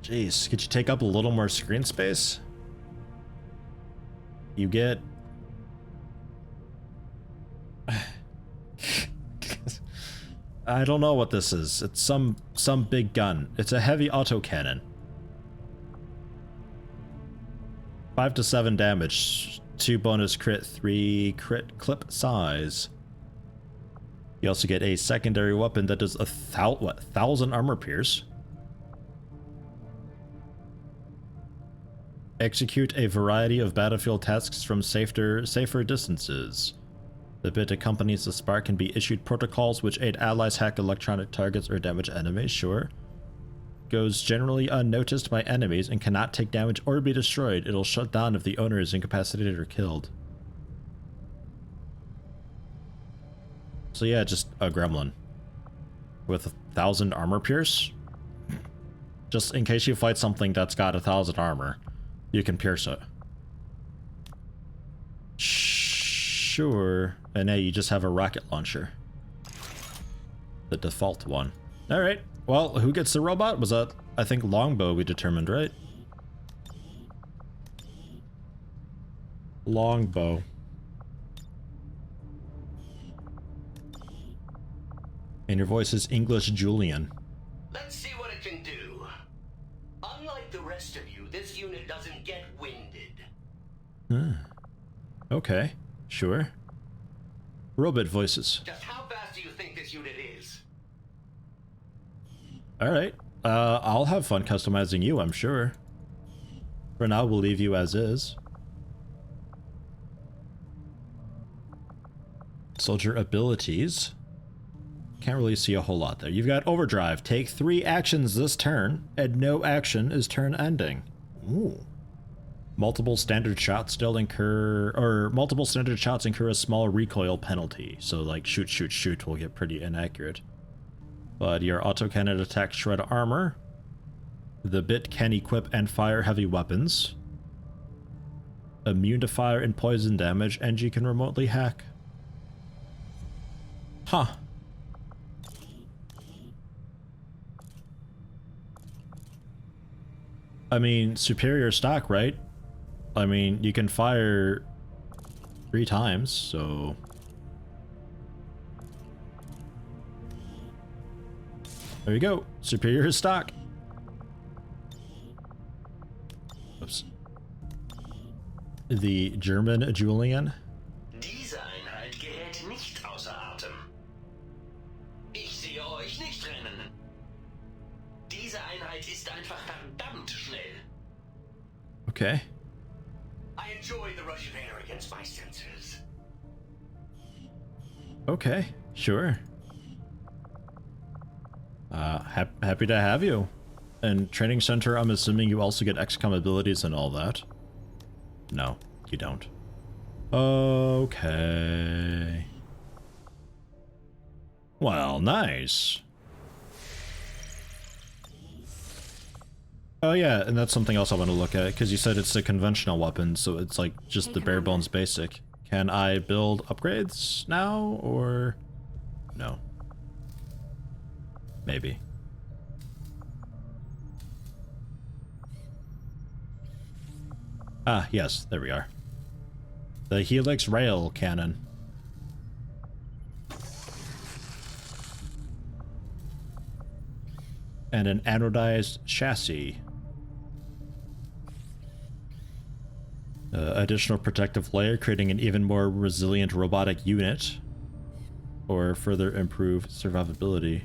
Jeez, could you take up a little more screen space? You get... I don't know what this is. It's some big gun. It's a heavy autocannon. 5 to 7 damage, 2 bonus crit, 3 crit clip size. You also get a secondary weapon that does 1,000 armor pierce. Execute a variety of battlefield tasks from safer distances. The bit accompanies the spark can be issued protocols which aid allies hack electronic targets or damage enemies, sure. Goes generally unnoticed by enemies and cannot take damage or be destroyed. It'll shut down if the owner is incapacitated or killed. So yeah, just a gremlin. With 1,000 armor pierce. Just in case you fight something that's got 1,000 armor, you can pierce it. Sure. And now you just have a rocket launcher. The default one. Alright. Well, who gets the robot? Was that, I think, Longbow we determined, right? Longbow. And your voice is English Julian. Let's see what it can do. Unlike the rest of you, this unit doesn't get winded. Okay. Sure. Robot voices. Just how fast do you think this unit is? Alright. I'll have fun customizing you, I'm sure. For now, we'll leave you as is. Soldier abilities. Can't really see a whole lot there. You've got overdrive. Take 3 actions this turn, and no action is turn ending. Ooh. Multiple standard shots still incur, or multiple standard shots incur a small recoil penalty. So like shoot, shoot, shoot will get pretty inaccurate. But your autocannon attack shred armor. The bit can equip and fire heavy weapons. Immune to fire and poison damage, and you can remotely hack. Huh. I mean, superior stock, right? I mean, you can fire 3 times, so... There you go. Superior stock. Oops. The German Julian. Diese Einheit gerät nicht außer Atem. Ich sehe euch nicht rennen. Diese Einheit ist einfach verdammt schnell. Okay. I enjoy the Russian air against my senses. Okay, sure. Happy to have you. And training center, I'm assuming you also get XCOM abilities and all that. No, you don't. Okay. Well, nice. Oh yeah, and that's something else I want to look at, because you said it's a conventional weapon, so it's like just the bare bones basic. Can I build upgrades now, or no? Maybe. Ah, yes, there we are. The Helix Rail Cannon. And an anodized chassis. Additional protective layer, creating an even more resilient robotic unit. Or further improve survivability.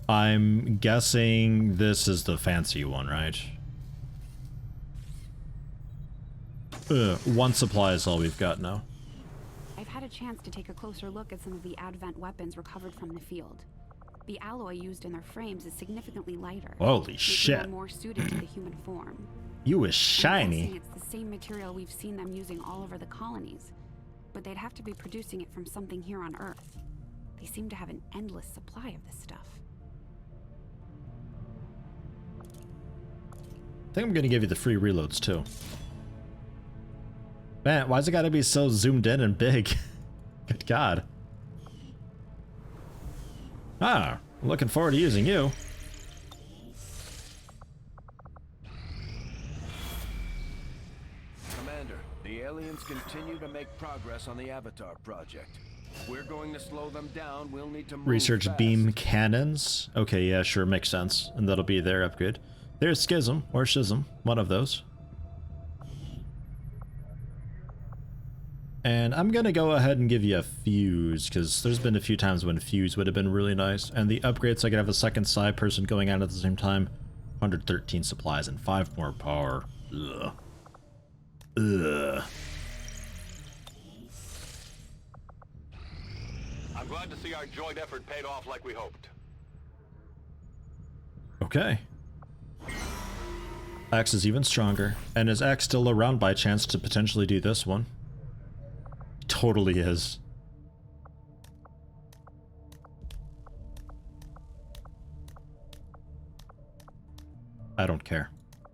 I'm guessing this is the fancy one, right? 1 supply is all we've got now. I've had a chance to take a closer look at some of the Advent weapons recovered from the field. The alloy used in their frames is significantly lighter. Holy shit. Them more suited to the human form. You is shiny. I'm guessing it's the same material we've seen them using all over the colonies, but they'd have to be producing it from something here on Earth. They seem to have an endless supply of this stuff. I think I'm gonna give you the free reloads too. Man, why's it gotta be so zoomed in and big? Good God. Ah, I'm looking forward to using you. Commander, the aliens continue to make progress on the Avatar project. If we're going to slow them down, we'll need to move Research fast. beam cannons. Okay, yeah, sure, makes sense. And that'll be their upgrade. There's Schism, or Schism, one of those. And I'm gonna go ahead and give you a fuse, because there's been a few times when fuse would have been really nice. And the upgrades, so I could have a second side person going out at the same time. 113 supplies and 5 more power. Ugh. Ugh. I'm glad to see our joint effort paid off like we hoped. Okay. Axe is even stronger. And is Axe still around by chance to potentially do this one? Totally is. I don't care.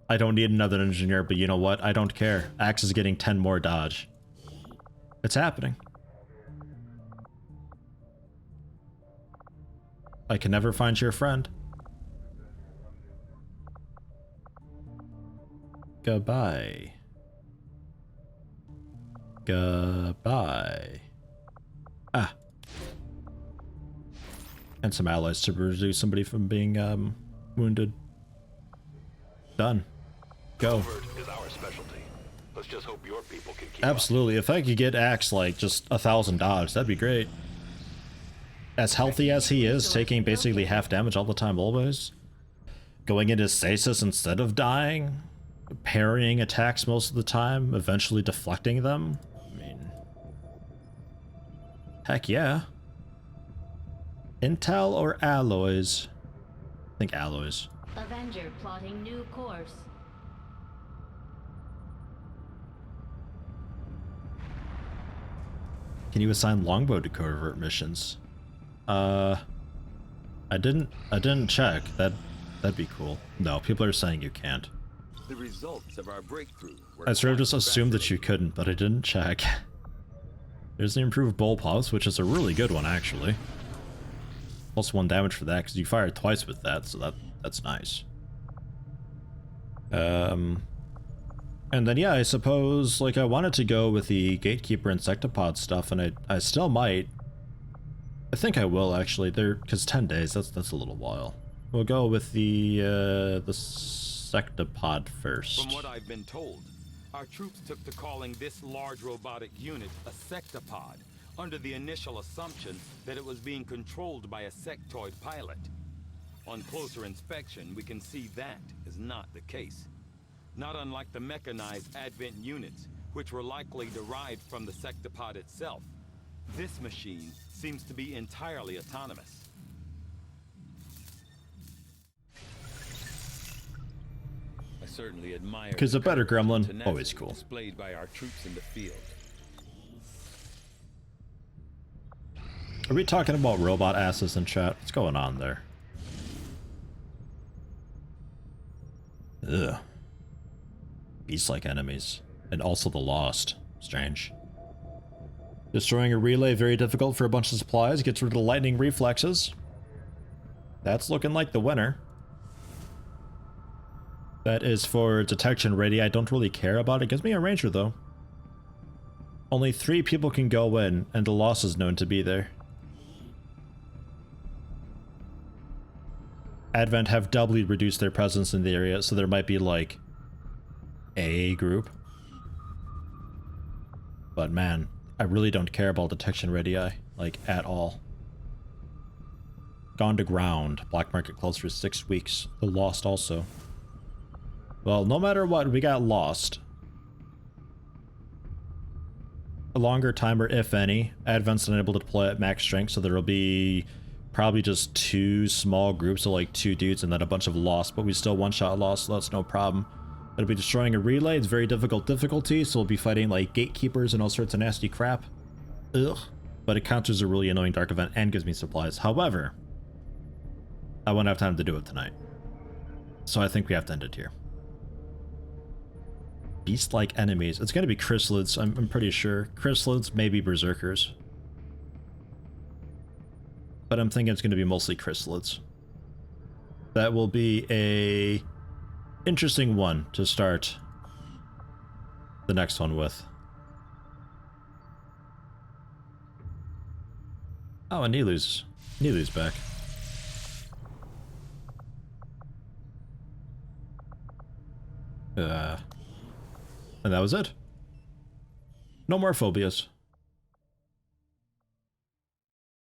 I don't need another engineer, but you know what? I don't care. Axe is getting 10 more dodge. It's happening. I can never find your friend. Goodbye. Goodbye. Ah. And some allies to reduce somebody from being wounded. Done. Go. Is our specialty. Let's just hope your people can keep Absolutely. If I could get Axe like just 1,000 dodge, that'd be great. As healthy as he is, taking basically half damage all the time always. Going into stasis instead of dying. Parrying attacks most of the time, eventually deflecting them. I mean, Heck yeah. Intel or alloys? I think alloys. Avenger plotting new course. Can you assign longbow to covert missions? I didn't check. That'd be cool. No, people are saying you can't. The results of our breakthrough were I sort of quite just assumed that you couldn't, but I didn't check. There's the improved bullpups, which is a really good one actually. +1 damage for that because you fired twice with that, so that's nice. And then yeah, I suppose like I wanted to go with the Gatekeeper insectopod stuff, and I still might. I think I will actually. Because 10 days, that's a little while. We'll go with the sectopod first. From what I've been told, our troops took to calling this large robotic unit a sectopod, under the initial assumption that it was being controlled by a sectoid pilot. On closer inspection, we can see that is not the case. Not unlike the mechanized Advent units, which were likely derived from the sectopod itself. This machine seems to be entirely autonomous. I certainly admire Because a better gremlin, tenacity always cool. displayed by our troops in the field. Are we talking about robot asses in chat? What's going on there? Ugh. Beast-like enemies. And also the Lost. Strange. Destroying a relay, very difficult for a bunch of supplies. Gets rid of the lightning reflexes. That's looking like the winner. That is for detection ready. I don't really care about it. Gives me a ranger though. Only 3 people can go in, and the Lost is known to be there. Advent have doubly reduced their presence in the area, so there might be like a group. But man, I really don't care about detection radii, like at all. Gone to ground. Black market closed for 6 weeks. The Lost also. Well, no matter what, we got Lost. A longer timer, if any. Advent's unable to deploy at max strength, so there will be probably just 2 small groups of like 2 dudes and then a bunch of Lost, but we still one-shot Lost, so that's no problem. It'll be destroying a relay. It's very difficult difficulty, so we'll be fighting like gatekeepers and all sorts of nasty crap. Ugh. But it counters a really annoying dark event and gives me supplies. However, I won't have time to do it tonight. So I think we have to end it here. Beast-like enemies. It's going to be chrysalids, I'm pretty sure. Chrysalids, maybe berserkers. But I'm thinking it's going to be mostly chrysalids. That will be a interesting one to start the next one with. Oh, and Nilu's back. And that was it. No more phobias.